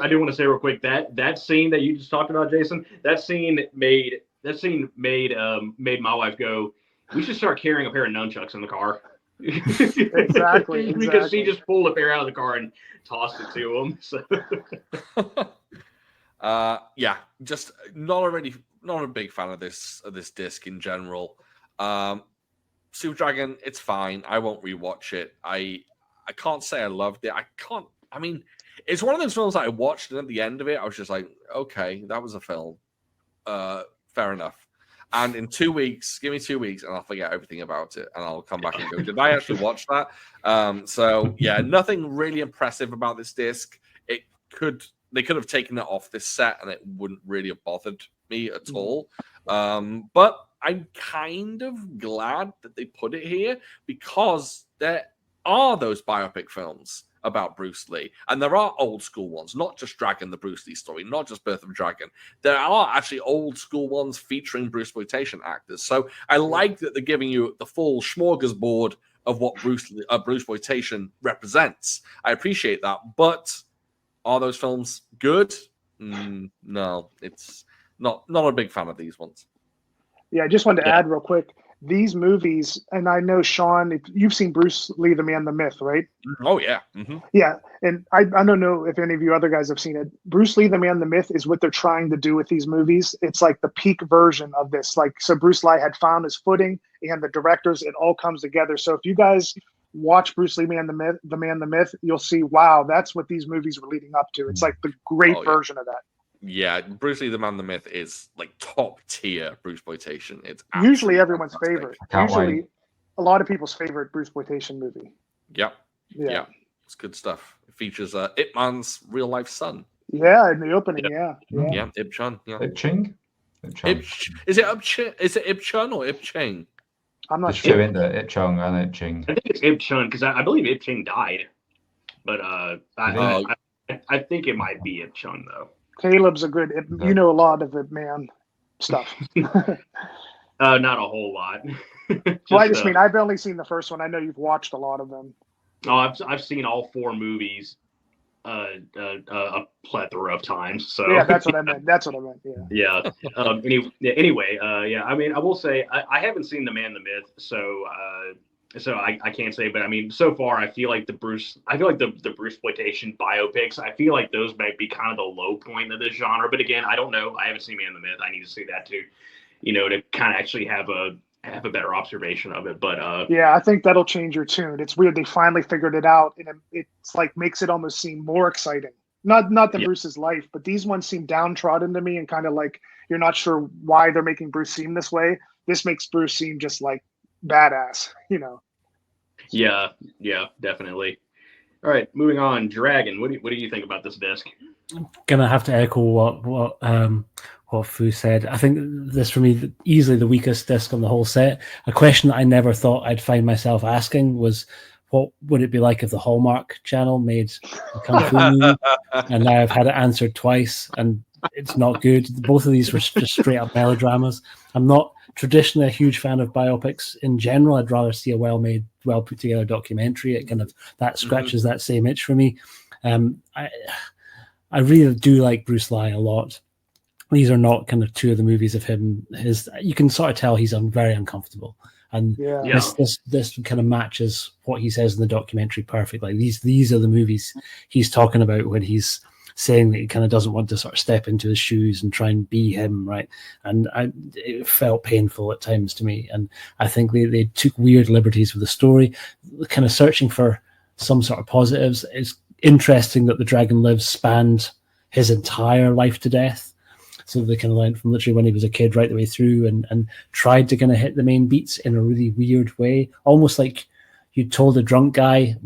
do want to say real quick that scene that you just talked about, Jason, that scene made my wife go, we should start carrying a pair of nunchucks in the car. Exactly. Because she just pulled a pair out of the car and tossed it to him. So. Just not a big fan of this disc in general. Super Dragon, it's fine. I won't rewatch it. I can't say I loved it. It's one of those films that I watched, and at the end of it, I was just like, okay, that was a film. Fair enough. And in 2 weeks, give me 2 weeks, and I'll forget everything about it, and I'll come back and go, did I actually watch that? So yeah, nothing really impressive about this disc. They could have taken it off this set, and it wouldn't really have bothered me at all. But I'm kind of glad that they put it here, because there are those biopic films about Bruce Lee, and there are old school ones, not just Dragon, the Bruce Lee story, not just Birth of Dragon. There are actually old school ones featuring Bruceploitation actors. So I like that they're giving you the full smorgasbord of what Bruceploitation represents. I appreciate that, but are those films good? No, it's not a big fan of these ones. Yeah, I just wanted to add real quick. These movies, and I know, Sean, if you've seen Bruce Lee, the Man, the Myth, right? Oh, yeah. Mm-hmm. Yeah, and I don't know if any of you other guys have seen it. Bruce Lee, the Man, the Myth is what they're trying to do with these movies. It's like the peak version of this. So Bruce Lee had found his footing, and the directors, it all comes together. So if you guys watch Bruce Lee, the Man, the Myth, you'll see, wow, that's what these movies were leading up to. It's like the great version of that. Yeah, Bruce Lee, the Man, the Myth is like top tier Bruceploitation. It's usually everyone's fantastic. favorite. Usually a lot of people's favorite Bruceploitation movie. Yep. Yeah. It's good stuff. It features Ip Man's real life son. Yeah, in the opening. Yeah. Ip Chun. Yeah. Ip Ching. Is it Ip Chun or Ip Ching? I'm not There's sure. two in there, Ip Chung and Ip Ching. I think it's Ip Chun, because I believe Ip Ching died, but I think it might be Ip Chun though. Caleb's a good, you know, a lot of Ip Man stuff. Not a whole lot. I just mean, I've only seen the first one. I know you've watched a lot of them. Oh, I've seen all 4 movies a plethora of times. So yeah, that's what I meant. Yeah. Anyway, I mean, I will say I haven't seen The Man, the Myth, so I can't say, but I mean, so far I feel like the Bruceploitation biopics, I feel like those might be kind of the low point of this genre. But again, I don't know. I haven't seen Man, the Myth. I need to see that too, to kind of actually have a better observation of it. But yeah, I think that'll change your tune. It's weird. They finally figured it out, and it's like makes it almost seem more exciting. Not that Bruce's life, but these ones seem downtrodden to me, and kind of like you're not sure why they're making Bruce seem this way. This makes Bruce seem just like badass, Yeah, definitely. All right, moving on. Dragon. What do you think about this disc? I'm gonna have to echo what Fu said. I think this, for me, easily the weakest disc on the whole set. A question that I never thought I'd find myself asking was, what would it be like if the Hallmark Channel made a Kung Fu movie? And now I've had it answered twice, and it's not good. Both of these were just straight up melodramas. I'm not traditionally a huge fan of biopics in general. I'd rather see a well-made, well put together documentary. It kind of that scratches that same itch for me. I really do like Bruce Lee a lot. These are not kind of two of the movies of him. You can sort of tell he's very uncomfortable, and this kind of matches what he says in the documentary perfectly. These are the movies he's talking about when he's saying that he kind of doesn't want to sort of step into his shoes and try and be him, right? And it felt painful at times to me. And I think they took weird liberties with the story, kind of searching for some sort of positives. interesting that The Dragon Lives spanned his entire life to death. So they kind of went from literally when he was a kid right the way through and tried to kind of hit the main beats in a really weird way, almost like you told a drunk guy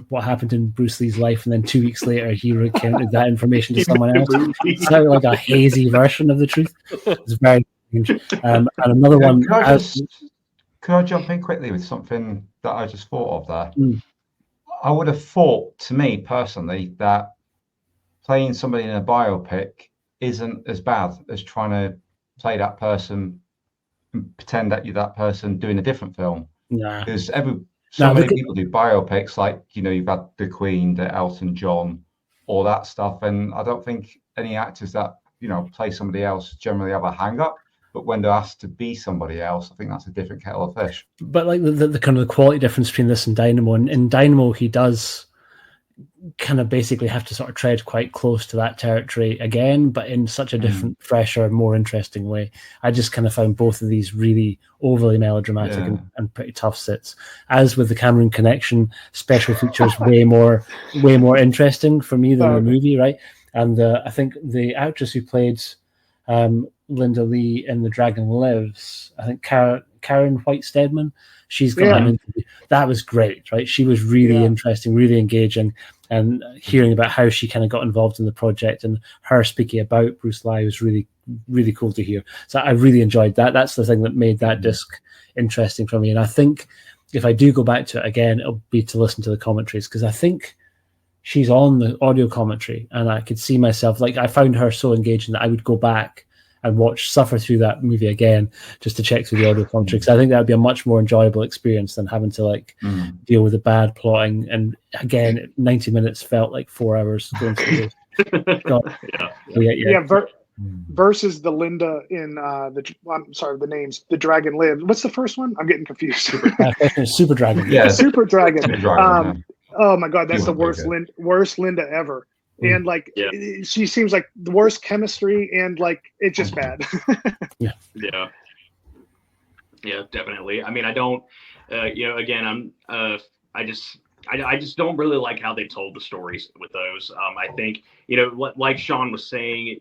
what happened in Bruce Lee's life, and then 2 weeks later he recounted that information to someone else. It's kind of like a hazy version of the truth. It's very strange. And another one. Could I jump in quickly with something that I just thought of there? I would have thought, to me personally, that playing somebody in a biopic isn't as bad as trying to play that person and pretend that you're that person doing a different film. Yeah. Because many people do biopics, like, you've had the Queen, the Elton John, all that stuff. And I don't think any actors that, play somebody else generally have a hang up. But when they're asked to be somebody else, I think that's a different kettle of fish. But like the kind of the quality difference between this and Dynamo, and in Dynamo, he does kind of basically have to sort of tread quite close to that territory again, but in such a different, fresher, more interesting way. I just kind of found both of these really overly melodramatic and pretty tough sits. As with the Cameron Connection, special features way more interesting for me than the movie, right? And I think the actress who played Linda Lee in The Dragon Lives, I think Karen White Steadman, she's got an interview. That was great, right? She was really interesting, really engaging, and hearing about how she kind of got involved in the project and her speaking about Bruce Lee was really, really cool to hear. So I really enjoyed that. That's the thing that made that disc interesting for me. And I think if I do go back to it again, it'll be to listen to the commentaries, because I think she's on the audio commentary and I could see myself, like, I found her so engaging that I would go back and suffer through that movie again just to check through the audio commentary, because I think that would be a much more enjoyable experience than having to deal with the bad plotting. And again, 90 minutes felt like 4 hours going through this. Versus the Linda in the names. The Dragon Lives. What's the first one? I'm getting confused. Super Dragon. Yeah, Super Dragon. Oh my God, that's the worst Linda ever. And she seems like the worst chemistry, and it's just bad. Yeah, definitely. I mean, I don't, again, I just don't really like how they told the stories with those. I think, like Sean was saying,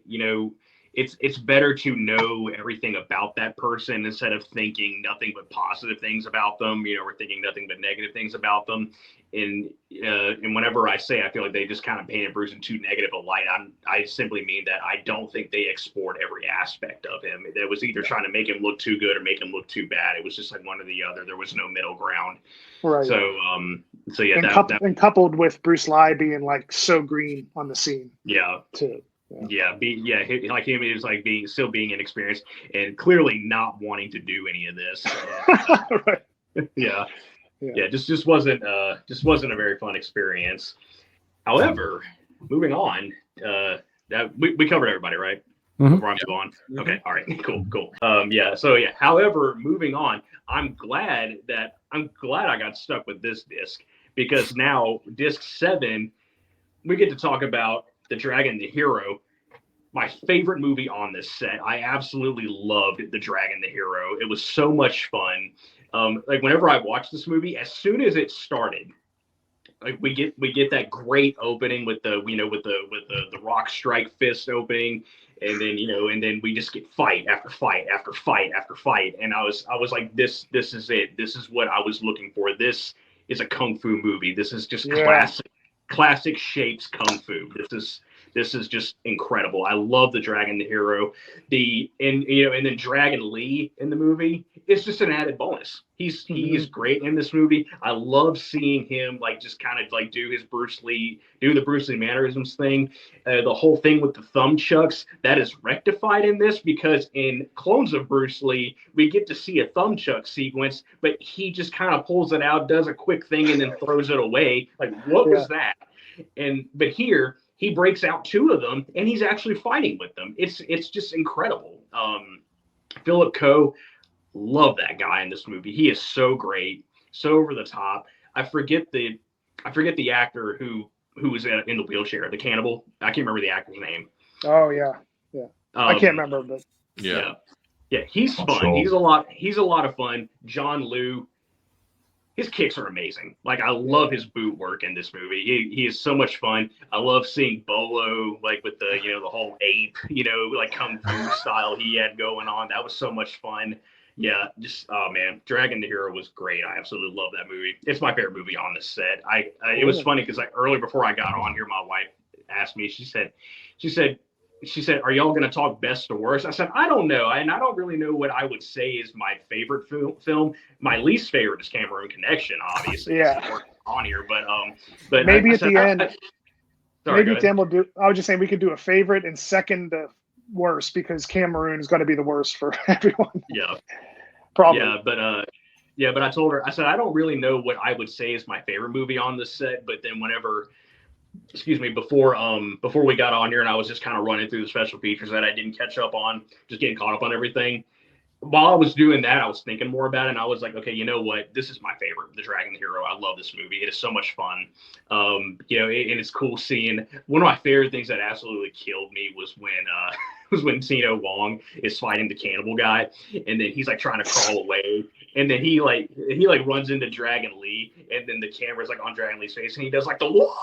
it's better to know everything about that person instead of thinking nothing but positive things about them, or thinking nothing but negative things about them. And whenever I say I feel like they just kind of painted Bruce in too negative a light, I simply mean that I don't think they explored every aspect of him. It was either trying to make him look too good or make him look too bad. It was just like one or the other. There was no middle ground. Right. So yeah. And coupled with Bruce Lee being so green on the scene. Yeah. Too. Like him is like still being inexperienced and clearly not wanting to do any of this. Right. Just wasn't a very fun experience. However, moving on, we covered everybody, right? Before I move on. Okay, all right, cool. However, moving on, I'm glad I got stuck with this disc, because now disc 7, we get to talk about The Dragon, the Hero, my favorite movie on this set. I absolutely loved The Dragon, the Hero. It was so much fun. Whenever I watched this movie, as soon as it started, we get that great opening with the rock strike fist opening, and then we just get fight after fight after fight after fight, and I was like, this is it. This is what I was looking for. This is a kung fu movie. This is just classic shapes kung fu. This is just incredible. I love The Dragon, the Hero. And then Dragon Lee in the movie is just an added bonus. He is great in this movie. I love seeing him just kind of do the Bruce Lee mannerisms thing. The whole thing with the thumbchucks, that is rectified in this, because in Clones of Bruce Lee, we get to see a thumbchuck sequence, but he just kind of pulls it out, does a quick thing, and then throws it away. What was that? But here, he breaks out 2 of them, and he's actually fighting with them. It's just incredible. Philip Coe, love that guy in this movie. He is so great, so over the top. I forget the actor who was in the wheelchair, the cannibal. I can't remember the actor's name. Oh yeah. I can't remember, but yeah. He's fun. Sure. He's a lot of fun. John Liu, his kicks are amazing. Like, I love his boot work in this movie. He is so much fun. I love seeing Bolo, like, with the, you know, the whole ape, you know, like kung fu style he had going on. That was so much fun. Yeah, just, oh man, Dragon the Hero was great. I absolutely love that movie. It's my favorite movie on the set. It was funny because like early before I got on here, my wife asked me, she said, are y'all going to talk best or worst? I said, I don't know. And I don't really know what I would say is my favorite film. My least favorite is Cameroon Connection, obviously. Yeah. On here, but maybe at the end, sorry, maybe Tim will do, I was just saying we could do a favorite and second worst, because Cameroon is going to be the worst for everyone. Yeah. Probably. Yeah, but I told her, I said, I don't really know what I would say is my favorite movie on this set, but then before we got on here and I was just kind of running through the special features that I didn't catch up on, just getting caught up on everything. While I was doing that, I was thinking more about it, and I was like, okay, you know what? This is my favorite, The Dragon the Hero. I love this movie. It is so much fun. You know, and it's cool seeing, one of my favorite things that absolutely killed me was when Tino Wong is fighting the cannibal guy, and then he's like trying to crawl away, and then he runs into Dragon Lee, and then the camera's like on Dragon Lee's face, and he does like the wah!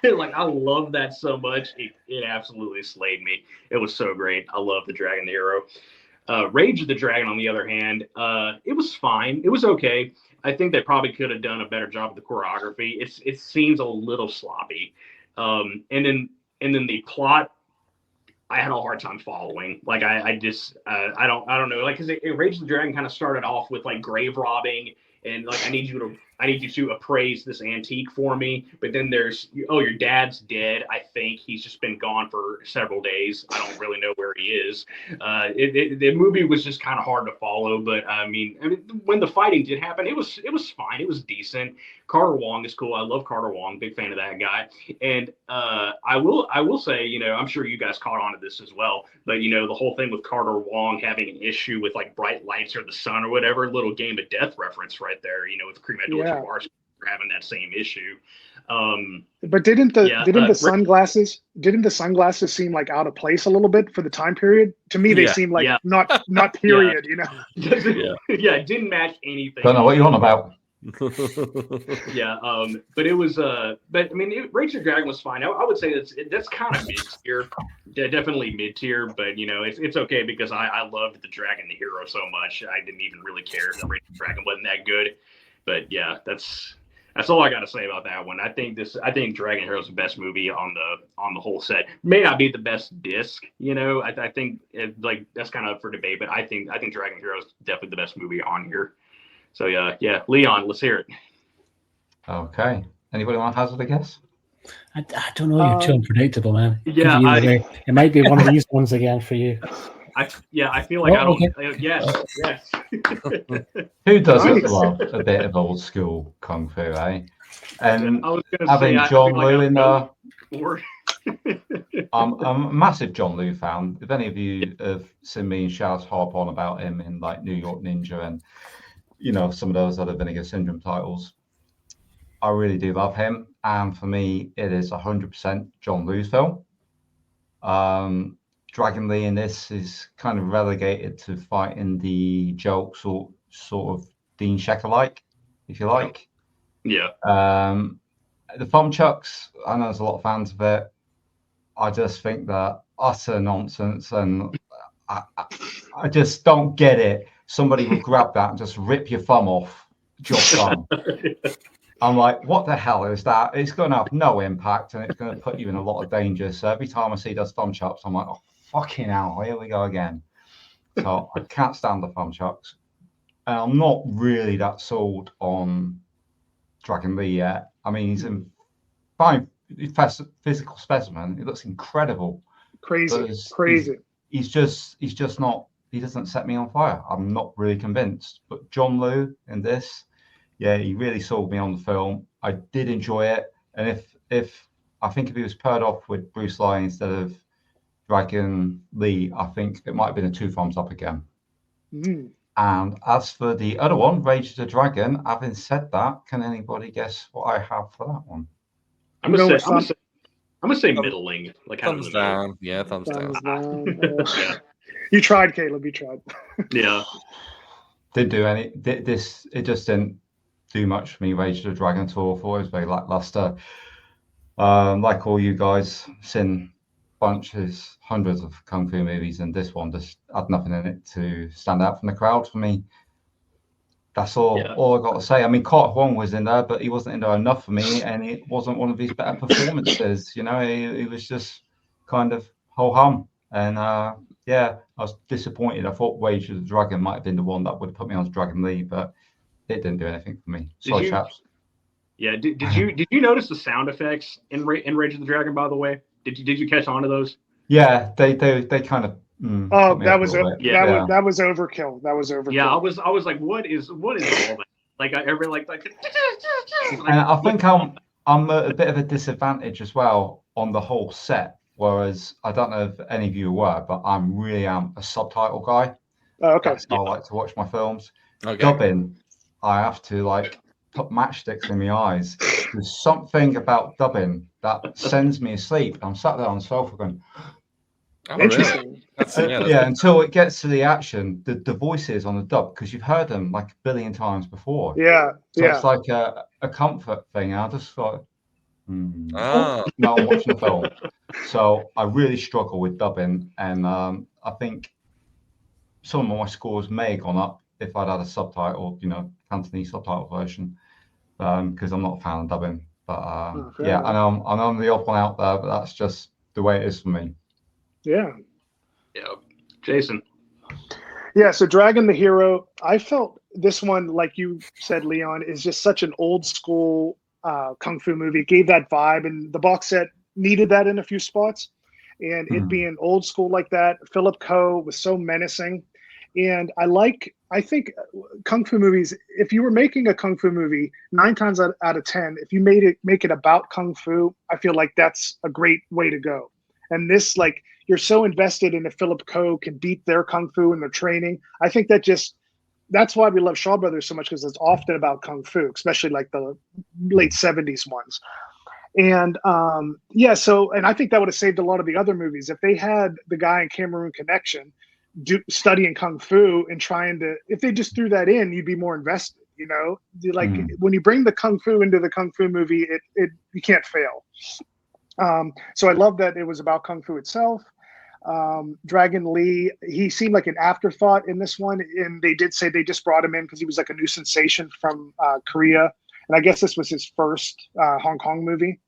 Like, I love that so much. It absolutely slayed me. It was so great. I love The Dragon the Hero. Rage of the Dragon, on the other hand, it was fine. It was okay. I think they probably could have done a better job of the choreography. It seems a little sloppy. And then the plot, I had a hard time following. Like, I don't know. Like, because Rage of the Dragon kind of started off with like grave robbing and like, I need you to appraise this antique for me. But then there's, oh, your dad's dead. I think he's just been gone for several days. I don't really know where he is. The movie was just kind of hard to follow. But I mean, when the fighting did happen, it was fine. It was decent. Carter Wong is cool. I love Carter Wong. Big fan of that guy. And I will say, you know, I'm sure you guys caught on to this as well. But, you know, the whole thing with Carter Wong having an issue with like bright lights or the sun or whatever, little Game of Death reference right there, you know, with Kareem Abdul-Jabbar having that same issue. But didn't the sunglasses seem like out of place a little bit for the time period? To me, they seem like not period, you know? It didn't match anything. Don't know what you're on about. But it was but I mean, Rage of the Dragon was fine. I would say that's kind of mid-tier. Definitely mid-tier, but you know, it's okay because I loved the Dragon the Hero so much. I didn't even really care if the Rage of the Dragon wasn't that good. But yeah, that's all I got to say about that one. I think Dragon Hero is the best movie on the whole set. May not be the best disc, you know. I think like that's kind of up for debate, but I think Dragon Hero is definitely the best movie on here. So yeah, Leon, let's hear it. Okay. Anybody want to hazard a guess? I don't know. You're too unpredictable, man. Yeah, it might be one of these ones again for you. I feel like I don't. Okay. Yes. Who doesn't love a bit of old school kung fu, eh? And having John Liu in there. I'm a massive John Liu fan. If any of you have seen me and Shaz harp on about him in like New York Ninja and, you know, some of those other Vinegar Syndrome titles, I really do love him. And for me, it is 100% John Liu's film. Dragon Lee in this is kind of relegated to fighting the jokes or sort of Dean Shecker-like, if you like. Yeah. The thumb chucks, I know there's a lot of fans of it. I just think that utter nonsense, and I just don't get it. Somebody will grab that and just rip your thumb off your thumb. I'm like, what the hell is that? It's going to have no impact, and it's going to put you in a lot of danger. So every time I see those thumb chucks, I'm like, oh, fucking hell, here we go again. So I can't stand the thumb chucks. And I'm not really that sold on Dragon Lee yet. I mean, he's a fine physical specimen. It looks incredible. Crazy. He's just not, he doesn't set me on fire. I'm not really convinced. But John Liu in this, yeah, he really sold me on the film. I did enjoy it. And if I think if he was paired off with Bruce Lee instead of Dragon Lee, I think it might have been a 2 thumbs up again. Mm. And as for the other one, Rage of the Dragon, having said that, can anybody guess what I have for that one? I'm gonna say middling, like thumbs down. Yeah, thumbs down. Yeah. You tried, Caleb. You tried. Yeah. Didn't do any. This it just didn't do much for me. Rage of the Dragon Tour 4 is very lackluster. Like all you guys, seen bunches, hundreds of kung fu movies, and this one just had nothing in it to stand out from the crowd for me. That's all I got to say. I mean, Kurt Huang was in there, but he wasn't in there enough for me, and it wasn't one of his better performances. You know, he was just kind of ho-hum. And yeah, I was disappointed. I thought Rage of the Dragon might have been the one that would have put me on Dragon Lee, but it didn't do anything for me. Sorry, chaps. Yeah, did you notice the sound effects in Rage of the Dragon? By the way, did you catch on to those? Yeah, they kind of. That was overkill. That was overkill. Yeah, I was like, what is all that? Like I ever like. And I think I'm a bit of a disadvantage as well on the whole set. Whereas I don't know if any of you are aware, but I really am a subtitle guy. Oh, okay. That's how I like to watch my films. Okay. Dubbing, I have to like put matchsticks in my eyes. There's something about dubbing that sends me asleep. I'm sat there on the sofa going. Oh, interesting. Really? Yeah, until it gets to the action, the voices on the dub, because you've heard them like a billion times before. Yeah. So it's like a comfort thing. I just thought, now I'm watching the film. So I really struggle with dubbing, and I think some of my scores may have gone up if I'd had a subtitle, Cantonese subtitle version, because I'm not a fan of dubbing. But yeah, and I'm the odd one out there, but that's just the way it is for me. Yeah. Jason. Yeah, so Dragon the Hero, I felt this one, like you said, Leon, is just such an old school kung fu movie. It gave that vibe, and the box set needed that in a few spots. And it being old school like that, Philip Ko was so menacing. And I think kung fu movies, if you were making a kung fu movie, 9 times out of 10, if you make it about kung fu, I feel like that's a great way to go. And this, like, you're so invested in if Philip Ko can beat their kung fu and their training. I think that's why we love Shaw Brothers so much, because it's often about kung fu, especially like the late 70s ones. And and I think that would have saved a lot of the other movies if they had the guy in Cameroon Connection studying kung fu and if they just threw that in, you'd be more invested. When you bring the kung fu into the kung fu movie, it you can't fail. So I love that it was about kung fu itself. Dragon Lee, he seemed like an afterthought in this one, and they did say they just brought him in because he was like a new sensation from Korea, and I guess this was his first Hong Kong movie.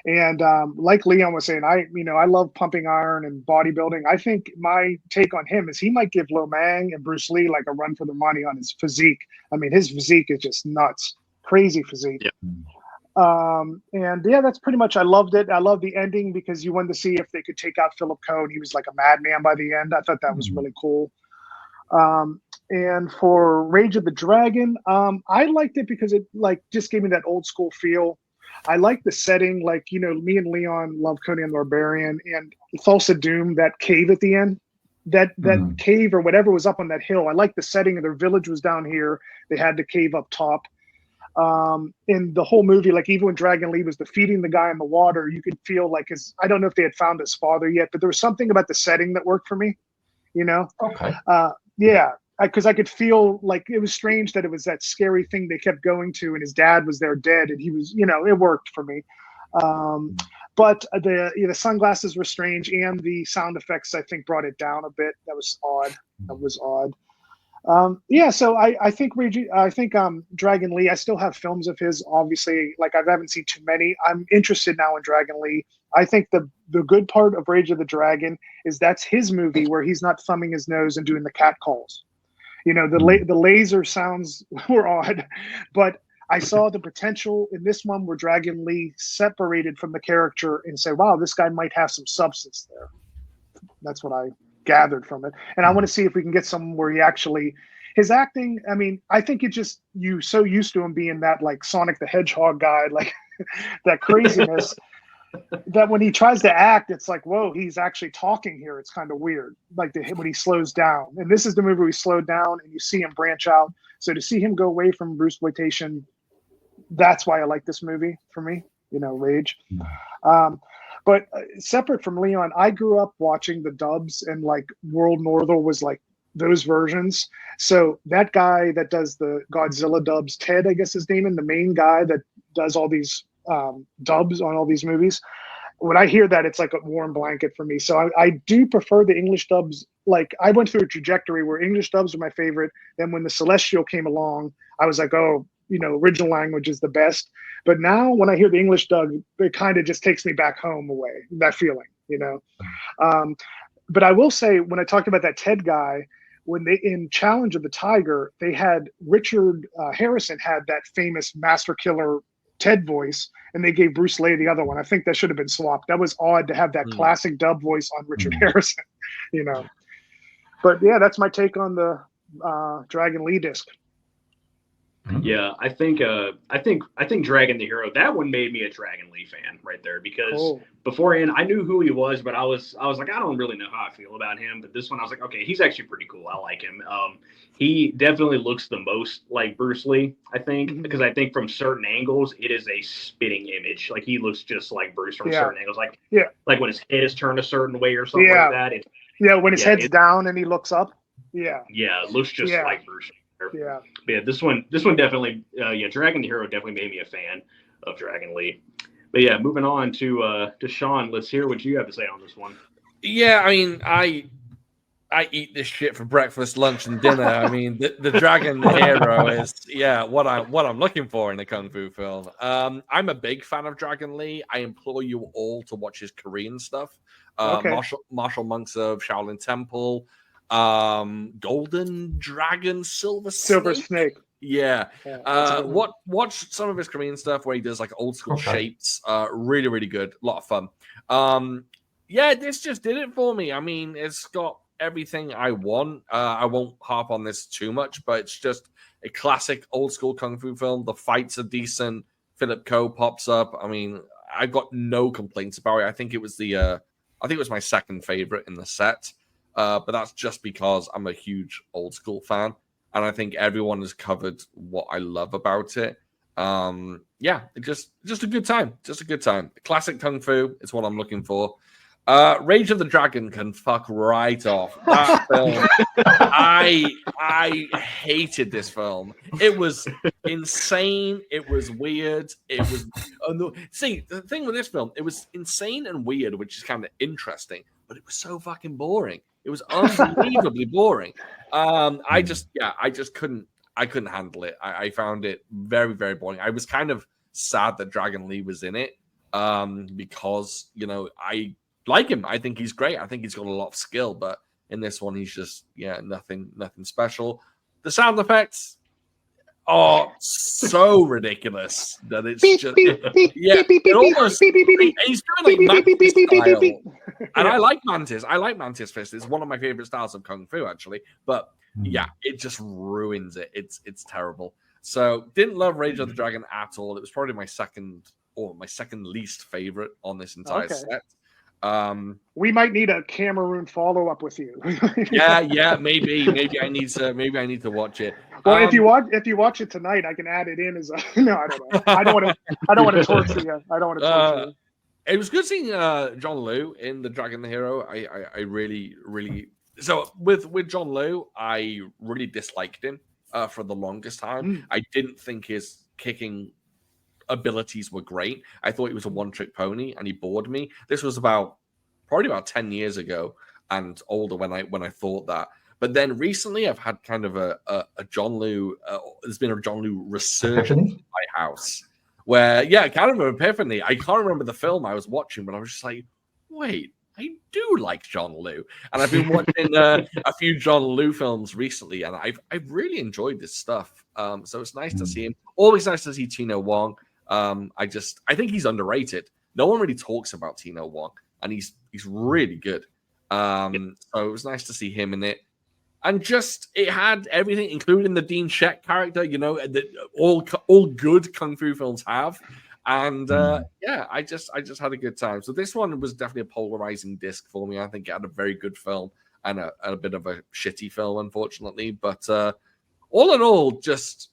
And like Leon was saying, I love pumping iron and bodybuilding. I think my take on him is he might give Lo Mang and Bruce Lee like a run for the money on his physique. I mean, his physique is just nuts, crazy physique. Yeah. And yeah, that's pretty much, I loved it. I love the ending because you wanted to see if they could take out Philip Ko, and he was like a madman by the end. I thought that was really cool. And for Rage of the Dragon, I liked it because it like just gave me that old school feel. I like the setting, like, me and Leon love Conan the Barbarian, and Thulsa Doom, that cave at the end, that cave or whatever was up on that hill. I like the setting, and their village was down here. They had the cave up top. In the whole movie, like even when Dragon Lee was defeating the guy in the water, you could feel like I don't know if they had found his father yet, but there was something about the setting that worked for me, Okay. Yeah, because I could feel like it was strange that it was that scary thing they kept going to, and his dad was there dead, and he was, it worked for me. But the sunglasses were strange, and the sound effects, I think, brought it down a bit. That was odd. So I think Dragon Lee, I still have films of his, obviously, like I haven't seen too many. I'm interested now in Dragon Lee. I think the good part of Rage of the Dragon is that's his movie where he's not thumbing his nose and doing the cat calls. The laser sounds were odd, but I saw the potential in this one where Dragon Lee separated from the character and said, wow, this guy might have some substance there. That's what I gathered from it, and I want to see if we can get some where his acting, I mean, I think it just, you so used to him being that like Sonic the Hedgehog guy, like that craziness that when he tries to act, it's like, whoa, he's actually talking here. It's kind of weird, like when he slows down, and this is the movie where he slowed down and you see him branch out. So to see him go away from Brucesploitation, that's why I like this movie for me, Rage. But separate from Leon, I grew up watching the dubs, and like World Northern was like those versions. So that guy that does the Godzilla dubs, Ted, I guess his name, and the main guy that does all these dubs on all these movies, when I hear that, it's like a warm blanket for me. So I do prefer the English dubs. Like, I went through a trajectory where English dubs are my favorite. Then when the Celestial came along, I was like, oh, original language is the best. But now when I hear the English dub, it kind of just takes me back home away, that feeling, But I will say, when I talked about that Ted guy, when they in Challenge of the Tiger, they had Richard Harrison had that famous Master Killer Ted voice, and they gave Bruce Lee the other one. I think that should have been swapped. That was odd to have that classic dub voice on Richard Harrison, But yeah, that's my take on the Dragon Lee disc. Yeah, I think Dragon the Hero, that one made me a Dragon Lee fan right there, because beforehand I knew who he was, but I was like, I don't really know how I feel about him. But this one I was like, okay, he's actually pretty cool. I like him. He definitely looks the most like Bruce Lee, I think, because I think from certain angles it is a spitting image. Like, he looks just like Bruce from certain angles. Like when his head is turned a certain way or something like that. When his head's down and he looks up. Yeah, it looks just like Bruce. Yeah, this one definitely, Dragon the Hero definitely made me a fan of Dragon Lee. But yeah, moving on to Sean, let's hear what you have to say on this one. Yeah, I mean, I eat this shit for breakfast, lunch, and dinner. I mean, the Dragon Hero is what I'm looking for in a kung fu film. I'm a big fan of Dragon Lee. I implore you all to watch his Korean stuff. Martial Monks of Shaolin Temple. Golden Dragon, Silver Snake. Watch some of his Korean stuff where he does like old school shapes. Really, really good. A lot of fun. This just did it for me. I mean, it's got everything I want. I won't harp on this too much, but it's just a classic old school kung fu film. The fights are decent. Philip Ko pops up. I mean, I've got no complaints about it. I think it was my second favorite in the set. But that's just because I'm a huge old school fan, and I think everyone has covered what I love about it. Just a good time. Just a good time. Classic kung fu is what I'm looking for. Rage of the Dragon can fuck right off. That film, I hated this film. It was insane. It was weird. It was see, the thing with this film, it was insane and weird, which is kind of interesting, but it was so fucking boring. It was unbelievably boring. I just couldn't handle it. I found it very, very boring. I was kind of sad that Dragon Lee was in it because, I like him. I think he's great. I think he's got a lot of skill, but in this one, he's just, nothing special. The sound effects are so ridiculous that it's just, it almost, he's doing like Mantis style. And I like Mantis. I like Mantis Fist. It's one of my favorite styles of Kung Fu, actually. But it just ruins it. It's terrible. So didn't love Rage of the Dragon at all. It was probably my second least favorite on this entire set. We might need a Cameroon follow-up with you. Maybe I need to watch it. Well, if you watch it tonight, I can add it in as a no. I don't know. I don't want to torture you. I don't want to torture you. It was good seeing John Liu in the Dragon the Hero. I really so with John Liu, I really disliked him for the longest time. I didn't think his kicking abilities were great. I thought he was a one-trick pony, and he bored me. This was probably about 10 years ago and older when I thought that. But then recently, I've had kind of a John Liu. There's been a John Liu resurgence in my house, where kind of an epiphany. I can't remember the film I was watching, but I was just like, wait, I do like John Liu, and I've been watching a few John Liu films recently, and I've really enjoyed this stuff. So it's nice to see him. Always nice to see Tino Wong. I think he's underrated. No one really talks about Tino Wong, and he's really good. So it was nice to see him in it. And just, it had everything, including the Dean Shek character, that all good Kung Fu films have. And I just had a good time. So this one was definitely a polarizing disc for me. I think it had a very good film and a bit of a shitty film, unfortunately. But all in all, just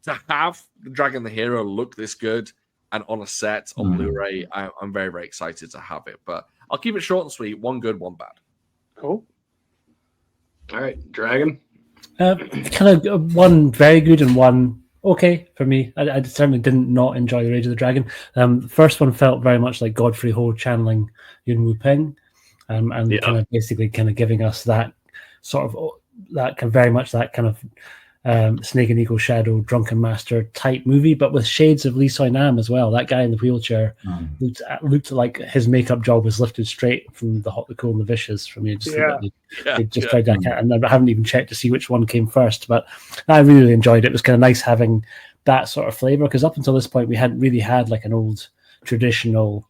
to have the Dragon the Hero look this good and on a set on Blu-ray, I'm very, very excited to have it. But I'll keep it short and sweet. One good, one bad. Cool. All right, Dragon. Kind of one very good and one okay for me. I certainly didn't not enjoy the Rage of the Dragon. The first one felt very much like Godfrey Ho channeling Yuen Wu Ping, and kind of basically kind of giving us that sort of that very much that kind of Snake and Eagle Shadow Drunken Master type movie, but with shades of Lee Soy Nam as well. That guy in the wheelchair looked like his makeup job was lifted straight from The Hot, the Cool, and the Vicious. From you, they just tried that, and I haven't even checked to see which one came first. But I really enjoyed it. It was kind of nice having that sort of flavor, because up until this point we hadn't really had like an old traditional,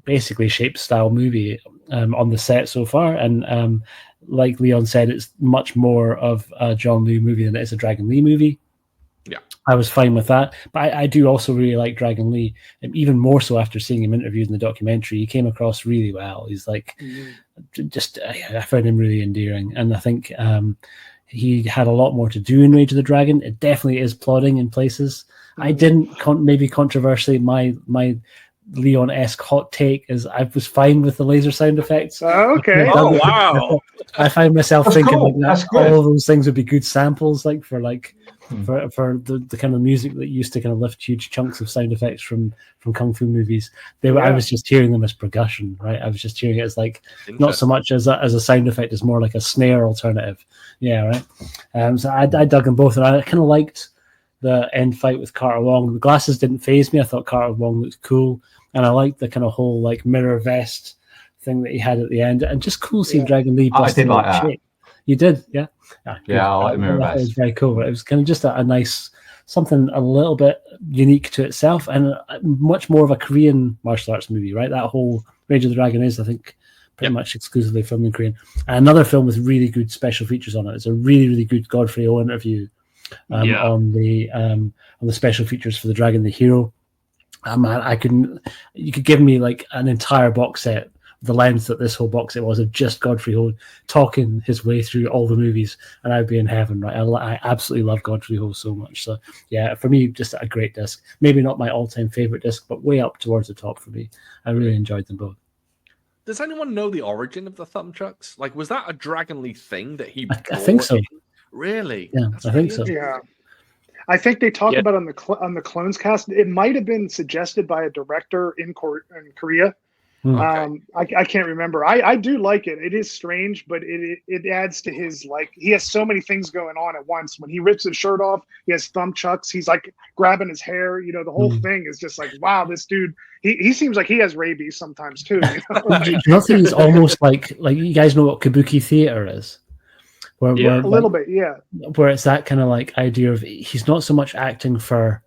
basically shaped style movie on the set so far, and like Leon said, it's much more of a John Liu movie than it is a Dragon Lee movie. Yeah, I was fine with that, but I do also really like Dragon Lee, even more so after seeing him interviewed in the documentary. He came across really well. He's like, I found him really endearing, and I think he had a lot more to do in Rage of the Dragon. It definitely is plodding in places. I didn't maybe controversially my Leon-esque hot take is I was fine with the laser sound effects. Okay. Oh wow! I find myself thinking cool. like all of those things would be good samples, like for the kind of music that used to kind of lift huge chunks of sound effects from kung fu movies. I was just hearing them as percussion, right? I was just hearing it as like not so much as a sound effect, as more like a snare alternative. Yeah, right. So I dug them both, and I kind of liked the end fight with Carter Wong. The glasses didn't faze me. I thought Carter Wong looked cool. And I liked the kind of whole like mirror vest thing that he had at the end, and just cool seeing Dragon Lee. I did like that. Shit. You did, yeah. Yeah, I like the mirror vest. It was very cool. It was kind of just a nice something a little bit unique to itself, and much more of a Korean martial arts movie, right? That whole Rage of the Dragon is, I think, pretty much exclusively filmed in Korean. And another film with really good special features on it. It's a really, really good Godfrey O interview on the special features for the Dragon the Hero. You could give me like an entire box set, the length that this whole box set was, of just Godfrey Ho talking his way through all the movies, and I'd be in heaven, right? I absolutely love Godfrey Ho so much. So yeah, for me, just a great disc. Maybe not my all-time favorite disc, but way up towards the top for me. I really enjoyed them both. Does anyone know the origin of the thumbchucks? Like, was that a Dragon Lee thing that he? I think so. Really? Yeah, I think so. Yeah. I think they talk about on the Clones cast. It might have been suggested by a director in Korea. Okay. I can't remember. I do like it. It is strange, but it adds to his, like, he has so many things going on at once. When he rips his shirt off, he has thumbchucks. He's like grabbing his hair. You know, the whole thing is just like, wow, this dude. He seems like he has rabies sometimes too. You know? Nothing is almost like you guys know what kabuki theater is. Where a little bit, yeah. Where it's that kind of like idea of he's not so much acting for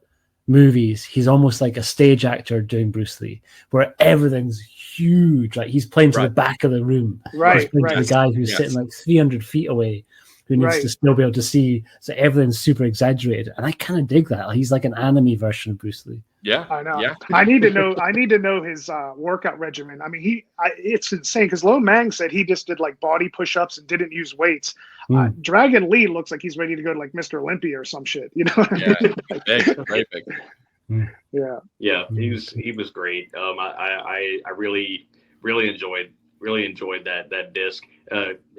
movies, he's almost like a stage actor doing Bruce Lee, where everything's huge. Like he's playing to the back of the room. Right. To the guy who's sitting like 300 feet away, who needs to still be able to see. So everything's super exaggerated. And I kind of dig that. He's like an anime version of Bruce Lee. Yeah, I know. Yeah. I need to know his workout regimen. I mean, it's insane because Lo Mang said he just did like body push-ups and didn't use weights. Dragon Lee looks like he's ready to go to like Mr. Olympia or some shit. You know? Yeah, big, very big. Yeah. He was great. I really enjoyed that disc.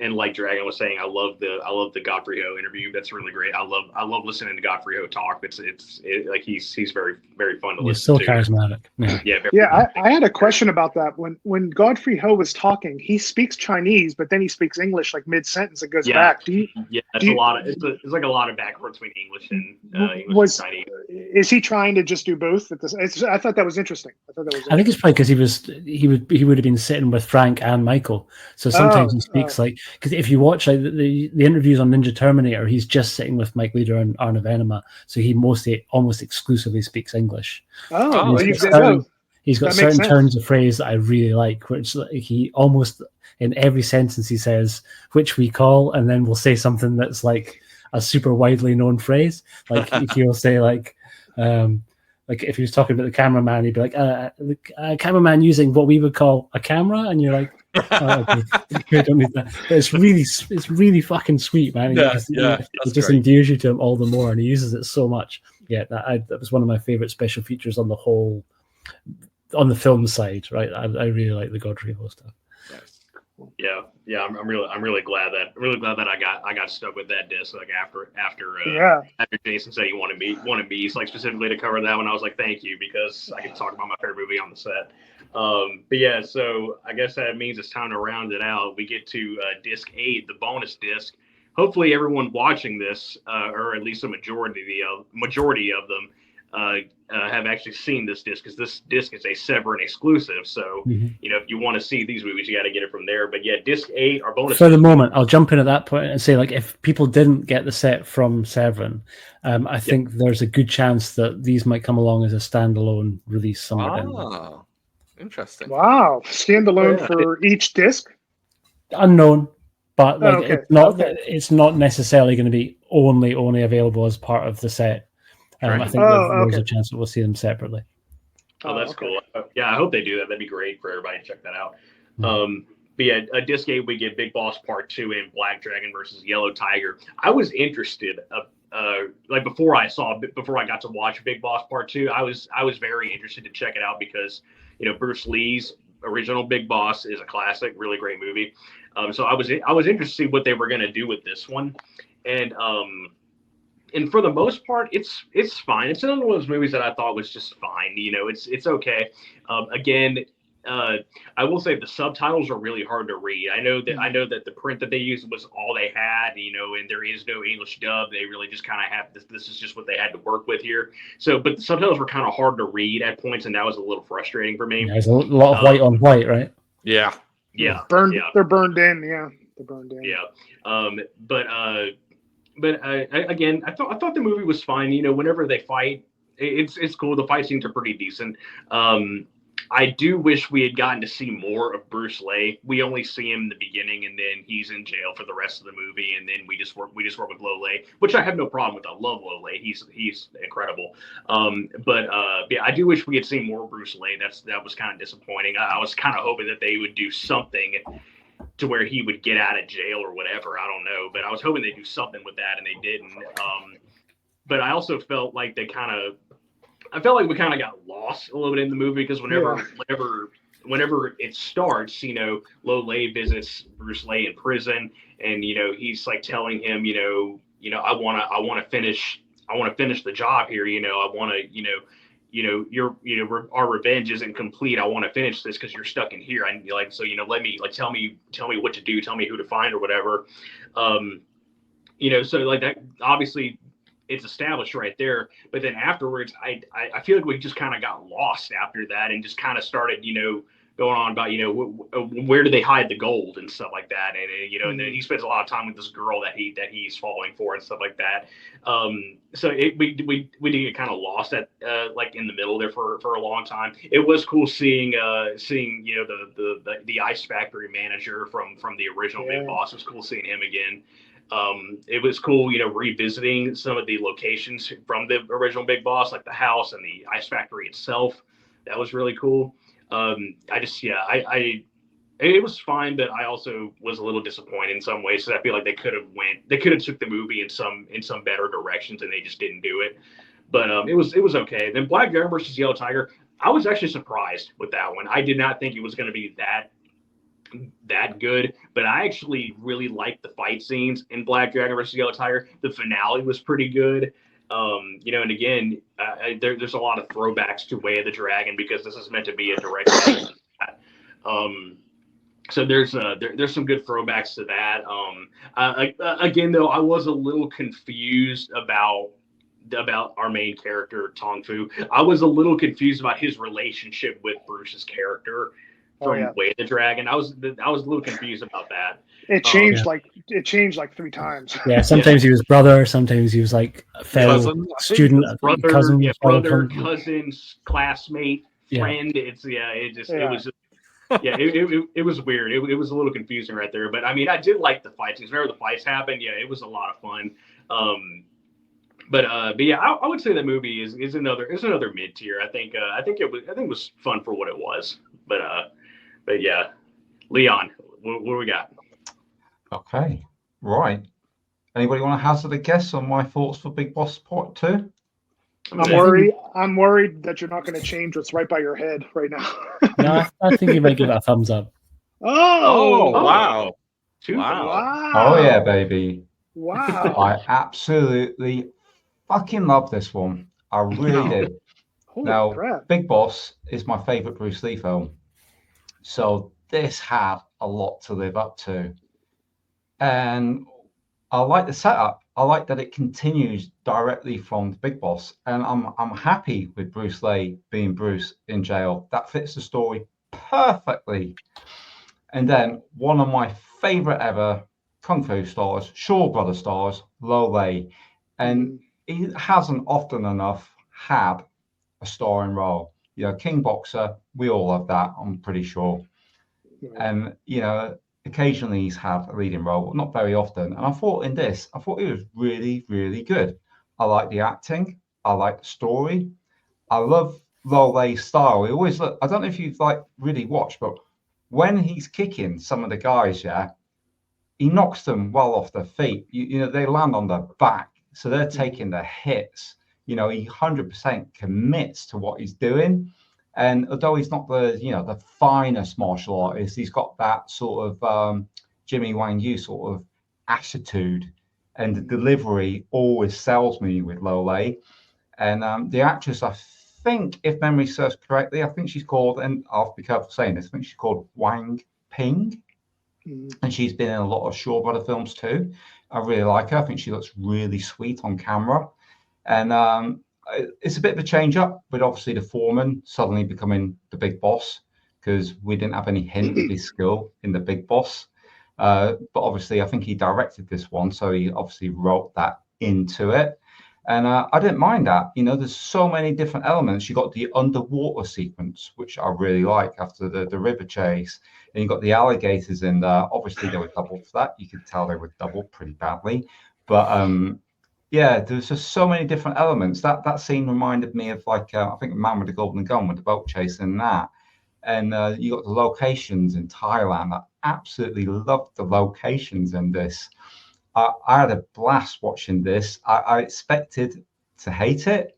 And like Dragon was saying, I love the Godfrey Ho interview. That's really great. I love listening to Godfrey Ho talk. It's like he's very, very fun to listen to. He's so charismatic. I had a question about that. When Godfrey Ho was talking, he speaks Chinese, but then he speaks English like mid sentence. It goes back. It's like a lot of backwards between English and Chinese. Is he trying to just do both? I thought that was interesting. I think it's probably because he would have been sitting with Frank and Michael, so sometimes he speaks like, because if you watch like the interviews on Ninja Terminator, he's just sitting with Mike Leader and Arnav Enema, so he almost exclusively speaks English. He's got certain turns of phrase that I really like, which he almost in every sentence he says, which we call, and then we'll say something that's like a super widely known phrase. Like he'll say like if he was talking about the cameraman, he'd be like, a cameraman using what we would call a camera, and you're like, oh, okay. Don't need that. But it's really fucking sweet, man. It just endears you to him all the more, and he uses it so much. Yeah, that was one of my favorite special features on the film side, right? I really like the Godfrey Ho stuff. Yeah, Yeah, I'm really glad that I got stuck with that disc. Like after Jason said he wanted me like specifically to cover that one, I was like, thank you, because I get to talk about my favorite movie on the set. But yeah, so I guess that means it's time to round it out. We get to disc 8, the bonus disc. Hopefully, everyone watching this, or at least a majority of them, have actually seen this disc, because this disc is a Severin exclusive. So, if you want to see these movies, you got to get it from there. But yeah, disc 8, our bonus. For the moment, I'll jump in at that point and say, like, if people didn't get the set from Severin, I think there's a good chance that these might come along as a standalone release somewhere down there. Interesting. Wow, standalone for each disc? Unknown, but like it's not necessarily going to be only available as part of the set. I think there's a chance that we'll see them separately. Oh, that's cool. Yeah, I hope they do that. That'd be great for everybody to check that out. But yeah, disc 8, we get Big Boss Part 2 and Black Dragon versus Yellow Tiger. I was interested, like before I got to watch Big Boss Part 2, I was very interested to check it out, because Bruce Lee's original Big Boss is a classic, really great movie. So I was interested to see what they were going to do with this one, and for the most part, it's fine. It's another one of those movies that I thought was just fine. It's okay. Again, I will say the subtitles are really hard to read. I know that the print that they used was all they had, and there is no English dub. They really just kind of have this is just what they had to work with here. So, but the subtitles were kind of hard to read at points, and that was a little frustrating for me. There's a lot of white on white, right? Yeah. They're burned in. Yeah, they're burned in. Yeah. But again, I thought the movie was fine. Whenever they fight, it's cool. The fight scenes are pretty decent. I do wish we had gotten to see more of Bruce Lee. We only see him in the beginning, and then he's in jail for the rest of the movie, and then we just work with Lolay, which I have no problem with. I love Lolay. He's incredible. But I do wish we had seen more Bruce Lee. That was kind of disappointing. I was kind of hoping that they would do something to where he would get out of jail or whatever. I don't know, but I was hoping they'd do something with that, and they didn't. But I also felt like we kind of got lost a little bit in the movie, because whenever it starts, Lolay visits Bruce Lee in prison, and he's like telling him, I want to finish the job here. I want to, our revenge isn't complete. I want to finish this because you're stuck in here. And so let me tell me what to do. Tell me who to find or whatever. So like that, obviously it's established right there. But then afterwards, I feel like we just kind of got lost after that, and just kind of started, going on about, where do they hide the gold and stuff like that. And, and then he spends a lot of time with this girl that he's falling for and stuff like that. So we did get kind of lost at, like in the middle there for a long time. It was cool seeing, the Ice Factory manager from the original Big Boss. It was cool seeing him again. It was cool, revisiting some of the locations from the original Big Boss, like the house and the Ice Factory itself. That was really cool. It was fine, but I also was a little disappointed in some ways. So I feel like they could have took the movie in some better directions, and they just didn't do it. But it was okay. Then Black Dragon versus Yellow Tiger, I was actually surprised with that one. I did not think it was going to be that good, but I actually really liked the fight scenes in Black Dragon versus Yellow Tiger. The finale was pretty good. And again, there's a lot of throwbacks to Way of the Dragon, because this is meant to be a direct so there's some good throwbacks to that. Again, though, I was a little confused about our main character, Tong Fu. I was a little confused about his relationship with Bruce's character from Way of the Dragon. I was a little confused about that. It changed like 3 times. Yeah, sometimes he was brother, sometimes he was like a fellow student, cousin, classmate, friend. It was weird. It was a little confusing right there. But I mean, I did like the fights. Whenever the fights happened, it was a lot of fun. But yeah, I would say that movie is another mid tier. I think it was fun for what it was. But yeah, Leon, what do we got? Okay, right. Anybody want to hazard a guess on my thoughts for Big Boss Part 2? I'm worried that you're not going to change what's right by your head right now. No, I think you might give it a thumbs up. Oh, wow. Wow. Oh yeah, baby. Wow. I absolutely fucking love this one. I really do. Holy Now, crap. Big Boss is my favorite Bruce Lee film. So this had a lot to live up to. And I like the setup. I like that it continues directly from the Big Boss. And I'm happy with Bruce Lee being Bruce in jail. That fits the story perfectly. And then one of my favorite ever Kung Fu stars, Shaw Brother stars, Lo Lei. And he hasn't often enough had a starring role. You know, King Boxer, we all have that, I'm pretty sure. And, you know, occasionally he's had a leading role, but not very often. And I thought in this, I thought he was really, really good. I like the acting. I like the story. I love Lo Lei's style. He always look, I don't know if you've like really watched, but when he's kicking some of the guys, yeah, he knocks them well off their feet. You know, they land on their back. So they're taking the hits. You know, he 100% commits to what he's doing. And although he's not the, you know, the finest martial artist, he's got that sort of Jimmy Wang Yu sort of attitude. And the delivery always sells me with Lo Lei. And the actress, I think, if memory serves correctly, I think she's called, and I'll be careful saying this, I think she's called Wang Ping. And she's been in a lot of Shaw Brother films too. I really like her. I think she looks really sweet on camera. And it's a bit of a change up, but obviously the foreman suddenly becoming the big boss, because we didn't have any hint of his skill in the Big Boss. But obviously, I think he directed this one, so he obviously wrote that into it. And I didn't mind that. You know, there's so many different elements. You got the underwater sequence, which I really like after the river chase. And you got the alligators in there. Obviously, they were doubled for that. You could tell they were doubled pretty badly. But yeah, there's just so many different elements. That scene reminded me of like I think Man with the Golden Gun with the boat chase and that. And you got the locations in Thailand. I absolutely loved the locations in this. I had a blast watching this. I expected to hate it,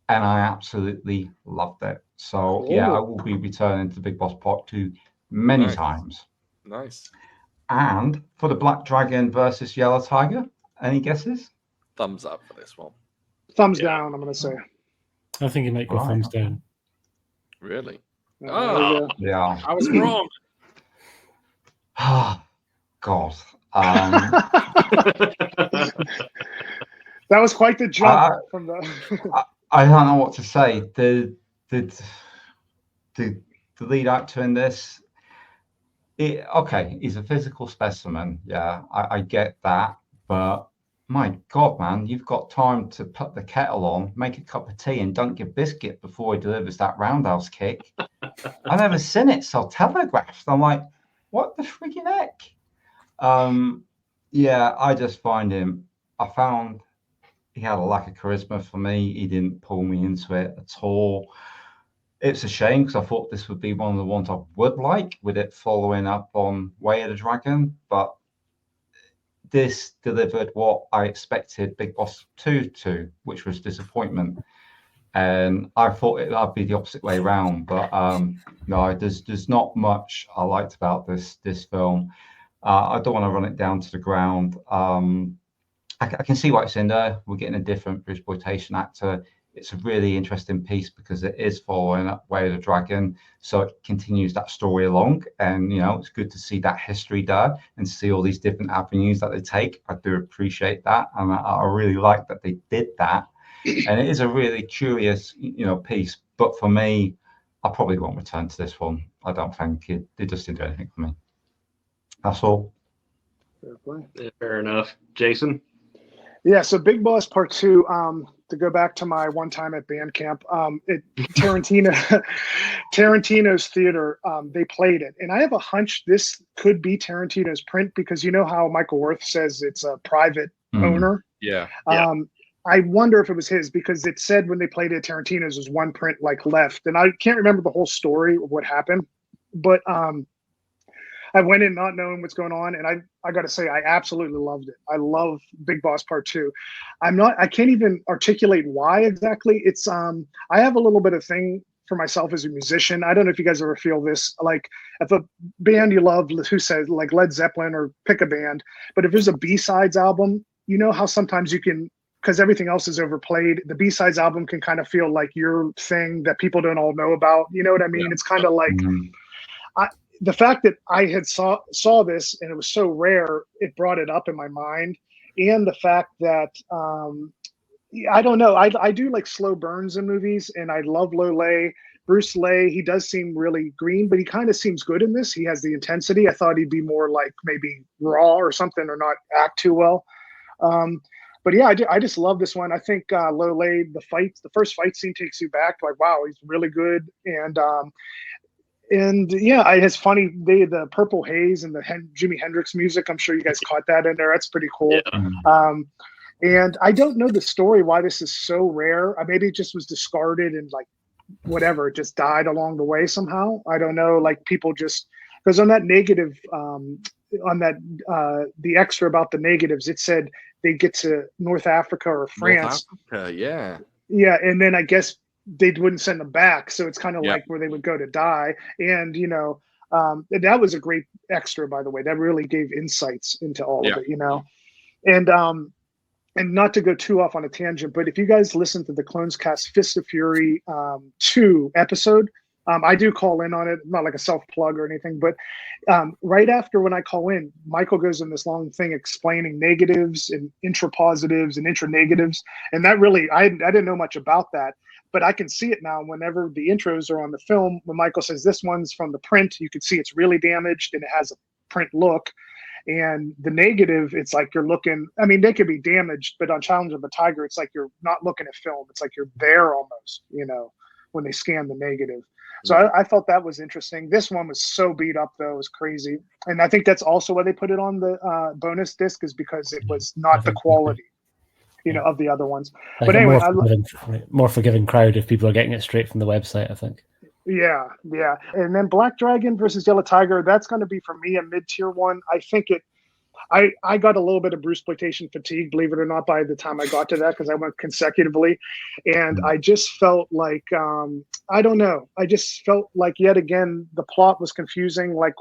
and I absolutely loved it. So yeah, I will be returning to Big Boss Part 2 many times. Nice. And for the Black Dragon versus Yellow Tiger, any guesses? Thumbs up for this one. Thumbs down, I'm going to say. I think it might go thumbs down. Really? Oh, yeah. I was wrong. God. That was quite the jump from the. I don't know what to say. The lead actor in this, okay, he's a physical specimen. Yeah, I get that, but my God, man, you've got time to put the kettle on, make a cup of tea, and dunk your biscuit before he delivers that roundhouse kick. I've never seen it so telegraphed. I'm like, what the freaking heck? Yeah, I just find him. I found he had a lack of charisma for me. He didn't pull me into it at all. It's a shame because I thought this would be one of the ones I would like, with it following up on Way of the Dragon, but this delivered what I expected Big Boss 2 to, which was disappointment. And I thought it'd be the opposite way around, but no, there's not much I liked about this film. I don't want to run it down to the ground. I can see why it's in there. We're getting a different Brucesploitation actor. It's a really interesting piece because it is following up Way of the Dragon, so it continues that story along. And you know, it's good to see that history there and see all these different avenues that they take. I do appreciate that, and I really like that they did that. And it is a really curious, you know, piece. But for me, I probably won't return to this one. I don't think it just didn't do anything for me. That's all. Fair enough. Jason? Yeah, so Big Boss Part 2, to go back to my one time at band camp, Tarantino's theater, they played it. And I have a hunch this could be Tarantino's print, because you know how Michael Wirth says it's a private owner? Yeah. I wonder if it was his, because it said when they played it at Tarantino's was one print like left. And I can't remember the whole story of what happened, but I went in not knowing what's going on, and I got to say, I absolutely loved it. I love Big Boss Part 2. I can't even articulate why exactly. It's I have a little bit of thing for myself as a musician. I don't know if you guys ever feel this, like if a band you love, who says like Led Zeppelin or pick a band, but if there's a B-sides album, you know how sometimes you can, because everything else is overplayed, the B-sides album can kind of feel like your thing that people don't all know about. You know what I mean? Yeah. It's kind of like, the fact that I had saw this and it was so rare, it brought it up in my mind. And the fact that, I don't know, I do like slow burns in movies, and I love Lolay. Bruce Lay, he does seem really green, but he kind of seems good in this. He has the intensity. I thought he'd be more like maybe raw or something, or not act too well. But yeah, I just love this one. I think Lolay, the first fight scene takes you back, like, wow, he's really good. And yeah, it's funny, the Purple Haze and the Jimi Hendrix music, I'm sure you guys caught that in there. That's pretty cool. Yeah. And I don't know the story why this is so rare. Maybe it just was discarded and like whatever, it just died along the way somehow. I don't know, like people just, because on that negative, the extra about the negatives, it said they get to North Africa or France. North Africa, yeah. Yeah, and then I guess they wouldn't send them back, so it's kind of like where they would go to die. And you know, that was a great extra, by the way. That really gave insights into all of it, you know. And not to go too off on a tangent, but if you guys listen to the Clones Cast Fist of Fury 2 episode, I do call in on it, not like a self plug or anything, but right after when I call in, Michael goes in this long thing explaining negatives and intrapositives and intranegatives, and that really, I didn't know much about that. But I can see it now whenever the intros are on the film. When Michael says this one's from the print, you can see it's really damaged and it has a print look. And the negative, it's like you're looking, I mean, they could be damaged, but on Challenge of the Tiger, it's like you're not looking at film. It's like you're there almost, you know, when they scan the negative. So I thought that was interesting. This one was so beat up, though. It was crazy. And I think that's also why they put it on the bonus disc, is because it was not the quality, you know, of the other ones. Like, but anyway, more forgiving crowd if people are getting it straight from the website, I think. Yeah. And then Black Dragon versus Yellow Tiger, that's going to be for me a mid-tier one. I think I got a little bit of Bruceploitation fatigue, believe it or not, by the time I got to that, because I went consecutively. And I just felt like, I don't know. I just felt like yet again, the plot was confusing. Like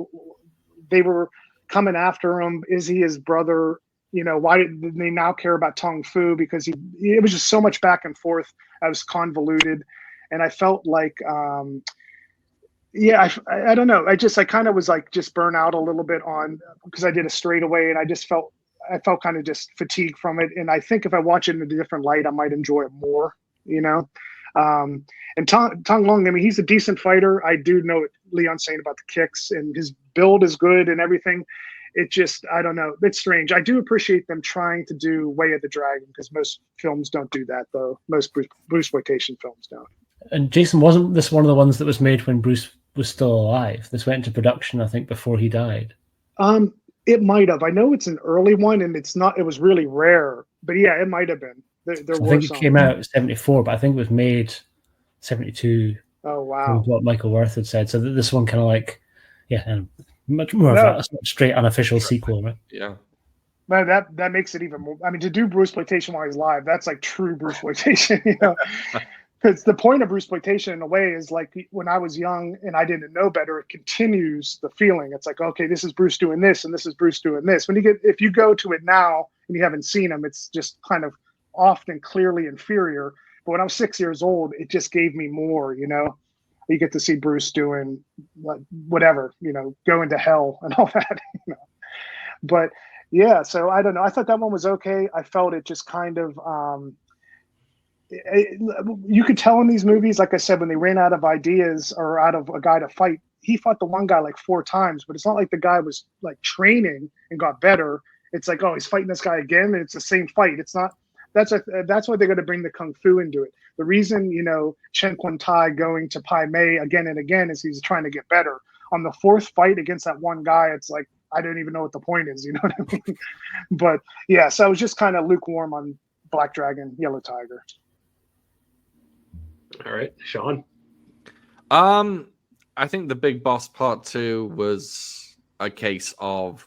they were coming after him. Is he his brother? You know, why did they now care about Tong Fu? Because it was just so much back and forth. I was convoluted. And I felt like, I don't know. I kind of was like just burn out a little bit on, because I did a straightaway, and I felt kind of just fatigued from it. And I think if I watch it in a different light, I might enjoy it more, you know? And Tong Long, I mean, he's a decent fighter. I do know what Leon's saying about the kicks, and his build is good and everything. It just, I don't know. It's strange. I do appreciate them trying to do Way of the Dragon, because most films don't do that, though. Most Bruceploitation films don't. And Jason, wasn't this one of the ones that was made when Bruce was still alive? This went into production, I think, before he died. It might have. I know it's an early one, and it was really rare. But yeah, it might have been. I think it came out in 74, but I think it was made 72. Oh, wow. What Michael Wirth had said. So this one kind of like, much more of a straight unofficial sequel, right? Yeah. Man, that makes it even more. I mean, to do Bruceploitation while he's live, that's like true Bruceploitation, you know? Because the point of Bruceploitation, in a way, is like when I was young and I didn't know better, it continues the feeling. It's like, okay, this is Bruce doing this, and this is Bruce doing this. If you go to it now and you haven't seen him, it's just kind of often clearly inferior. But when I was 6 years old, it just gave me more, you know? You get to see Bruce doing whatever, you know, going to hell and all that, you know? But yeah, so I don't know. I thought that one was okay. I felt it just kind of, you could tell in these movies, like I said, when they ran out of ideas or out of a guy to fight, he fought the one guy like 4 times, but it's not like the guy was like training and got better. It's like, oh, he's fighting this guy again, and it's the same fight. It's not. That's why they're going to bring the kung fu into it. The reason, you know, Chen Kun Tai going to Pai Mei again and again is he's trying to get better. On the 4th fight against that one guy, it's like, I don't even know what the point is, you know what I mean? But yeah, so I was just kind of lukewarm on Black Dragon, Yellow Tiger. All right, Sean. I think The Big Boss Part 2 was a case of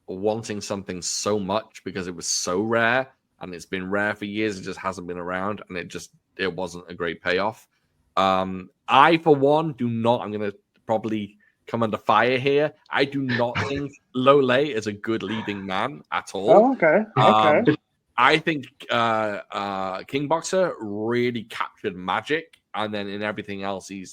wanting something so much because it was so rare, and it's been rare for years. It just hasn't been around, and it wasn't a great payoff. I, for one, do not. I'm going to probably come under fire here. I do not think Lolay is a good leading man at all. Oh, okay. Okay. I think King Boxer really captured magic, and then in everything else, he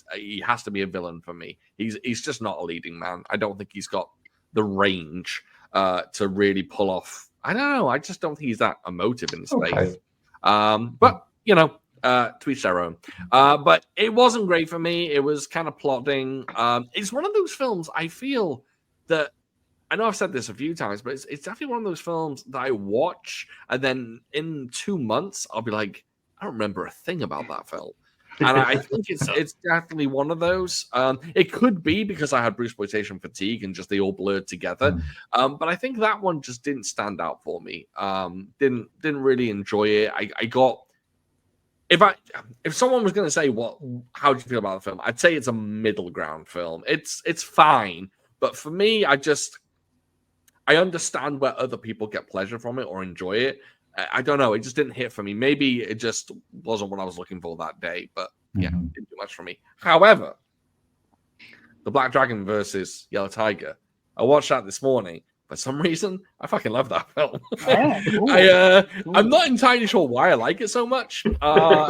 has to be a villain for me. He's just not a leading man. I don't think he's got the range to really pull off. I don't know. I just don't think he's that emotive in space. Okay. But to each their own. But it wasn't great for me. It was kind of plodding. It's one of those films I feel that, I know I've said this a few times, but it's definitely one of those films that I watch, and then in 2 months, I'll be like, I don't remember a thing about that film. And I think it's definitely one of those. It could be because I had Brucesploitation fatigue and just they all blurred together. But I think that one just didn't stand out for me. Didn't really enjoy it. I got, if someone was going to say how do you feel about the film, I'd say it's a middle ground film. It's fine, but for me, I understand where other people get pleasure from it or enjoy it. I don't know. It just didn't hit for me. Maybe it just wasn't what I was looking for that day. But yeah, it didn't do much for me. However, The Black Dragon versus Yellow Tiger, I watched that this morning. For some reason, I fucking love that film. I'm not entirely sure why I like it so much. I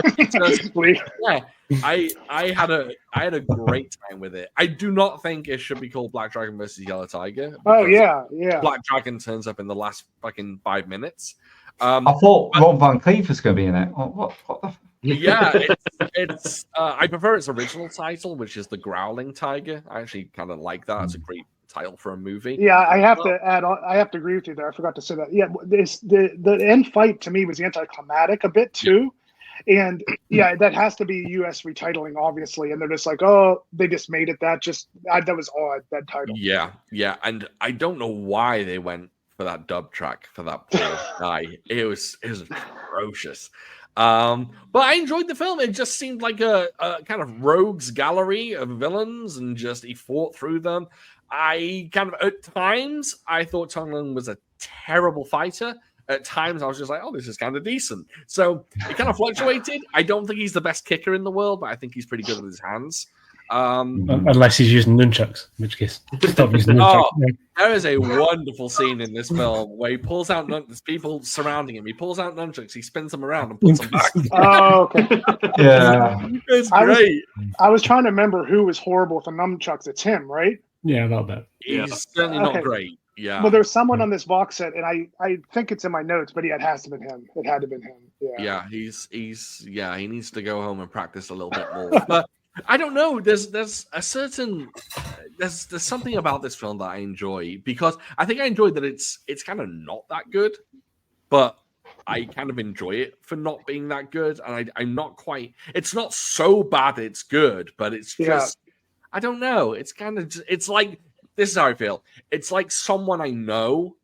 had a great time with it. I do not think it should be called Black Dragon versus Yellow Tiger. Oh yeah. Black Dragon turns up in the last fucking 5 minutes. I thought Ron Van Cleef was going to be in it. What the? Yeah, it's. I prefer its original title, which is The Growling Tiger. I actually kind of like that. It's a great title for a movie. Yeah, I have to add on. I have to agree with you there. I forgot to say that. Yeah, the end fight to me was anticlimactic a bit too, and yeah, that has to be U.S. retitling, obviously. And they're just like, oh, they just made it that. That was odd, that title. Yeah, and I don't know why they went for that dub track for that poor guy. It was atrocious. But I enjoyed the film. It just seemed like a kind of rogues gallery of villains, and just he fought through them. I kind of, at times, I thought Tong Lin was a terrible fighter. At times, I was just like, oh, this is kind of decent. So it kind of fluctuated. I don't think he's the best kicker in the world, but I think he's pretty good with his hands. Unless he's using nunchucks, in which case, stop using nunchucks. There is a wonderful scene in this film where he pulls out there's people surrounding him. He pulls out nunchucks, he spins them around and puts them back. Oh, okay. Yeah. It's great. I was trying to remember who was horrible with the nunchucks. It's him, right? Yeah, about that. He's certainly not great. Yeah. Well, there's someone on this box set, and I think it's in my notes, but it has to have been him. It had to have been him. Yeah, he needs to go home and practice a little bit more. But I don't know. There's a certain there's something about this film that I enjoy, because I think I enjoy that it's kind of not that good, but I kind of enjoy it for not being that good, and I'm not quite. It's not so bad it's good, but it's just I don't know. It's kind of it's like, this is how I feel. It's like someone I know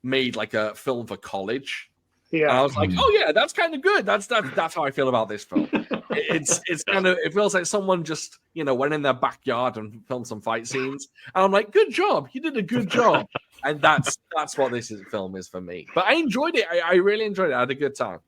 made like a film for college. Yeah, and I was like, oh yeah, that's kind of good. That's how I feel about this film. It's kind of, it feels like someone just went in their backyard and filmed some fight scenes, and I'm like, good job, you did a good job. And that's what this film is for me. But I enjoyed it. I really enjoyed it. I had a good time.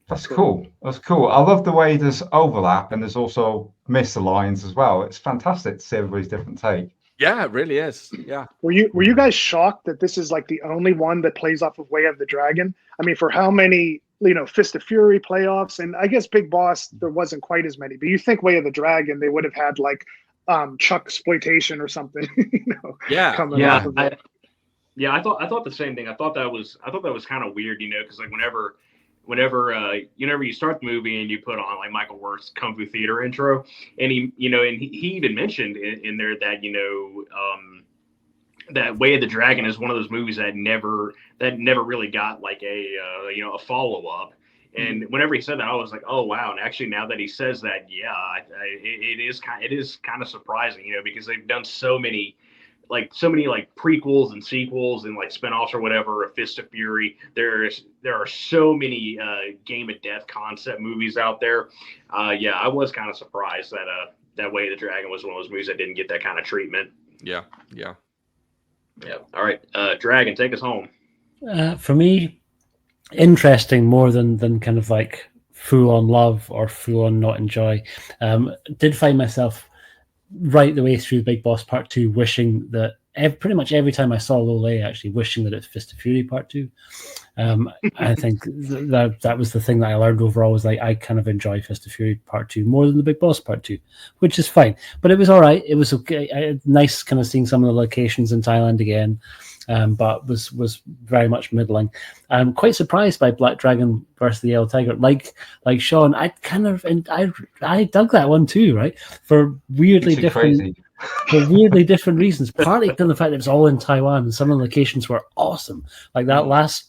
That's cool. I love the way there's overlap and there's also misaligns as well. It's fantastic to see everybody's different take. Yeah, it really is. Yeah. Were you guys shocked that this is like the only one that plays off of Way of the Dragon? I mean, for how many, Fist of Fury playoffs, and I guess Big Boss, there wasn't quite as many, but you think Way of the Dragon, they would have had like Chucksploitation or something, coming off of it. I thought the same thing. I thought that was kind of weird, because like whenever you start the movie and you put on like Michael Wirth's Kung Fu Theater intro, and he even mentioned in there that that Way of the Dragon is one of those movies that never really got like a follow up. And whenever he said that, I was like, oh wow! And actually, now that he says that, it is kind of surprising, because they've done so many prequels and sequels and like spinoffs or whatever, A Fist of Fury. There are so many Game of Death concept movies out there. I was kind of surprised that Way of the Dragon was one of those movies that didn't get that kind of treatment. Yeah. All right, Dragon, take us home. For me, interesting more than kind of like full on love or full on not enjoy. Did find myself right the way through Big Boss Part 2 wishing that pretty much every time I saw Lolay, actually wishing that it's Fist of Fury Part 2. I think that was the thing that I learned overall, was like, I kind of enjoy Fist of Fury Part 2 more than the Big Boss Part 2, which is fine. But it was all right. It was okay. Nice kind of seeing some of the locations in Thailand again, but was very much middling. I'm quite surprised by Black Dragon versus the Yellow Tiger. Like Sean, I dug that one too, right? For weirdly different reasons. Partly because of the fact that it was all in Taiwan and some of the locations were awesome. Like that last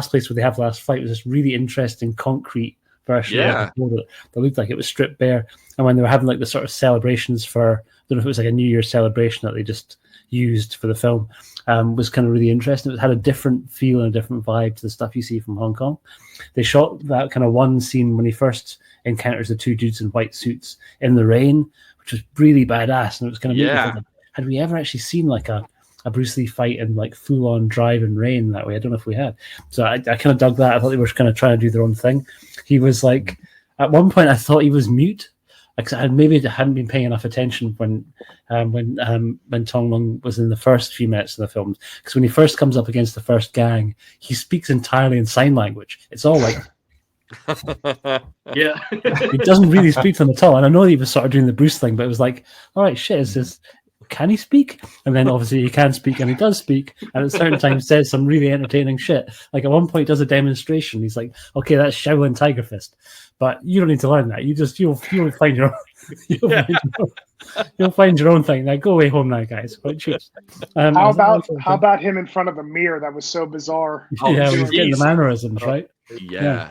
place where they have the last fight was this really interesting concrete version of the board that looked like it was stripped bare. And when they were having like the sort of celebrations for, I don't know if it was like a New Year's celebration that they just used for the film, was kind of really interesting. It had a different feel and a different vibe to the stuff you see from Hong Kong. They shot that kind of one scene when he first encounters the two dudes in white suits in the rain, which was really badass. And it was kind of like, had we ever actually seen like a Bruce Lee fight in like full on drive and rain that way? I don't know if we had. So I kind of dug that. I thought they were kind of trying to do their own thing. He was like, at one point I thought he was mute. Like, I hadn't been paying enough attention when Tong Lung was in the first few minutes of the film, because when he first comes up against the first gang, he speaks entirely in sign language. It's all like, yeah, he doesn't really speak to them at all. And I know he was sort of doing the Bruce thing, but it was like, all right, shit, is this? Can he speak? And then obviously he can speak, and he does speak, and at certain times says some really entertaining shit. Like at one point he does a demonstration. He's like, okay, that's Shaolin Tiger Fist. But you don't need to learn that. You'll find your own. You'll find your own thing. Now go away home now, guys. How about him in front of a mirror? That was so bizarre. Yeah, he's getting the mannerisms, right? Yeah.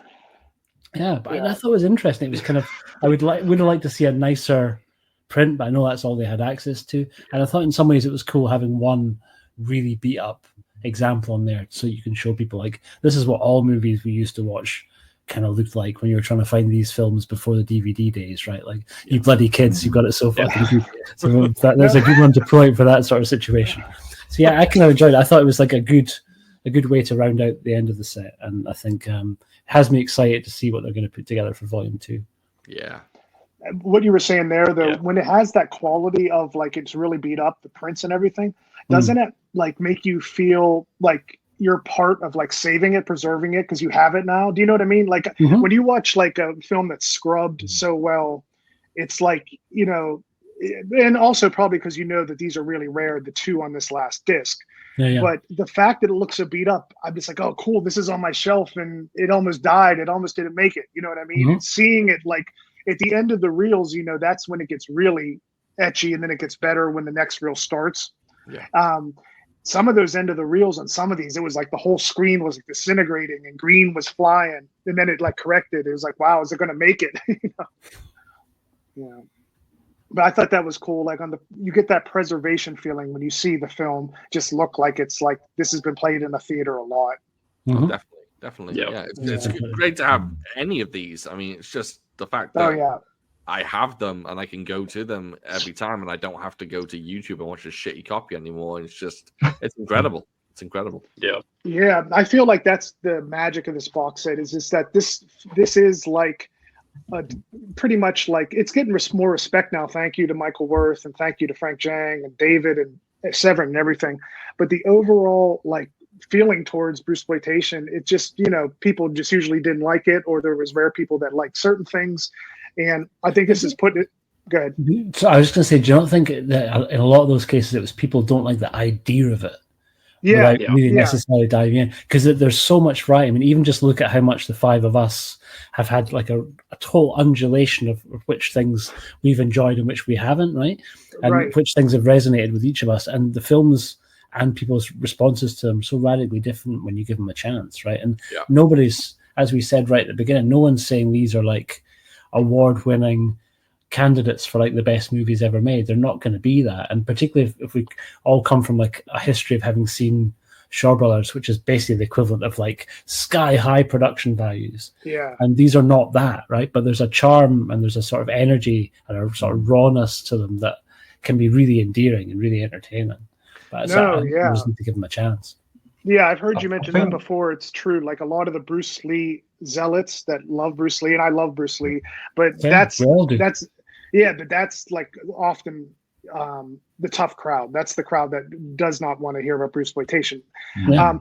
But I thought it was interesting. It was kind of, I would have liked to see a nicer print, but I know that's all they had access to. And I thought in some ways it was cool having one really beat up example on there, so you can show people like, this is what all movies we used to watch kind of looked like when you were trying to find these films before the DVD days, right? Like, you bloody kids, you've got it so fucking good. So there's a good one to point for that sort of situation. So yeah, I kind of enjoyed it. I thought it was like a good way to round out the end of the set, and I think has me excited to see what they're going to put together for Volume 2. Yeah. What you were saying there, though, when it has that quality of like it's really beat up, the prints and everything, doesn't it like make you feel like you're part of like saving it, preserving it, because you have it now? Do you know what I mean? Like when you watch like a film that's scrubbed so well, it's like, you know, and also probably because you know that these are really rare, the two on this last disc. But the fact that it looks so beat up, I'm just like, oh, cool, this is on my shelf, and it almost died. It almost didn't make it. You know what I mean? And seeing it like at the end of the reels, you know, that's when it gets really etchy, and then it gets better when the next reel starts. Some of those end of the reels on some of these, it was like the whole screen was like disintegrating and green was flying, and then it like corrected. It was like, wow, is it going to make it? You know? Yeah. But I thought that was cool. Like you get that preservation feeling when you see the film just look like it's like this has been played in a theater a lot. Definitely. Yeah. It's great to have any of these. I mean, it's just the fact that I have them and I can go to them every time, and I don't have to go to YouTube and watch a shitty copy anymore. It's incredible. It's incredible. Yeah. I feel like that's the magic of this box set, is just that this is like pretty much like it's getting more respect now. Thank you to Michael Wirth, and thank you to Frank Zhang and David and Severin and everything. But the overall like feeling towards Brucesploitation, it just, you know, people just usually didn't like it, or there was rare people that liked certain things. And I think this is putting it. Go ahead. So I was going to say, do you not think that in a lot of those cases it was people don't like the idea of it? Really necessarily diving in, because there's so much variety. I mean, even just look at how much the five of us have had like a total undulation of which things we've enjoyed and which we haven't, right? And which things have resonated with each of us. And the films and people's responses to them are so radically different when you give them a chance, right? And nobody's, as we said right at the beginning, no one's saying these are like award-winning candidates for like the best movies ever made. They're not going to be that. And particularly if we all come from like a history of having seen Shaw Brothers, which is basically the equivalent of like sky high production values. And these are not that, right? But there's a charm and there's a sort of energy and a sort of rawness to them that can be really endearing and really entertaining. But I just need to give them a chance. Yeah, I've heard you mention that before. It's true. Like a lot of the Bruce Lee zealots that love Bruce Lee, and I love Bruce Lee, but that's like often the tough crowd. That's the crowd that does not want to hear about Bruceploitation. Yeah.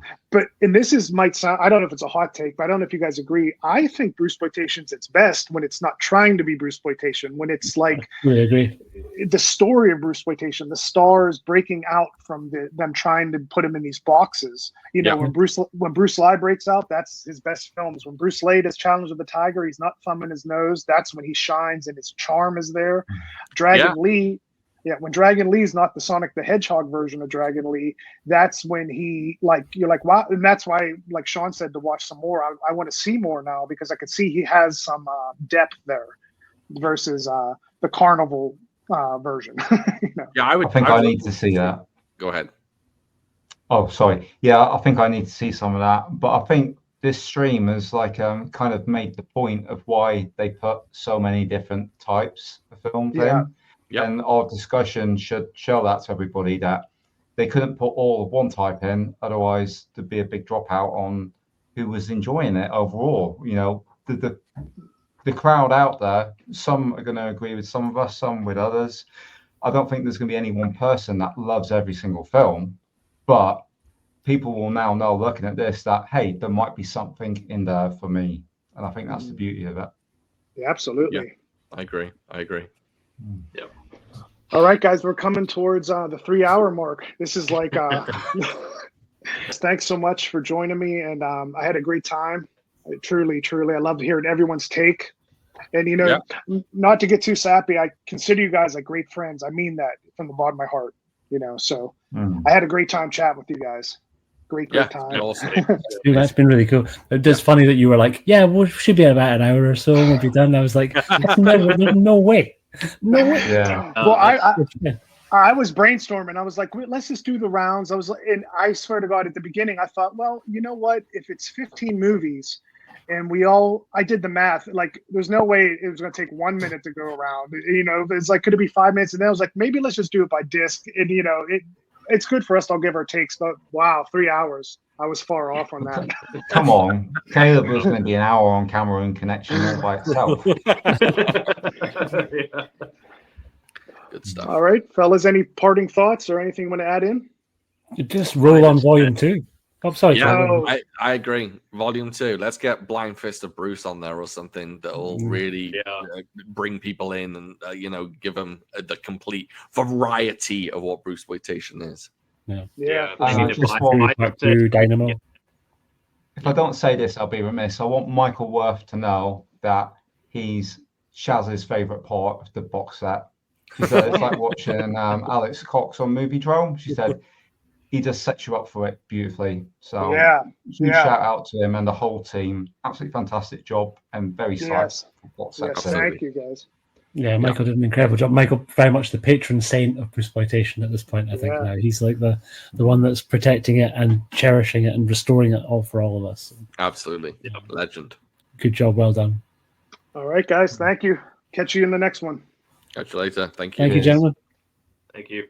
And this might sound, I don't know if it's a hot take, but I don't know if you guys agree. I think Bruceploitation's its best when it's not trying to be Bruceploitation, when it's like I really agree. The story of Bruceploitation, the stars breaking out from them trying to put him in these boxes. You know, when Bruce Lee breaks out, that's his best films. When Bruce Lee does Challenge of the Tiger, he's not thumbing his nose. That's when he shines and his charm is there. Dragon Lee. Yeah, when Dragon Lee's not the Sonic the Hedgehog version of Dragon Lee, that's when you're like, wow. And that's why, like Sean said, to watch some more. I want to see more now because I could see he has some depth there versus the Carnival version. You know? Yeah, I need to see that. Go ahead. Oh, sorry. Yeah, I think I need to see some of that. But I think this stream has kind of made the point of why they put so many different types of films in. Yep. And our discussion should show that to everybody that they couldn't put all of one type in, otherwise there'd be a big dropout on who was enjoying it overall. You know, the crowd out there, some are going to agree with some of us, some with others. I don't think there's going to be any one person that loves every single film, but people will now know, looking at this, that, hey, there might be something in there for me. And I think that's the beauty of it. Yeah, absolutely. Yeah, I agree. Yeah. All right, guys, we're coming towards the 3-hour mark. This is like, thanks so much for joining me. And I had a great time. Truly, I loved hearing everyone's take. And, you know, not to get too sappy, I consider you guys like great friends. I mean that from the bottom of my heart, you know. So I had a great time chatting with you guys. Great time. Awesome. Dude, that's been really cool. It's funny that you were like, yeah, we should be about an hour or so and we'll be done. I was like, no way. No way. Yeah. Well, I was brainstorming. I was like, let's just do the rounds. And I swear to God, at the beginning, I thought, well, you know what? If it's 15 movies and I did the math, like there's no way it was going to take 1 minute to go around. You know, it's like, could it be 5 minutes? And then I was like, maybe let's just do it by disc. And, you know, it's good for us to all give our takes, but wow, 3 hours. I was far off on that. Come on. Caleb was going to be an hour on camera and connection all by itself. Good stuff. All right, fellas, any parting thoughts or anything you want to add in? Just roll on volume 2. I'm sorry. Yeah, I agree. Volume 2. Let's get Blind Fist of Bruce on there or something that will really bring people in and give them the complete variety of what Bruceploitation is. Dynamo. If I don't say this, I'll be remiss. I want Michael Worth to know that he's Shaz's favourite part of the box set. She said it's like watching Alex Cox on Movie Drone. She said he just sets you up for it beautifully. So huge shout out to him and the whole team. Absolutely fantastic job and very psyched for box set. Thank you, guys. Yeah, Michael did an incredible job. Michael, very much the patron saint of Bruceploitation at this point, I think. Now he's like the one that's protecting it and cherishing it and restoring it all for all of us. Absolutely. Yeah. Legend. Good job. Well done. All right, guys. Thank you. Catch you in the next one. Catch you later. Thank you. Thank you, gentlemen. Thank you.